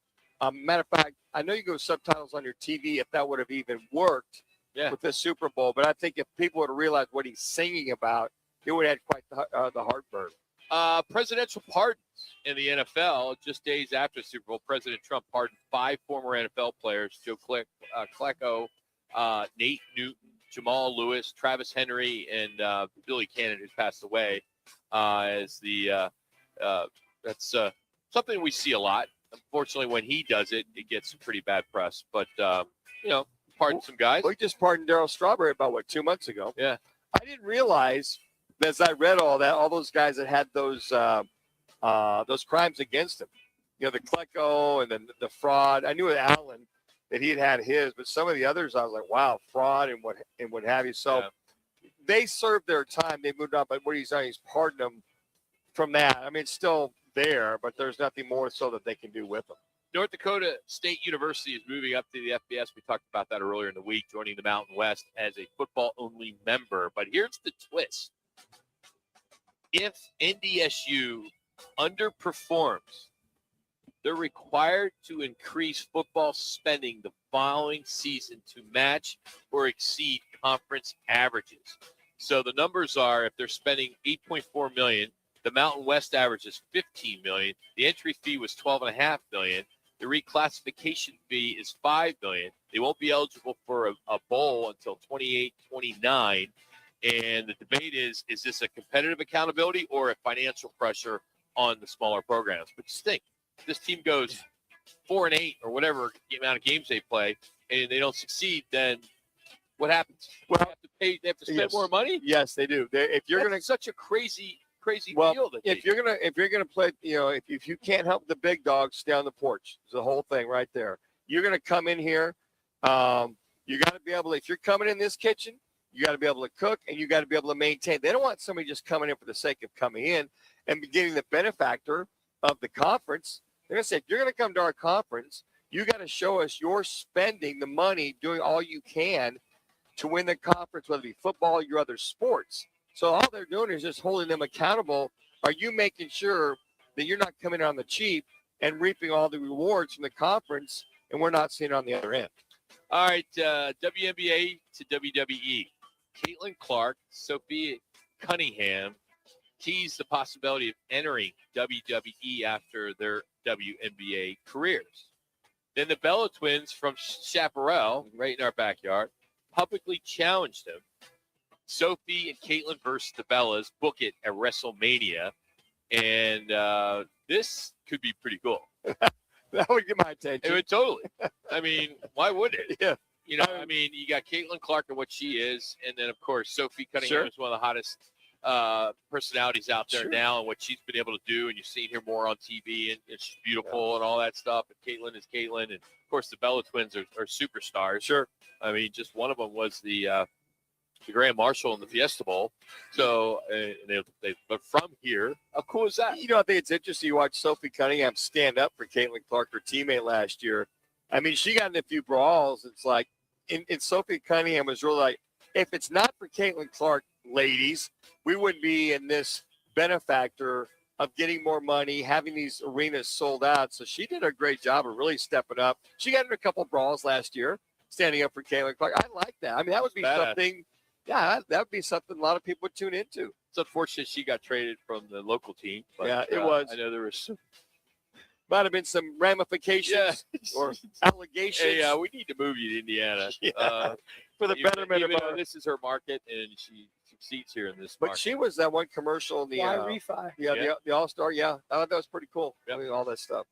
Matter of fact, I know you go subtitles on your TV if that would have even worked with this Super Bowl. But I think if people would have realized what he's singing about, it would have had quite the heartburn. Presidential pardons in the NFL. Just days after the Super Bowl, President Trump pardoned 5 former NFL players: Joe Klecko, Nate Newton, Jamal Lewis, Travis Henry, and Billy Cannon, who's passed away. That's something we see a lot. Unfortunately, when he does it, it gets some pretty bad press. But pardon some guys. We just pardoned Darryl Strawberry about 2 months ago. Yeah, I didn't realize, as I read all those guys that had those crimes against him. The Klecko and then the fraud. I knew with Allen that he had his, but some of the others, I was like, wow, fraud and what have you. So they served their time. They moved on. But what he's done, he's pardoned them from that. I mean, it's still there, but there's nothing more so that they can do with them. North Dakota State University is moving up to the FBS. We talked about that earlier in the week, joining the Mountain West as a football-only member. But here's the twist. If NDSU underperforms, they're required to increase football spending the following season to match or exceed conference averages. So the numbers are, if they're spending $8.4 million, the Mountain West average is $15 million. The entry fee was $12.5 million. The reclassification fee is $5 million. They won't be eligible for a bowl until 28-29. And the debate is this a competitive accountability or a financial pressure on the smaller programs? But just think, if this team goes 4-8 or whatever the amount of games they play, and they don't succeed, then what happens? Well, they have to spend more money? Yes, they do. If you're going to such a crazy deal. If you're gonna play, if you can't help the big dogs, stay on the porch. It's the whole thing right there. You're gonna come in here. You got to be able to. If you're coming in this kitchen, you got to be able to cook, and you got to be able to maintain. They don't want somebody just coming in for the sake of coming in and getting the benefactor of the conference. They're gonna say, if you're gonna come to our conference, you got to show us you're spending the money, doing all you can to win the conference, whether it be football or your other sports. So all they're doing is just holding them accountable. Are you making sure that you're not coming on the cheap and reaping all the rewards from the conference, and we're not seeing it on the other end? All right, WNBA to WWE. Caitlin Clark, Sophia Cunningham teased the possibility of entering WWE after their WNBA careers. Then the Bella twins from Chaparral, right in our backyard, publicly challenged them. Sophie and Caitlin versus the Bellas, book it at WrestleMania. And this could be pretty cool. That would get my attention. It would totally. I mean, why would it? Yeah. I mean, you got Caitlin Clark and what she is. And then, of course, Sophie Cunningham is one of the hottest personalities out there now and what she's been able to do. And you've seen her more on TV. And she's beautiful and all that stuff. And Caitlin is Caitlin. And, of course, the Bella twins are superstars. Sure. I mean, just one of them was the Grand Marshal in the Fiesta Bowl. So, but from here, how cool is that? I think it's interesting. You watch Sophie Cunningham stand up for Caitlin Clark, her teammate last year. I mean, she got in a few brawls. It's like, and Sophie Cunningham was really like, if it's not for Caitlin Clark, ladies, we wouldn't be in this benefactor of getting more money, having these arenas sold out. So she did a great job of really stepping up. She got in a couple brawls last year, standing up for Caitlin Clark. I like that. I mean, that would be something. Yeah, that would be something a lot of people would tune into. It's unfortunate she got traded from the local team. But, yeah, it was. I know there was some. Might have been some ramifications or allegations. Hey, we need to move you to Indiana. For the betterment of our. This is her market, and she succeeds here in this But market. she was that one commercial in the refi. the All-Star. Yeah, I thought that was pretty cool. I mean, all that stuff.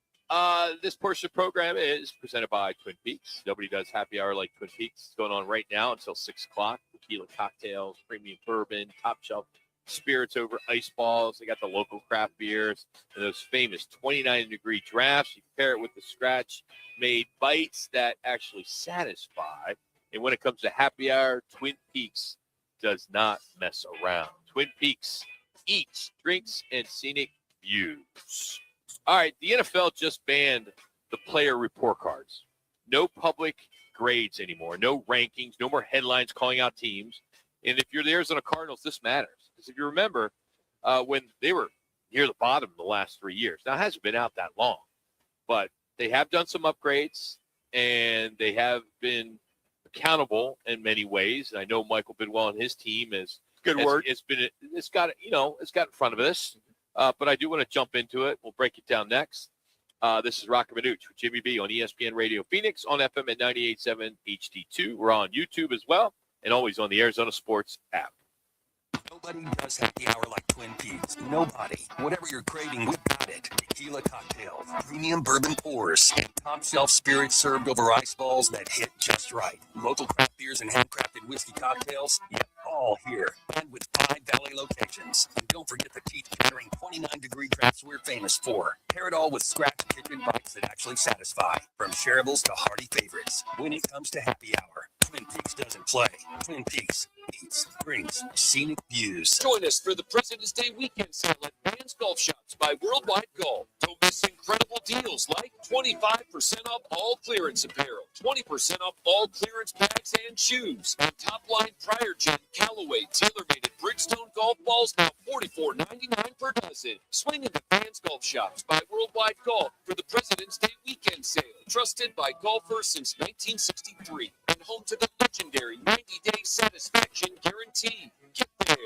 This portion of the program is presented by Twin Peaks. Nobody does happy hour like Twin Peaks. It's going on right now until 6 o'clock. Tequila cocktails, premium bourbon, top shelf spirits over ice balls. They got the local craft beers and those famous 29-degree drafts. You pair it with the scratch-made bites that actually satisfy. And when it comes to happy hour, Twin Peaks does not mess around. Twin Peaks eats, drinks, and scenic views. All right, the NFL just banned the player report cards. No public grades anymore. No rankings. No more headlines calling out teams. And if you're the Arizona Cardinals, this matters. Because if you remember, when they were near the bottom the last 3 years, now it hasn't been out that long, but they have done some upgrades, and they have been accountable in many ways. And I know Michael Bidwell and his team is good work. It's got in front of us. But I do want to jump into it. We'll break it down next. This is Roc and Manuch with Jimmy B on ESPN Radio Phoenix, on FM at 98.7 HD-2. We're on YouTube as well, and always on the Arizona Sports app. Nobody does happy hour like Twin Peaks. Nobody. Whatever you're craving, we got it. Tequila cocktails, premium bourbon pours, and top shelf spirits served over ice balls that hit just right. Local craft beers and handcrafted whiskey cocktails, yep, all here. And with 5 Valley locations. And don't forget the teeth-chattering 29-degree drafts we're famous for. Pair it all with scratch kitchen bites that actually satisfy. From shareables to hearty favorites. When it comes to happy hour, Twin Peaks doesn't play. Twin Peaks eats, drinks, scenic views. Join us for the President's Day weekend sale at Vans Golf Shops by Worldwide Golf. Don't miss incredible deals like 25% off all clearance apparel, 20% off all clearance bags and shoes, and top-line prior gen Callaway tailor-made Bridgestone golf balls now $44.99 per dozen. Swing into Vans Golf Shops by Worldwide Golf for the President's Day weekend sale. Trusted by golfers since 1963 and home to the legendary 90-day satisfaction guarantee. Get there.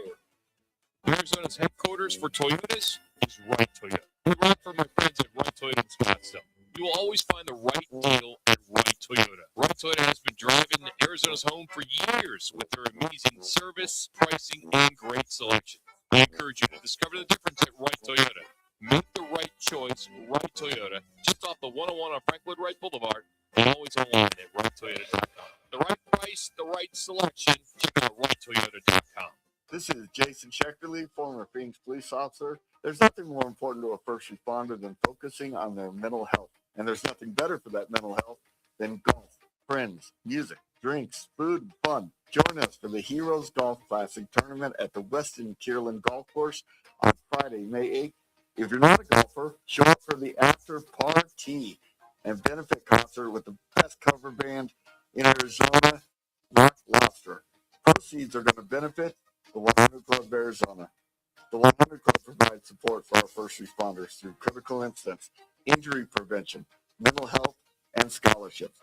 Arizona's headquarters for Toyotas is Wright Toyota. We ride for my friends at Wright Toyota in Scottsdale. You will always find the right deal at Wright Toyota. Wright Toyota has been driving Arizona's home for years with their amazing service, pricing, and great selection. I encourage you to discover the difference at Wright Toyota. Make the right choice, Wright Toyota, just off the 101 on Franklin Wright Boulevard, and always online at WrightToyota.com. The right price, the right selection, check out WrightToyota.com. This is Jason Sheckerly, former Phoenix police officer. There's nothing more important to a first responder than focusing on their mental health. And there's nothing better for that mental health than golf, friends, music, drinks, food, and fun. Join us for the Heroes Golf Classic Tournament at the Weston Kierland Golf Course on Friday, May 8th. If you're not a golfer, show up for the after party and benefit concert with the best cover band in Arizona, Rock Lobster. Proceeds are going to benefit the 100 Club of Arizona. The 100 Club provides support for our first responders through critical incidents, injury prevention, mental health, and scholarships.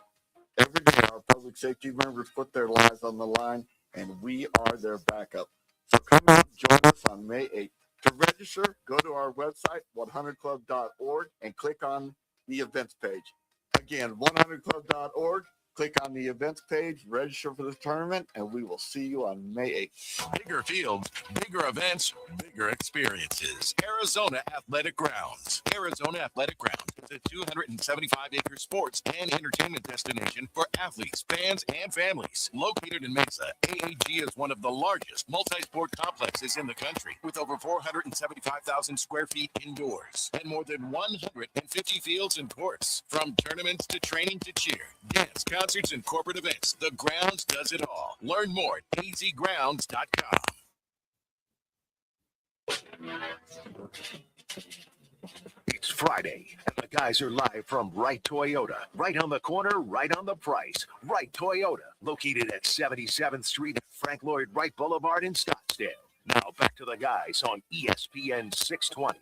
Every day, our public safety members put their lives on the line, and we are their backup. So come out and join us on May 8th. To register, go to our website, 100club.org, and click on the events page. Again, 100club.org. Click on the events page, register for the tournament, and we will see you on May 8th. Bigger fields, bigger events, bigger experiences. Arizona Athletic Grounds. Arizona Athletic Grounds is a 275-acre sports and entertainment destination for athletes, fans, and families. Located in Mesa, AAG is one of the largest multi-sport complexes in the country, with over 475,000 square feet indoors and more than 150 fields and courts. From tournaments to training to cheer, dance, concerts, and corporate events, the Grounds does it all. Learn more at azgrounds.com. It's Friday, and the guys are live from Wright Toyota. Right on the corner, right on the price. Wright Toyota, located at 77th Street at Frank Lloyd Wright Boulevard in Scottsdale. Now back to the guys on ESPN 620.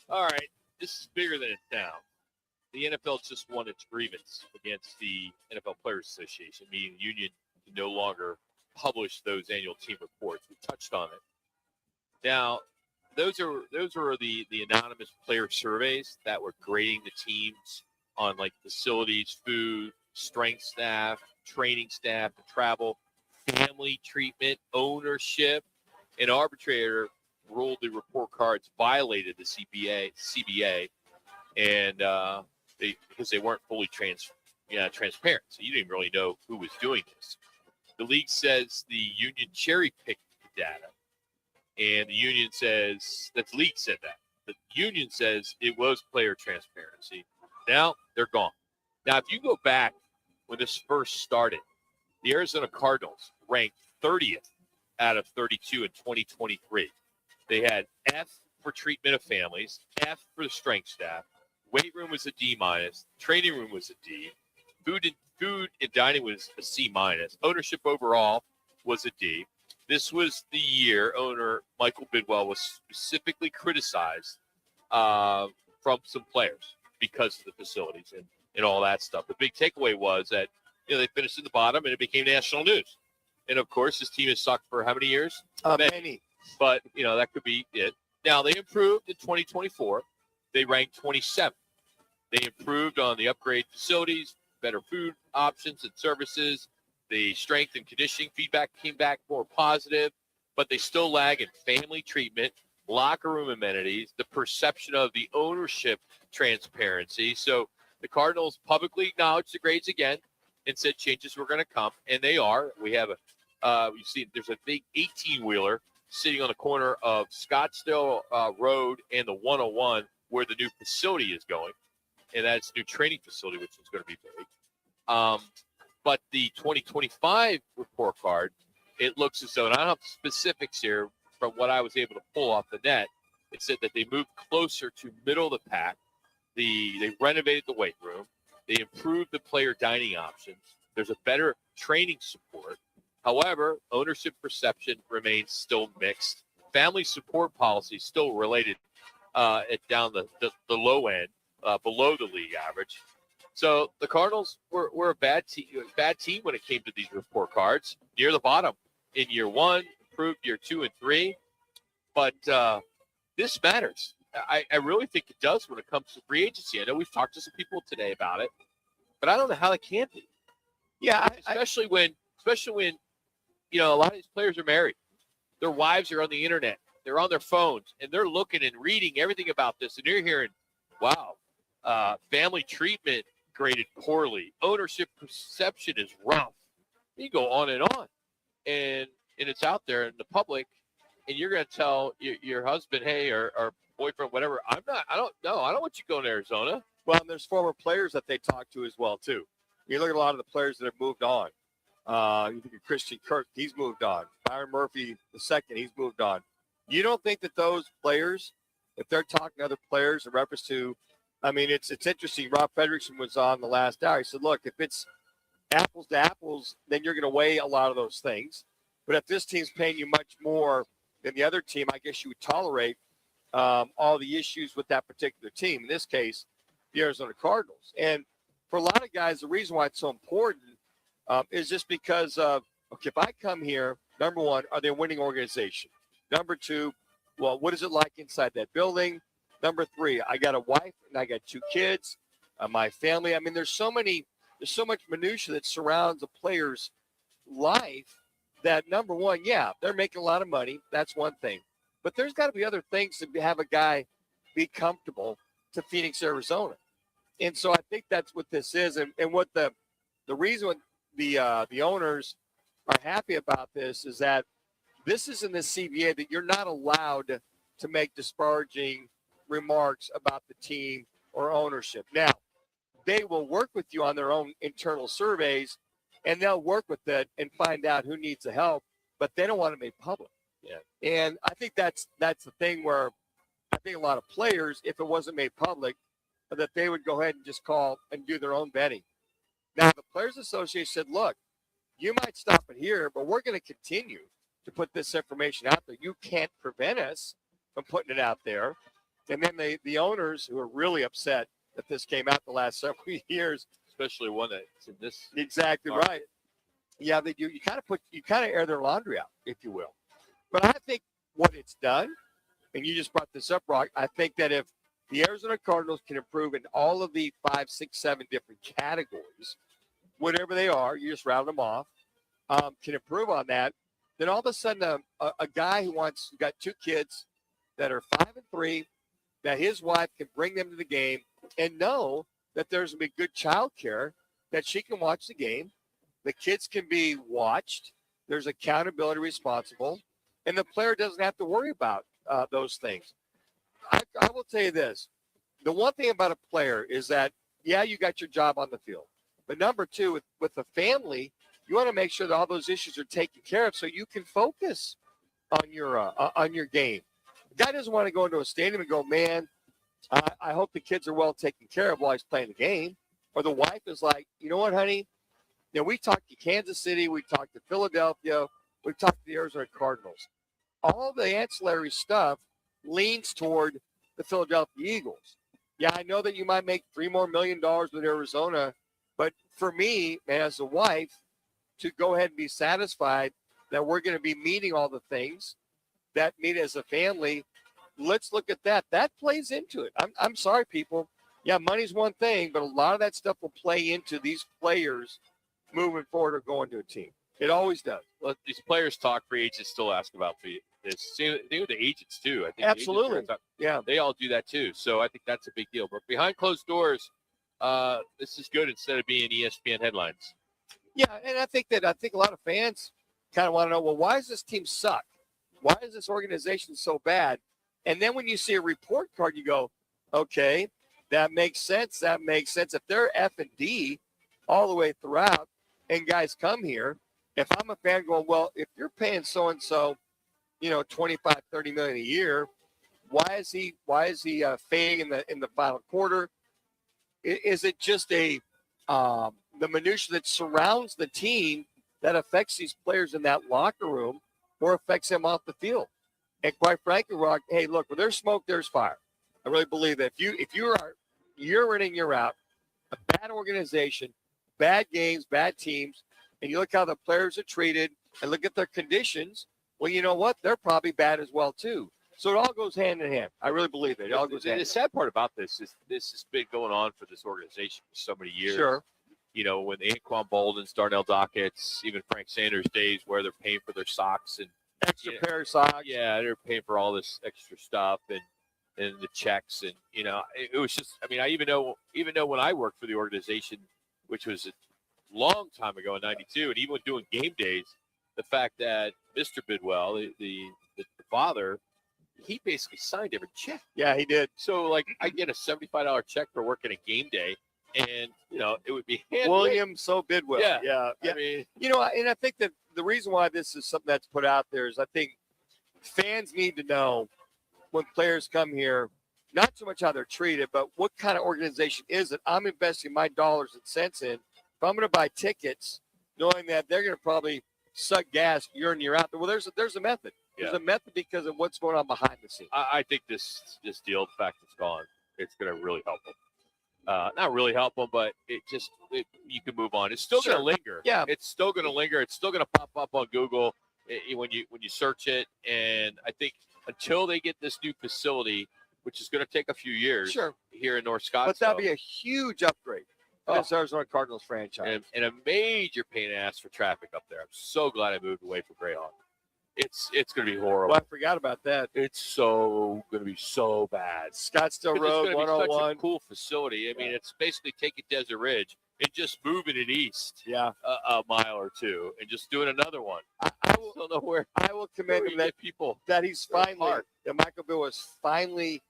All right, this is bigger than it sounds. The NFL just won its grievance against the NFL Players Association, meaning the union can no longer publish those annual team reports. We touched on it. Now, those are the anonymous player surveys that were grading the teams on like facilities, food, strength staff, training staff, travel, family treatment, ownership. An arbitrator ruled the report cards violated the CBA, and because they weren't fully transparent, so you didn't really know who was doing this. The league says the union cherry-picked the data, and the union says that the league said that. The union says it was player transparency. Now they're gone. Now, if you go back when this first started, the Arizona Cardinals ranked 30th out of 32 in 2023. They had F for treatment of families, F for the strength staff. Weight room was a D minus. Training room was a D. Food and dining was a C minus. Ownership overall was a D. This was the year owner Michael Bidwell was specifically criticized from some players because of the facilities and all that stuff. The big takeaway was that they finished at the bottom and it became national news. And of course, this team has sucked for how many years? Many. But that could be it. Now they improved in 2024. They ranked 27th. They improved on the upgrade facilities, better food options and services. The strength and conditioning feedback came back more positive, but they still lag in family treatment, locker room amenities, the perception of the ownership transparency. So the Cardinals publicly acknowledged the grades again and said changes were going to come, and they are. We have you see there's a big 18-wheeler sitting on the corner of Scottsdale Road and the 101 where the new facility is going, and that's a new training facility, which is going to be big. But the 2025 report card, it looks as though, and I don't have specifics here from what I was able to pull off the net, it said that they moved closer to middle of the pack. They renovated the weight room. They improved the player dining options. There's a better training support. However, ownership perception remains still mixed. Family support policy still related down the low end, below the league average. So the Cardinals were a bad team when it came to these report cards. Near the bottom in year one, improved year 2 and 3. But this matters. I really think it does when it comes to free agency. I know we've talked to some people today about it, but I don't know how it can be. Yeah, especially when a lot of these players are married. Their wives are on the internet. They're on their phones, and they're looking and reading everything about this. And you're hearing, wow, family treatment graded poorly. Ownership perception is rough. You go on, and it's out there in the public, and you're going to tell your husband, hey, or boyfriend, whatever, I don't want you going to Arizona. Well, and there's former players that they talk to as well, too. You look at a lot of the players that have moved on. You think of Christian Kirk, he's moved on. Byron Murphy II, he's moved on. You don't think that those players, if they're talking to other players in reference to, it's interesting. Rob Fredrickson was on the last hour. He said, look, if it's apples to apples, then you're going to weigh a lot of those things. But if this team's paying you much more than the other team, I guess you would tolerate all the issues with that particular team. In this case, the Arizona Cardinals. And for a lot of guys, the reason why it's so important is just because of, if I come here, number one, are they a winning organization? Number two, well, what is it like inside that building? Number three, I got a wife and I got 2 kids, my family. There's so much minutia that surrounds a player's life that, number one, yeah, they're making a lot of money. That's one thing. But there's got to be other things to have a guy be comfortable to Phoenix, Arizona. And so I think that's what this is. And what the reason the owners are happy about this is that this is in the CBA that you're not allowed to make disparaging remarks about the team or ownership. Now, they will work with you on their own internal surveys, and they'll work with it and find out who needs the help, but they don't want it made public. Yeah. And I think that's the thing where I think a lot of players, if it wasn't made public, that they would go ahead and just call and do their own betting. Now, the Players Association said, look, you might stop it here, but we're going to continue to put this information out there. You can't prevent us from putting it out there. And then the owners who are really upset that this came out the last several years. Especially one that's in this. Exactly market. right. Yeah, they do. You kind of air their laundry out, if you will. But I think what it's done, and you just brought this up, Roc, I think that if the Arizona Cardinals can improve in all of the 5, 6, 7 different categories, whatever they are, you just round them off, can improve on that, then all of a sudden a guy who got 2 kids that are 5 and 3, that his wife can bring them to the game and know that there's going to be good child care, that she can watch the game, the kids can be watched, there's accountability responsible, and the player doesn't have to worry about those things. I will tell you this. The one thing about a player is that, yeah, you got your job on the field. But number 2, with the family, you want to make sure that all those issues are taken care of so you can focus on your game. The guy doesn't want to go into a stadium and go, man, I hope the kids are well taken care of while he's playing the game. Or the wife is like, you know what, honey? You know, we talked to Kansas City, we talked to Philadelphia, we talked to the Arizona Cardinals. All the ancillary stuff leans toward the Philadelphia Eagles. Yeah, I know that you might make $3 more million with Arizona, but for me, man, as a wife, to go ahead and be satisfied that we're going to be meeting all the things that meet as a family, let's look at that. That plays into it. I'm sorry, people. Yeah, money's one thing, but a lot of that stuff will play into these players moving forward or going to a team. It always does. Well, these players talk, free agents still ask about this. Same thing with the agents, too. I think Absolutely. Yeah, they all do that, too. So I think that's a big deal. But behind closed doors, this is good instead of being ESPN headlines. Yeah, and I think a lot of fans kind of want to know, well, why does this team suck? Why is this organization so bad? And then when you see a report card, you go, okay, that makes sense. That makes sense. If they're F&D all the way throughout and guys come here, if I'm a fan going, well, if you're paying so-and-so, 25, 30 million a year, why is he fading in the final quarter? Is it just the minutia that surrounds the team that affects these players in that locker room or affects them off the field? And quite frankly, Roc, hey, look, where there's smoke, there's fire. I really believe that if you are year in and year out, a bad organization, bad games, bad teams, and you look how the players are treated and look at their conditions, well, you know what? They're probably bad as well, too. So it all goes hand in hand. I really believe it. It all goes hand in hand. The sad part about this is this has been going on for this organization for so many years. Sure. When Anquan Boldens, Darnell Dockett's, even Frank Sanders' days where they're paying for their socks and extra pair of socks. Yeah, they're paying for all this extra stuff and the checks. And, it was just, I even know when I worked for the organization, which was a long time ago in 92, and even doing game days, the fact that Mr. Bidwell, the father, he basically signed every check. Yeah, he did. So, I get a $75 check for working a game day, and, it would be William Bidwell. Yeah. I mean, and I think that the reason why this is something that's put out there is I think fans need to know when players come here, not so much how they're treated, but what kind of organization is it? I'm investing my dollars and cents in. If I'm going to buy tickets, knowing that they're going to probably suck gas year in, year out. Well, there's a method. There's a method because of what's going on behind the scenes. I think this deal, the fact it's gone, it's going to really help them. Not really help them, but you can move on. It's still going to linger. Yeah, it's still going to linger. It's still going to pop up on Google when you search it. And I think until they get this new facility, which is going to take a few years, here in North Scottsdale, but that'll be a huge upgrade. This Arizona Cardinals franchise and a major pain in the ass for traffic up there. I'm so glad I moved away from Greyhawk. It's going to be horrible. Well, I forgot about that. It's so going to be so bad. Scottsdale Road, 101. It's such a cool facility. I mean, it's basically taking Desert Ridge and just moving it east. Yeah, a mile or two, and just doing another one. I will commend him that he's finally that Michael Bill is finally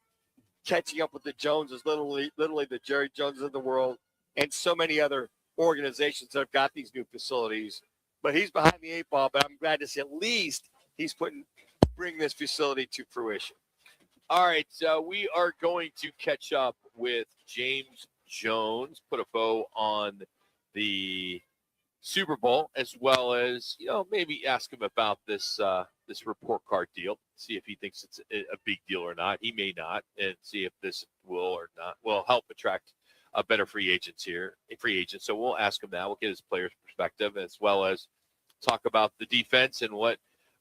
catching up with the Joneses, literally the Jerry Joneses of the world, and so many other organizations that have got these new facilities. But he's behind the 8 ball. But I'm glad to see at least he's bring this facility to fruition. All right, we are going to catch up with James Jones, put a bow on the Super Bowl, as well as, maybe ask him about this report card deal, see if he thinks it's a big deal or not. He may not, and see if this will help attract a better free agent. So we'll ask him that. We'll get his player's perspective, as well as talk about the defense and what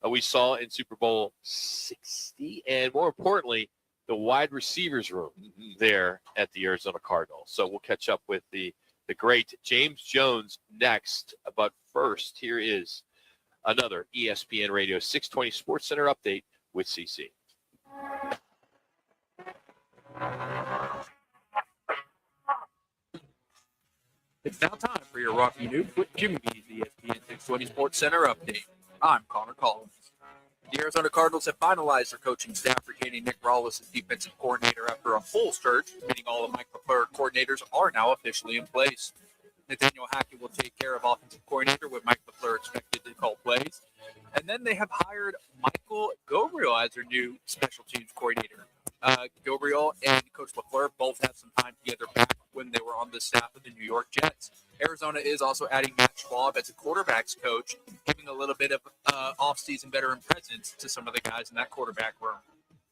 we saw in Super Bowl 60, and more importantly, the wide receivers room there at the Arizona Cardinals. So we'll catch up with the great James Jones next. But first, here is another ESPN Radio 620 Sports Center update with CC. It's now time for your Roc Manuch with Jimmy B's ESPN 620 Sports Center update. I'm Connor Collins. The Arizona Cardinals have finalized their coaching staff, retaining Nick Rawlis as defensive coordinator after a full search, meaning all of Mike LaFleur coordinators are now officially in place. Nathaniel Hackett will take care of offensive coordinator, with Mike LaFleur expected to call plays. And then they have hired Michael Gabriel as their new special teams coordinator. Gabriel and Coach LaFleur both had some time together back when they were on the staff of the New York Jets. Arizona is also adding Matt Schwab as a quarterbacks coach, giving a little bit of off-season veteran presence to some of the guys in that quarterback room.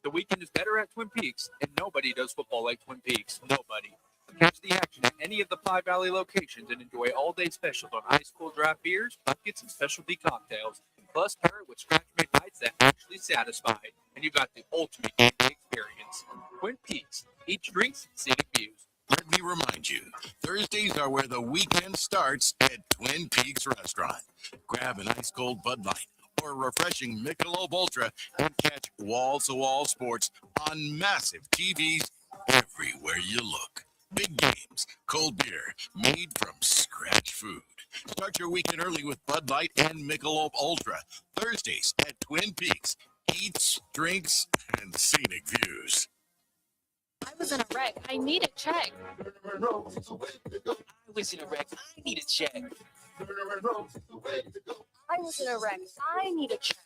The weekend is better at Twin Peaks, and nobody does football like Twin Peaks. Nobody. Catch the action at any of the Pie Valley locations and enjoy all-day specials on ice cold draft beers, buckets, and specialty cocktails. Plus, pair it with scratch-made bites that actually satisfy, and you got the ultimate game day experience. Twin Peaks. Each drinks, scenic views. Let me remind you, Thursdays are where the weekend starts at Twin Peaks Restaurant. Grab an ice-cold Bud Light or a refreshing Michelob Ultra and catch wall-to-wall sports on massive TVs everywhere you look. Big games, cold beer, made from scratch food. Start your weekend early with Bud Light and Michelob Ultra. Thursdays at Twin Peaks. Eats, drinks, and scenic views. I was in a wreck. I need a check. I was in a wreck. I need a check. I was in a wreck. I need a check.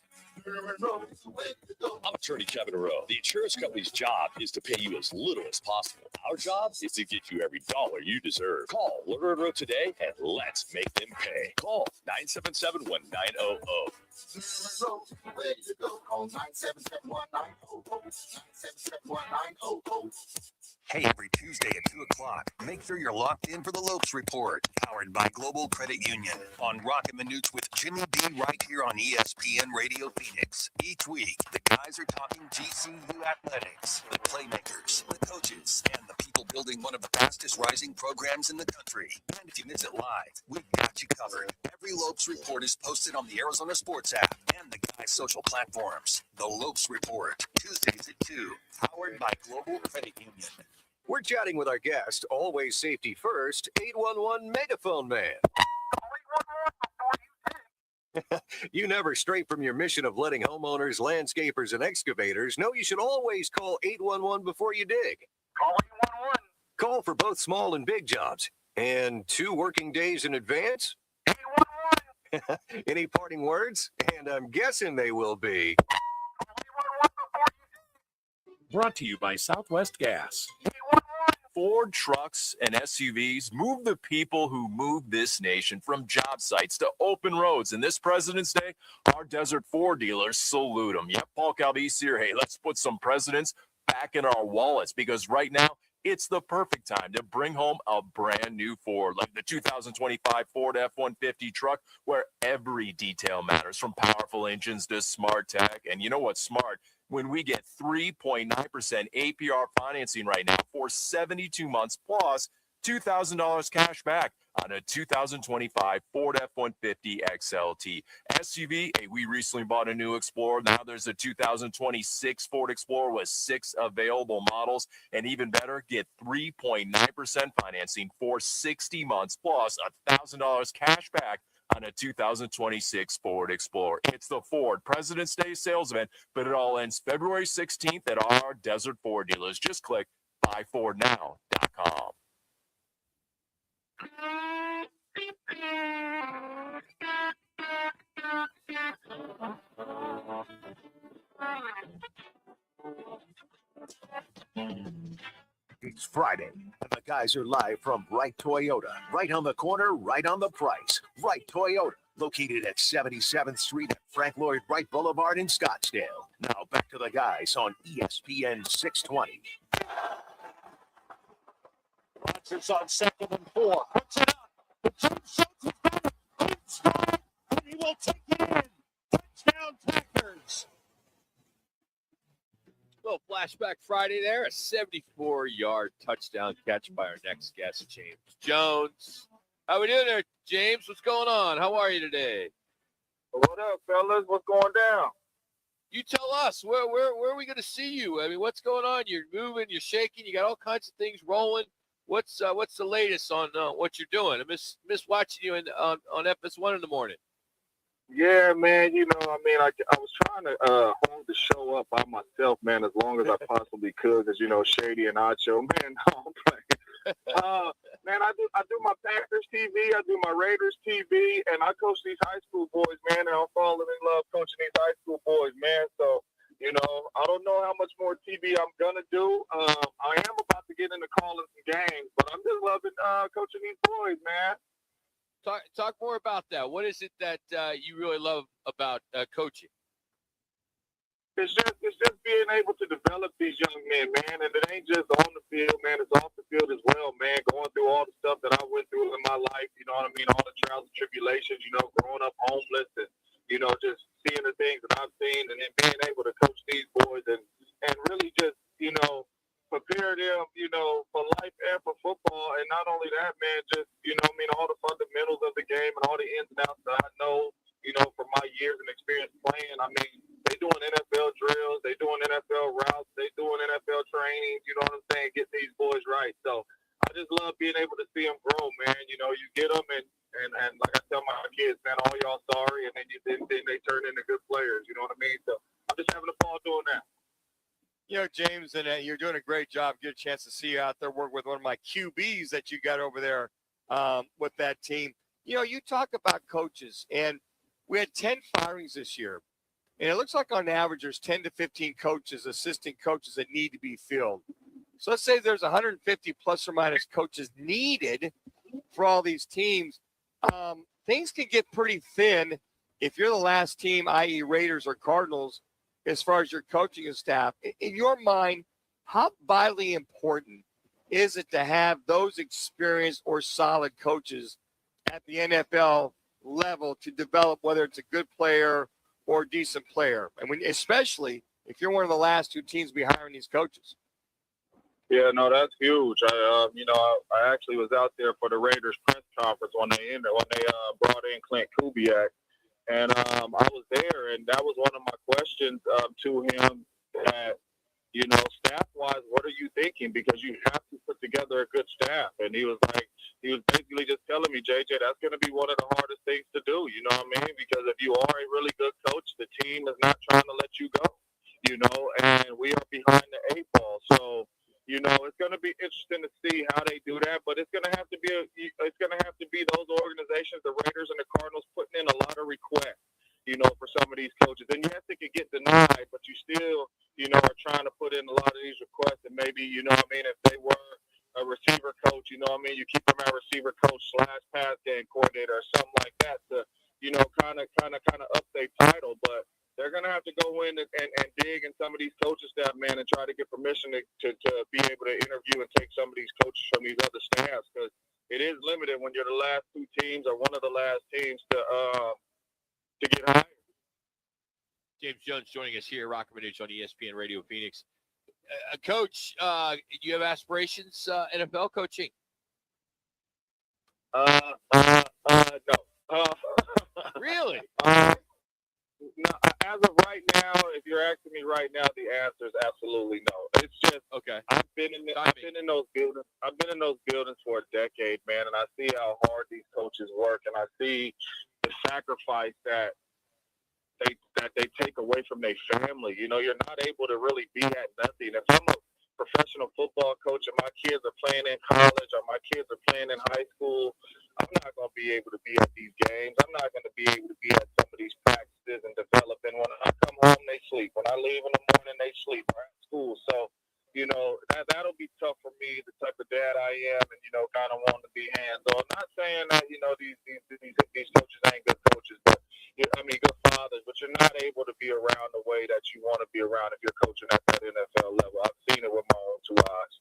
I'm attorney Kevin Rowe. The insurance company's job is to pay you as little as possible. Our job is to get you every dollar you deserve. Call Lerner & Rowe today and let's make them pay. Call 977-1900. Call 977-1900. Hey, every Tuesday at 2 o'clock, make sure you're locked in for the Lopes Report, powered by Global Credit Union, on Roc and Manuch with Jimmy B right here on ESPN Radio Phoenix. Each week, the guys are talking GCU athletics, the playmakers, the coaches, and the people building one of the fastest rising programs in the country. And if you miss it live, we've got you covered. Every Lopes Report is posted on the Arizona Sports app and the guys' social platforms. The Lopes Report, Tuesdays at 2, powered by Global Credit Union. We're chatting with our guest, always safety first, 811 Megaphone Man. You never stray from your mission of letting homeowners, landscapers, and excavators know you should always call 811 before you dig. Call 811. Call for both small and big jobs. And 2 working days in advance? 811. Any parting words? And I'm guessing they will be. Brought to you by Southwest Gas. Ford trucks and SUVs move the people who move this nation from job sites to open roads. And this President's Day, our Desert Ford dealers salute them. Yep, Paul Calvisi here. Hey, let's put some presidents back in our wallets, because right now it's the perfect time to bring home a brand new Ford, like the 2025 Ford F-150 truck, where every detail matters, from powerful engines to smart tech. And you know what's smart? When we get 3.9% APR financing right now for 72 months plus $2,000 cash back on a 2025 Ford F-150 XLT SUV. Hey, we recently bought a new Explorer. Now there's a 2026 Ford Explorer with 6 available models. And even better, get 3.9% financing for 60 months plus $1,000 cash back on a 2026 Ford Explorer. It's the Ford President's Day sales event, but it all ends February 16th at our Desert Ford dealers. Just click buyfordnow.com. It's Friday, and the guys are live from Wright Toyota. Right on the corner, right on the price. Wright Toyota, located at 77th Street at Frank Lloyd Wright Boulevard in Scottsdale. Now back to the guys on ESPN 620. Rodgers on 2nd and 4. Puts it up. The jump shot is got it. Inside, and he will take it in. Touchdown Packers. Little flashback Friday there. A 74-yard touchdown catch by our next guest, James Jones. How we doing there, James? What's going on? How are you today? What up, fellas? What's going down? You tell us. Where are we going to see you? I mean, what's going on? You're moving. You're shaking. You got all kinds of things rolling. What's the latest on what you're doing? I miss watching you on FS1 in the morning. Yeah, man. You know, I mean, I was trying to hold the show up by myself, man, as long as I possibly could, because, you know, Shady and Acho, man, no, I'm playing. Man, I do my Packers TV, I do my Raiders TV, and I coach these high school boys, man, and I'm falling in love coaching these high school boys, man. So, you know, I don't know how much more TV I'm going to do. I am about to get into calling some games, but I'm just loving coaching these boys, man. Talk more about that. What is it that you really love about coaching? It's just being able to develop these young men, man, and it ain't just on the field, man. It's off the field as well, man. Going through all the stuff that I went through in my life, you know what I mean? All the trials and tribulations, you know, growing up homeless and, you know, just seeing the things that I've seen and then being able to coach these boys and really just, you know, prepare them, you know, for life and for football. And not only that, man, just, you know, I mean, all the fundamentals of the game and all the ins and outs that I know, you know, from my years and experience playing. I mean, they doing NFL drills, they doing NFL routes, they doing NFL trainings, you know what I'm saying, get these boys right. So I just love being able to see them grow, man. You know, you get them and like I tell my kids, man, all y'all sorry, and then they turn into good players, you know what I mean? So I'm just having a ball doing that. You know, James, and you're doing a great job. Get a chance to see you out there work with one of my QBs that you got over there with that team. You know, you talk about coaches, and we had 10 firings this year. And it looks like on average there's 10 to 15 coaches, assistant coaches that need to be filled. So let's say there's 150 plus or minus coaches needed for all these teams. Things can get pretty thin if you're the last team, i.e. Raiders or Cardinals, as far as your coaching staff. In your mind, how vitally important is it to have those experienced or solid coaches at the NFL level to develop whether it's a good player or a decent player? And especially if you're one of the last two teams to be hiring these coaches. Yeah, no, that's huge. I actually was out there for the Raiders press conference when they brought in Clint Kubiak. And I was there, and that was one of my questions to him that, you know, staff-wise, what are you thinking? Because you have to put together a good staff. And he was basically just telling me, JJ, that's going to be one of the hardest things to do, you know what I mean? Because if you are a really good coach, the team is not trying to let you go, you know, and we are behind the eight ball. So, you know, it's going to be interesting to see how they do that, but it's going to have to be those organizations, the Raiders and the Cardinals, putting in a lot of requests, you know, for some of these coaches. And yes, it could get denied, but you still, you know, are trying to put in a lot of these requests. And maybe, you know what I mean, if they were a receiver coach, you know what I mean, you keep them at receiver coach / pass game coordinator or something like that to, you know, kind of up their title. But they're going to have to go in and dig in some of these coaches' staff, man, and try to get permission to be able to interview and take some of these coaches from these other staffs, because it is limited when you're the last two teams or one of the last teams to get hired. James Jones joining us here, Roc and Manuch on ESPN Radio Phoenix. Coach, do you have aspirations NFL coaching? No. Really? No, as of right now, if you're asking me right now, the answer is absolutely no. It's just okay. I've been in those buildings. I've been in those buildings for a decade, man, and I see how hard these coaches work, and I see the sacrifice that they take away from their family. You know, you're not able to really be at nothing. If I'm a professional football coach and my kids are playing in college or my kids are playing in high school, I'm not going to be able to be at these games. I'm not going to be able to be at some of these practices and develop. And when I come home, they sleep. When I leave in the morning, they sleep. Or at school. So, you know, that'll be tough for me, the type of dad I am. these coaches ain't good coaches, but good fathers, but you're not able to be around the way that you want to be around if you're coaching at that NFL level. I've seen it with my own 2 eyes.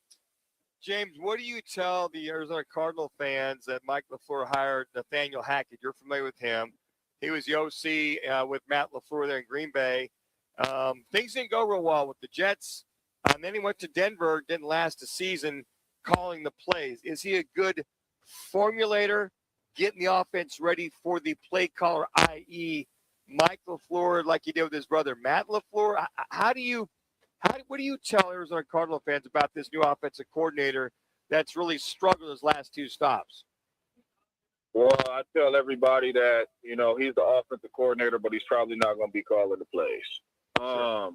James, what do you tell the Arizona Cardinal fans that Mike LaFleur hired Nathaniel Hackett? You're familiar with him. He was the OC with Matt LaFleur there in Green Bay. Things didn't go real well with the Jets. Then he went to Denver, didn't last a season calling the plays. Is he a good formulator, getting the offense ready for the play caller, i.e., Mike LaFleur, like he did with his brother Matt LaFleur? What do you tell Arizona Cardinal fans about this new offensive coordinator that's really struggled his last 2 stops? Well, I tell everybody that, he's the offensive coordinator, but he's probably not going to be calling the plays. Sure.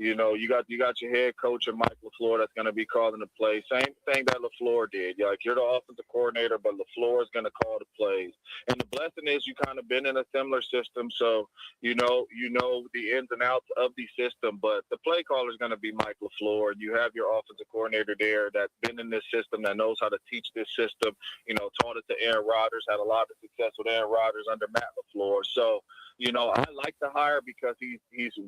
You got your head coach and Mike LaFleur that's going to be calling the plays. Same thing that LaFleur did. Like, you're the offensive coordinator, but LaFleur is going to call the plays. And the blessing is you kind of been in a similar system, so you know the ins and outs of the system. But the play caller is going to be Mike LaFleur, and you have your offensive coordinator there that's been in this system, that knows how to teach this system. Taught it to Aaron Rodgers, had a lot of success with Aaron Rodgers under Matt LaFleur. So, I like the hire because he's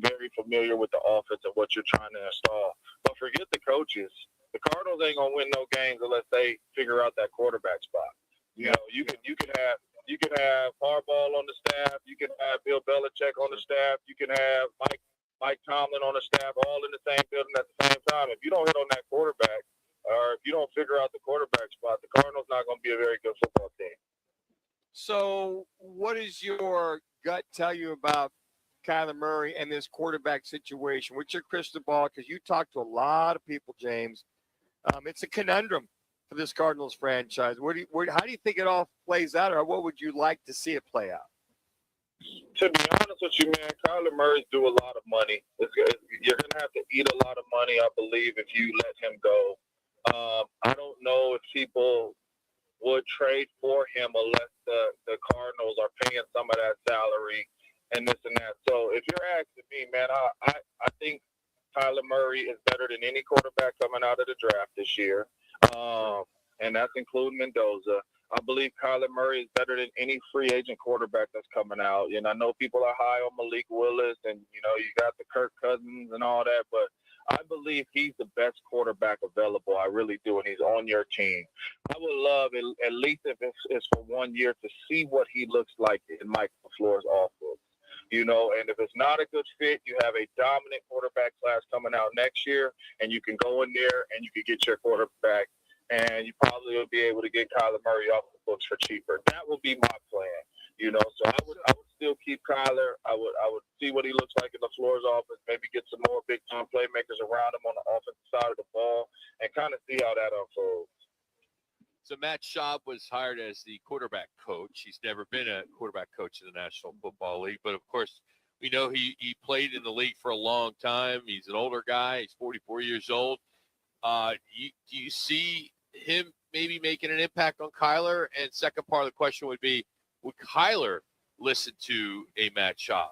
very familiar with the offense and what you're trying to install. But forget the coaches. The Cardinals ain't gonna win no games unless they figure out that quarterback spot. You can have Harbaugh on the staff. You can have Bill Belichick on the staff. You can have Mike Tomlin on the staff, all in the same building at the same time. If you don't hit on that quarterback, or if you don't figure out the quarterback spot, the Cardinals not gonna be a very good football team. So what does your gut tell you about Kyler Murray and this quarterback situation? What's your crystal ball? Because you talk to a lot of people, James. It's a conundrum for this Cardinals franchise. How do you think it all plays out, or what would you like to see it play out? To be honest with you, man, Kyler Murray's due a lot of money. You're going to have to eat a lot of money, I believe, if you let him go. I don't know if people would trade for him unless the Cardinals are paying some of that salary and this and that. So if you're asking me, man, I think Kyler Murray is better than any quarterback coming out of the draft this year, and that's including Mendoza. I believe Kyler Murray is better than any free agent quarterback that's coming out. And I know people are high on Malik Willis, and, you got the Kirk Cousins and all that, but I believe he's the best quarterback available. I really do, and he's on your team. I would love, at least if it's for 1 year, to see what he looks like in Mike LaFleur's offense. And if it's not a good fit, you have a dominant quarterback class coming out next year, and you can go in there and you can get your quarterback, and you probably will be able to get Kyler Murray off the books for cheaper. That would be my plan. So I would still keep Kyler. I would see what he looks like in LaFleur's offense, maybe get some more big-time playmakers around him on the offensive side of the ball, and kind of see how that unfolds. So Matt Schaub was hired as the quarterback coach. He's never been a quarterback coach in the National Football League, but of course, we know he played in the league for a long time. He's an older guy. He's 44 years old. Do you see him maybe making an impact on Kyler? And second part of the question would be, would Kyler listen to a Matt Schaub?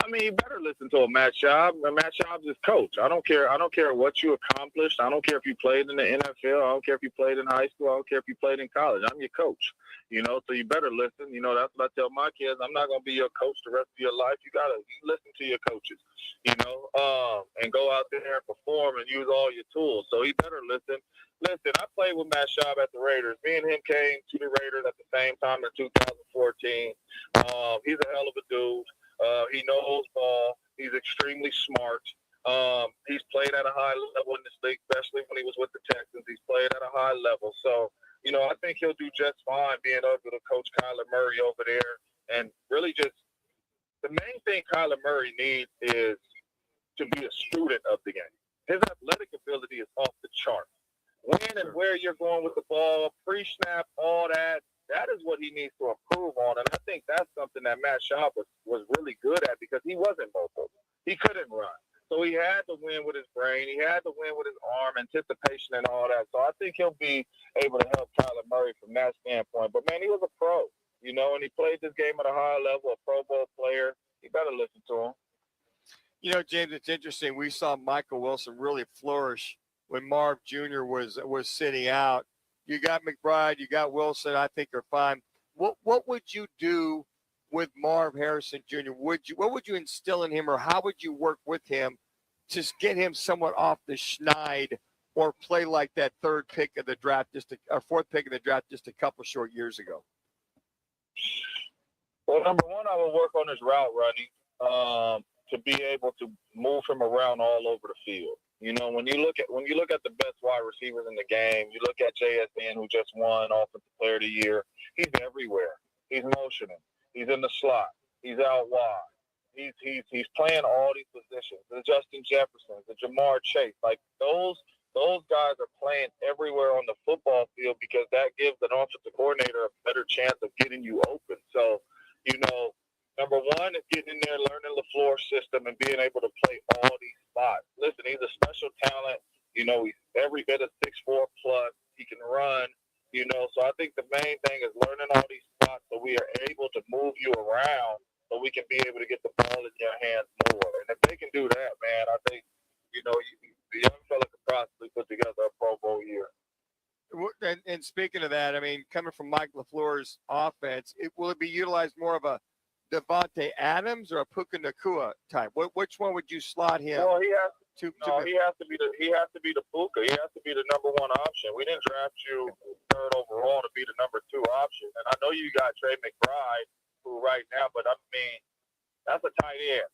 You better listen to a Matt Schaub. Matt Schaub's his coach. I don't care what you accomplished. I don't care if you played in the NFL. I don't care if you played in high school. I don't care if you played in college. I'm your coach. So you better listen. That's what I tell my kids. I'm not going to be your coach the rest of your life. You got to listen to your coaches, and go out there and perform and use all your tools. So he better listen. Listen, I played with Matt Schaub at the Raiders. Me and him came to the Raiders at the same time in 2014. He's a hell of a dude. He knows ball. He's extremely smart. He's played at a high level in this league, especially when he was with the Texans. He's played at a high level. So, I think he'll do just fine being able to coach Kyler Murray over there. And really just the main thing Kyler Murray needs is to be a student of the game. His athletic ability is off the chart. When and where you're going with the ball, pre-snap, all that, that is what he needs to improve on. And I think that's something that Matt Schaub was really good at because he wasn't mobile. He couldn't run. So he had to win with his brain. He had to win with his arm, anticipation, and all that. So I think he'll be able to help Kyler Murray from that standpoint. But, man, he was a pro, and he played this game at a high level, a Pro Bowl player. You better listen to him. James, it's interesting. We saw Michael Wilson really flourish when Marv Jr. was sitting out. You got McBride, you got Wilson, I think are fine. what would you do with Marv Harrison Jr.? What would you instill in him, or how would you work with him to get him somewhat off the schneid, or play like that fourth pick of the draft just a couple short years ago? Well, number one, I would work on his route running to be able to move him around all over the field. You know, when you look at the best wide receivers in the game, you look at JSN, who just won Offensive Player of the Year. He's everywhere. He's motioning. He's in the slot. He's out wide. He's playing all these positions. The Justin Jeffersons, the Jamar Chase, like those guys are playing everywhere on the football field because that gives an offensive coordinator a better chance of getting you open. So, you know, number one is getting in there, learning LaFleur's system, and being able to play all these spots. Listen, he's a special talent. You know, he's every bit of 6'4" plus. He can run. You know, so I think the main thing is learning all these spots so we are able to move you around, so we can be able to get the ball in your hands more. And if they can do that, man, I think, you know, the young fella could possibly put together a Pro Bowl year. And speaking of that, I mean, coming from Mike LaFleur's offense, will it be utilized more of a Devontae Adams or a Puka Nacua type? Which one would you slot him? Well, he has to be the Puka. He has to be the number one option. We didn't draft you third overall to be the number two option. And I know you got Trey McBride, who right now, but I mean, that's a tight end.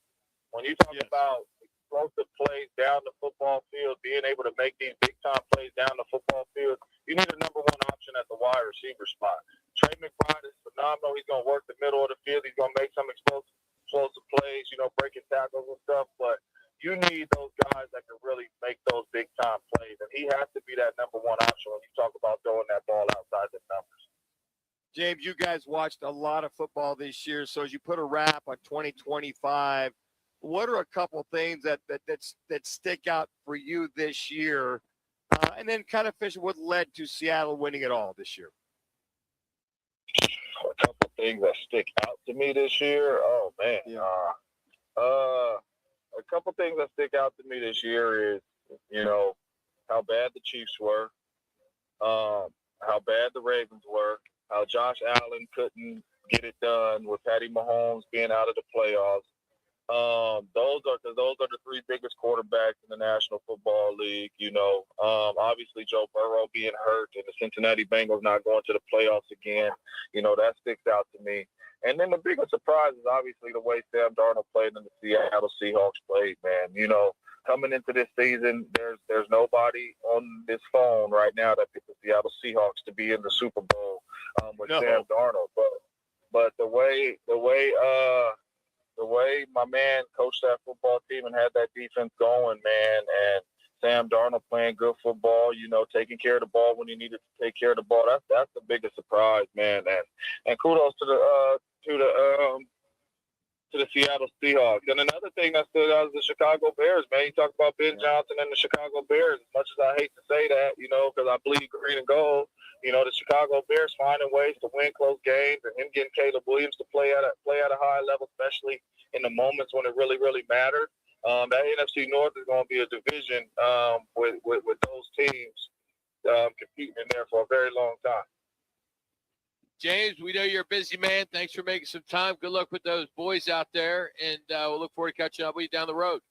When you talk about explosive plays down the football field, being able to make these big time plays down the football field, you need a number one option at the wide receiver spot. Trey McBride is phenomenal. He's going to work the middle of the field. He's going to make some explosive plays, you know, breaking tackles and stuff. But you need those guys that can really make those big time plays. And he has to be that number one option when you talk about throwing that ball outside the numbers. James, you guys watched a lot of football this year. So as you put a wrap on 2025, what are a couple things that stick out for you this year? And then kind of finish what led to Seattle winning it all this year. A couple things that stick out to me this year. Oh man, a couple things that stick out to me this year is, you know, how bad the Chiefs were, how bad the Ravens were, how Josh Allen couldn't get it done with Patty Mahomes being out of the playoffs. Those are the three biggest quarterbacks in the National Football League. You know, obviously Joe Burrow being hurt and the Cincinnati Bengals not going to the playoffs again. You know, that sticks out to me. And then the biggest surprise is obviously the way Sam Darnold played and the Seattle Seahawks played, man. You know, coming into this season, there's nobody on this phone right now that picked the Seattle Seahawks to be in the Super Bowl with Sam Darnold. But the way my man coached that football team and had that defense going, man, and Sam Darnold playing good football, you know, taking care of the ball when he needed to take care of the ball. That's the biggest surprise, man. And kudos to the Seattle Seahawks. And another thing that stood out is the Chicago Bears, man. You talk about Ben Johnson and the Chicago Bears. As much as I hate to say that, you know, because I bleed green and gold, you know, the Chicago Bears finding ways to win close games, and him getting Caleb Williams to play at a high level, especially in the moments when it really, really mattered. That NFC North is going to be a division with those teams competing in there for a very long time. James, we know you're a busy man. Thanks for making some time. Good luck with those boys out there, and we'll look forward to catching up with you down the road.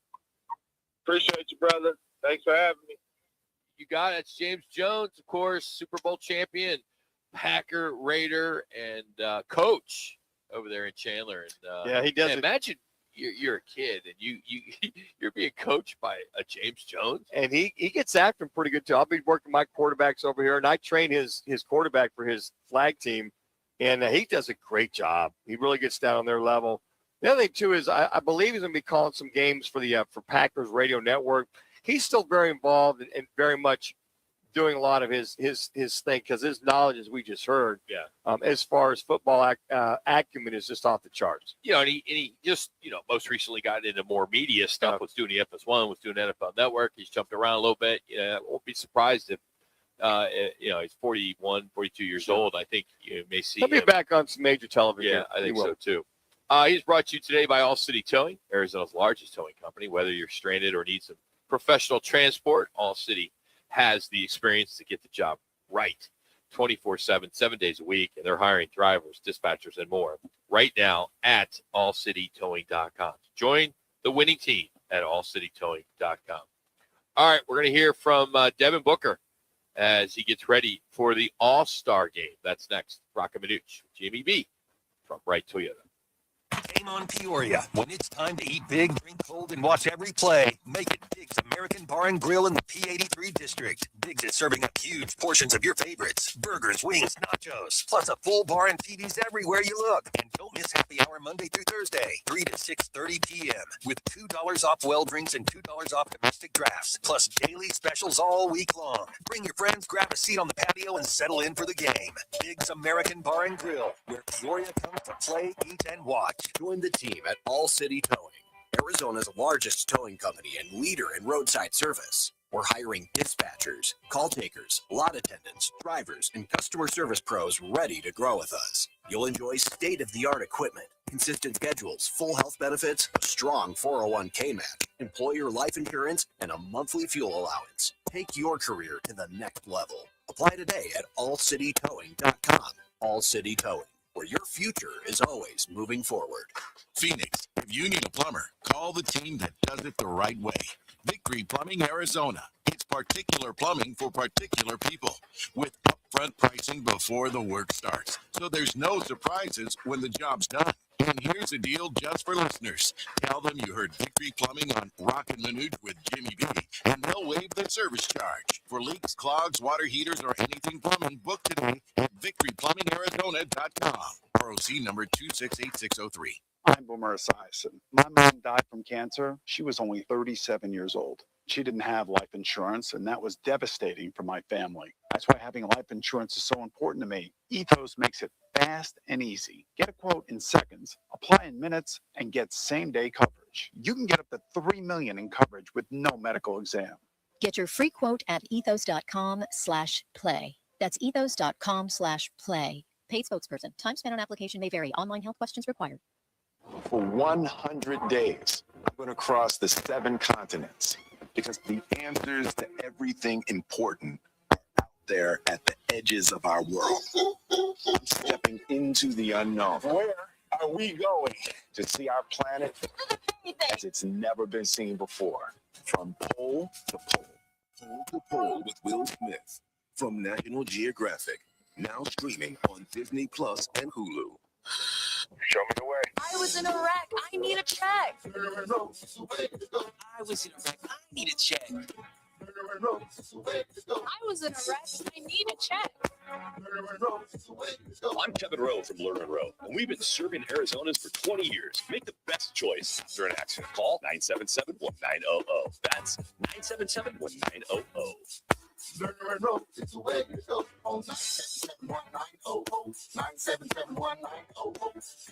Appreciate you, brother. Thanks for having me. You got it. It's James Jones, of course, Super Bowl champion, Packer, Raider, and coach over there in Chandler. And he does. Imagine you're a kid and you're being coached by a James Jones, and he gets after him pretty good too. I'll be working my quarterbacks over here, and I train his quarterback for his flag team, and he does a great job. He really gets down on their level. The other thing too is I believe he's going to be calling some games for the for Packers Radio Network. He's still very involved and very much doing a lot of his thing, because his knowledge, as we just heard, as far as football acumen, is just off the charts. You know, and he just, you know, most recently got into more media stuff. Was doing the FS1, was doing NFL Network. He's jumped around a little bit. You know, I won't be surprised if, you know, he's 41, 42 years old. I think you may see He'll be back on some major television. Yeah, I think so too. He's brought to you today by All City Towing, Arizona's largest towing company. Whether you're stranded or need some professional transport, All City has the experience to get the job right. 24/7, 7 days a week, and they're hiring drivers, dispatchers, and more right now at allcitytowing.com. Join the winning team at allcitytowing.com. All right, we're going to hear from Devin Booker as he gets ready for the All-Star game. That's next. Roc and Manuch, Jimmy B from Wright Toyota. Game on Peoria. When it's time to eat big, drink cold, and watch every play, make it Big's American Bar and Grill in the P83 district. Big's is serving up huge portions of your favorites. Burgers, wings, nachos, plus a full bar and TVs everywhere you look. And don't miss happy hour Monday through Thursday, 3 to 6:30 p.m. with $2 off well drinks and $2 off domestic drafts, plus daily specials all week long. Bring your friends, grab a seat on the patio, and settle in for the game. Big's American Bar and Grill, where Peoria comes to play, eat, and watch. Join the team at All City Towing, Arizona's largest towing company and leader in roadside service. We're hiring dispatchers, call takers, lot attendants, drivers, and customer service pros ready to grow with us. You'll enjoy state-of-the-art equipment, consistent schedules, full health benefits, a strong 401k match, employer life insurance, and a monthly fuel allowance. Take your career to the next level. Apply today at allcitytowing.com. All City Towing, where your future is always moving forward. Phoenix, if you need a plumber, call the team that does it the right way. Victory Plumbing Arizona. It's particular plumbing for particular people with upfront pricing before the work starts. So there's no surprises when the job's done. And here's a deal just for listeners. Tell them you heard Victory Plumbing on Roc and Manuch with Jimmy B, and they'll waive the service charge. For leaks, clogs, water heaters, or anything plumbing, book today at victoryplumbingarizona.com. ROC number 268603. I'm Boomer Esiason. My mom died from cancer. She was only 37 years old. She didn't have life insurance, and that was devastating for my family. That's why having life insurance is so important to me. Ethos makes it fast and easy. Get a quote in seconds, apply in minutes, and get same-day coverage. You can get up to $3 million in coverage with no medical exam. Get your free quote at ethos.com/play. That's ethos.com/play. Paid spokesperson. Time spent on application may vary. Online health questions required. For 100 days, I'm going to cross the 7 continents because the answers to everything important are out there at the edges of our world. I'm stepping into the unknown. Where are we going to see our planet as it's never been seen before? From pole to pole. Pole to Pole with Will Smith from National Geographic. Now streaming on Disney Plus and Hulu. Show me the way. I was in a wreck. I need a check. I was in a wreck. I need a check. I was in a wreck. I need a check. I'm Kevin Rowe from Learn & Row, and we've been serving Arizonans for 20 years. Make the best choice after an accident. Call 977-1900. That's 977-1900. Learn and roll. It's the way you go. On 977-1900. 977-1900.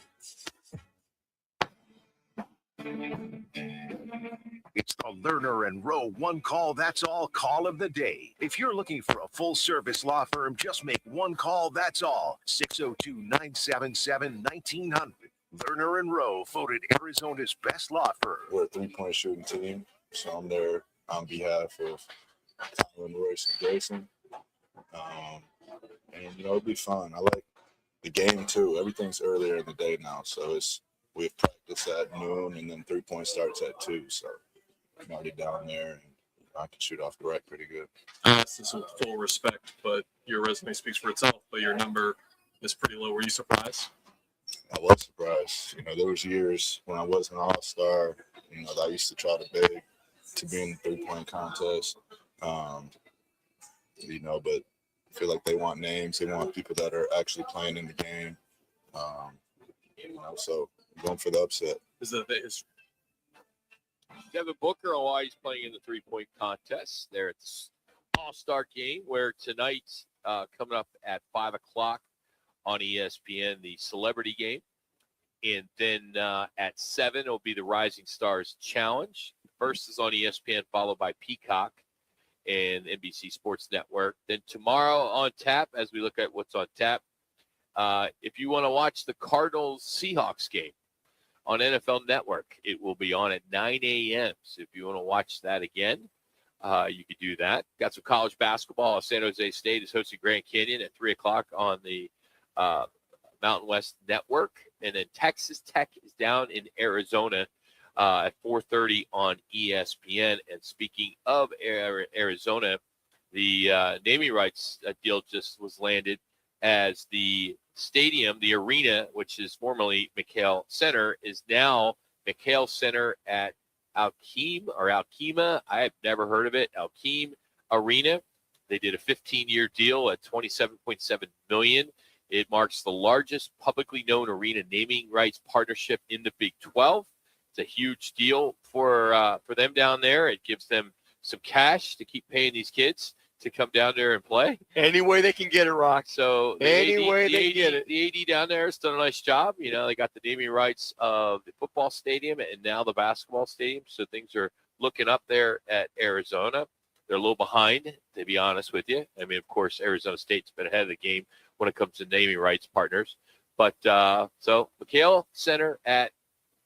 It's the Lerner and Rowe one call, that's all call of the day. If you're looking for a full service law firm, just make one call, that's all. 602-977-1900. Lerner and Rowe, voted Arizona's best law firm. We're a 3-point shooting team, so I'm there on behalf of Tyler, Royce, and Jason. And, it'll be fun. I like the game, too. Everything's earlier in the day now, so we have practice at noon, and then 3-point starts at 2, so I'm already down there, and I can shoot off the rack pretty good. I ask this with full respect, but your resume speaks for itself, but your number is pretty low. Were you surprised? I was surprised. There was years when I wasn't an all-star, that I used to try to beg to be in the 3-point contest. But I feel like they want names. They want people that are actually playing in the game. So I'm going for the upset. Is Devin Booker, why he's playing in the 3-point contest there at the All-Star game, where tonight, coming up at 5 o'clock on ESPN, the Celebrity game. And then at 7, it'll be the Rising Stars Challenge. First is on ESPN, followed by Peacock and NBC Sports Network. Then tomorrow on tap, as we look at what's on tap, if you want to watch the Cardinals-Seahawks game on NFL Network, it will be on at 9 a.m. So if you want to watch that again, you could do that. Got some college basketball. San Jose State is hosting Grand Canyon at 3 o'clock on the Mountain West Network. And then Texas Tech is down in Arizona at 4:30 on ESPN. And speaking of Arizona, the naming rights deal just was landed as the stadium, the arena, which is formerly McHale Center, is now McHale Center at Alkema. I have never heard of it. Alkema Arena. They did a 15-year deal at $27.7 million. It marks the largest publicly known arena naming rights partnership in the Big 12. It's a huge deal for them down there. It gives them some cash to keep paying these kids to come down there and play. Any way they can get it, Rock. So Any way they get it. The AD down there has done a nice job. You know, they got the naming rights of the football stadium and now the basketball stadium. So things are looking up there at Arizona. They're a little behind, to be honest with you. I mean, of course, Arizona State's been ahead of the game when it comes to naming rights partners. But so McHale Center at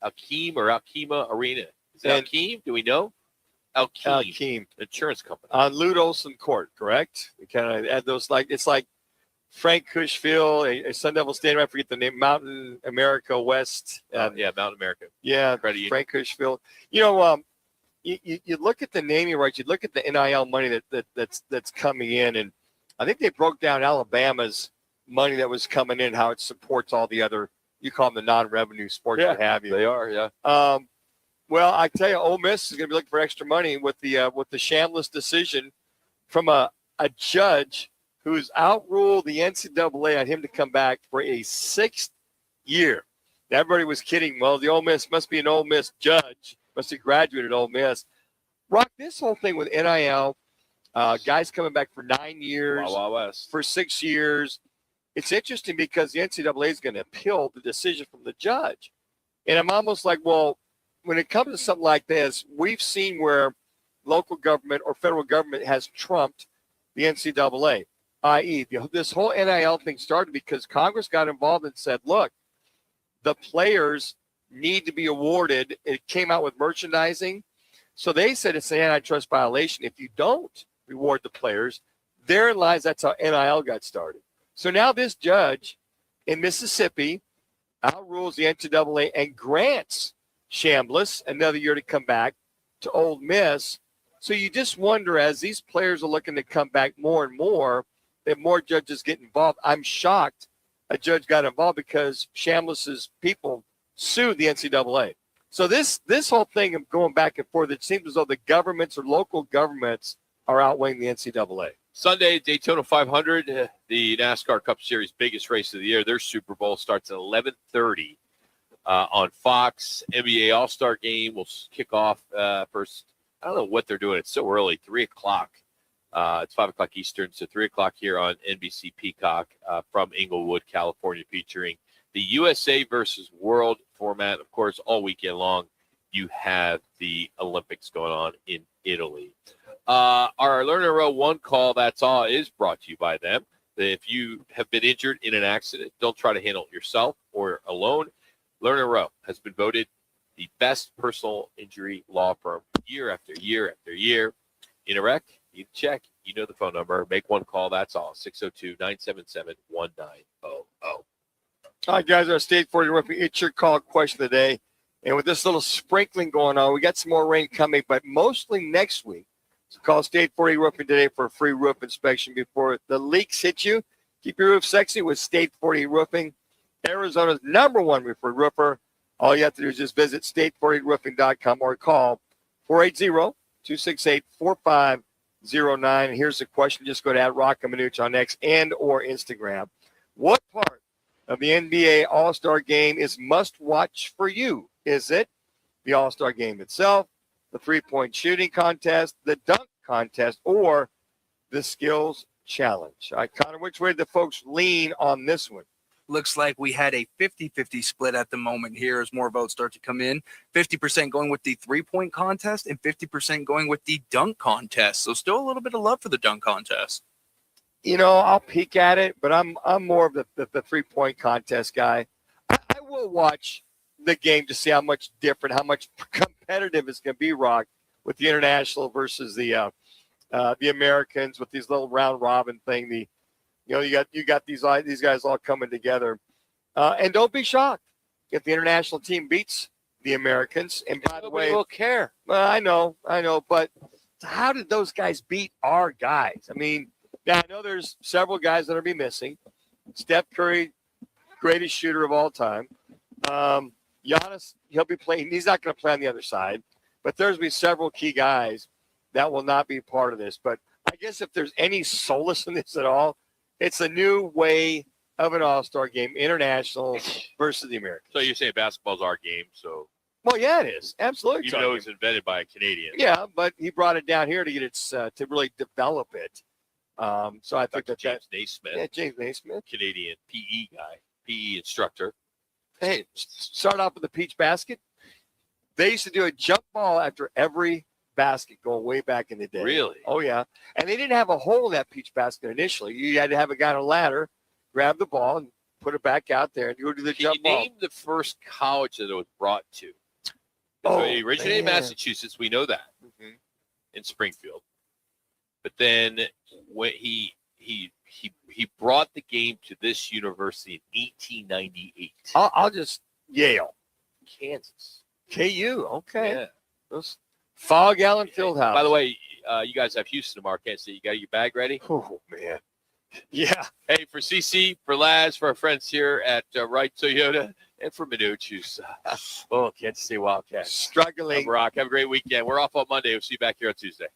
Alkema Arena. Is it Alkema? Do we know? Alkema Insurance Company. On Lute Olson Court, correct? We kind of add those, like, it's like Frank Cushfield, a Sun Devil Stadium. I forget the name, Mountain America West. Yeah, Mountain America. Yeah, Frank Cushfield. You know, you look at the naming rights, you look at the NIL money that's coming in, and I think they broke down Alabama's money that was coming in, how it supports all the other, you call them the non-revenue sports, what have you. They are, yeah. Well, I tell you, Ole Miss is going to be looking for extra money with the Chambliss decision from a judge who's outruled the NCAA on him to come back for a 6th year. Everybody was kidding. Well, the Ole Miss must be an Ole Miss judge, must have graduated Ole Miss. Rock, this whole thing with NIL, guys coming back for 9 years, for 6 years. It's interesting because the NCAA is going to appeal the decision from the judge. And I'm almost like, well, when it comes to something like this, we've seen where local government or federal government has trumped the NCAA, i.e., this whole NIL thing started because Congress got involved and said, look, the players need to be awarded. It came out with merchandising. So they said it's an antitrust violation if you don't reward the players. Therein lies, that's how NIL got started. So now this judge in Mississippi outrules the NCAA and grants Chambliss another year to come back to Ole Miss. So you just wonder, as these players are looking to come back more and more, that more judges get involved. I'm shocked a judge got involved because Chambliss's people sued the NCAA. So this whole thing of going back and forth, it seems as though the governments or local governments are outweighing the NCAA. Sunday, Daytona 500, the NASCAR Cup Series biggest race of the year. Their Super Bowl starts at 11:30 on Fox. NBA All-Star Game will kick off first. I don't know what they're doing. It's so early, 3 o'clock. It's 5 o'clock Eastern, so 3 o'clock here on NBC Peacock from Inglewood, California, featuring the USA versus World format. Of course, all weekend long, you have the Olympics going on in Italy. Our Learner Row One Call, That's All, is brought to you by them. If you have been injured in an accident, don't try to handle it yourself or alone. Learner Row has been voted the best personal injury law firm year after year after year. In a wreck, you check. You know the phone number. Make one call. That's all. 602-977-1900. All right, guys, our State 40 Roofing, it's your call question of the day. And with this little sprinkling going on, we got some more rain coming, but mostly next week. So call State 40 Roofing today for a free roof inspection before the leaks hit you. Keep your roof sexy with State 40 Roofing, Arizona's #1 referred roofer. All you have to do is just visit state40roofing.com or call 480-268-4509. And here's the question. Just go to @Roc and Manuch on X and or Instagram. What part of the NBA All-Star Game is must-watch for you? Is it the All-Star Game itself, the three-point shooting contest, the dunk contest, or the skills challenge? All right, Connor, which way did the folks lean on this one? Looks like we had a 50-50 split at the moment here as more votes start to come in. 50% going with the three-point contest and 50% going with the dunk contest. So still a little bit of love for the dunk contest. You know, I'll peek at it, but I'm more of the three-point contest guy. I will watch the game to see how much different, how much competitive it's going to be, Rock, with the international versus the the Americans with these little round robin thing. You got these guys all coming together, and don't be shocked if the international team beats the Americans. And by the way, will care. Well, I know, but how did those guys beat our guys? I mean, now I know there's several guys that are be missing. Steph Curry, greatest shooter of all time. Giannis, he'll be playing. He's not going to play on the other side, but there's be several key guys that will not be part of this. But I guess if there's any solace in this at all, it's a new way of an All-Star game, international versus the Americans. So you're saying basketball's our game, so. Well, yeah, it is. Absolutely. Even though it was invented by a Canadian. Yeah, but he brought it down here to get it to really develop it. So I think James Naismith. Yeah, James Naismith. Canadian PE guy, PE instructor. Hey, start off with the peach basket. They used to do a jump ball after every basket going way back in the day. Really? Oh, yeah. And they didn't have a hole in that peach basket initially. You had to have a guy on a ladder, grab the ball, and put it back out there and go do the jump ball. Name the first college that it was brought to. Oh, so it originated in man. Massachusetts. We know that in Springfield. But then when he brought the game to this university in 1898. I'll just Yale, Kansas, KU. Okay. Yeah. Those Fog Allen Fieldhouse. By the way, you guys have Houston tomorrow, Kansas City. You got your bag ready? Oh man. Yeah. Hey, for CC, for Laz, for our friends here at Wright Toyota, and for Manuch, who's Kansas City Wildcats. Struggling. Rock. Have a great weekend. We're off on Monday. We'll see you back here on Tuesday.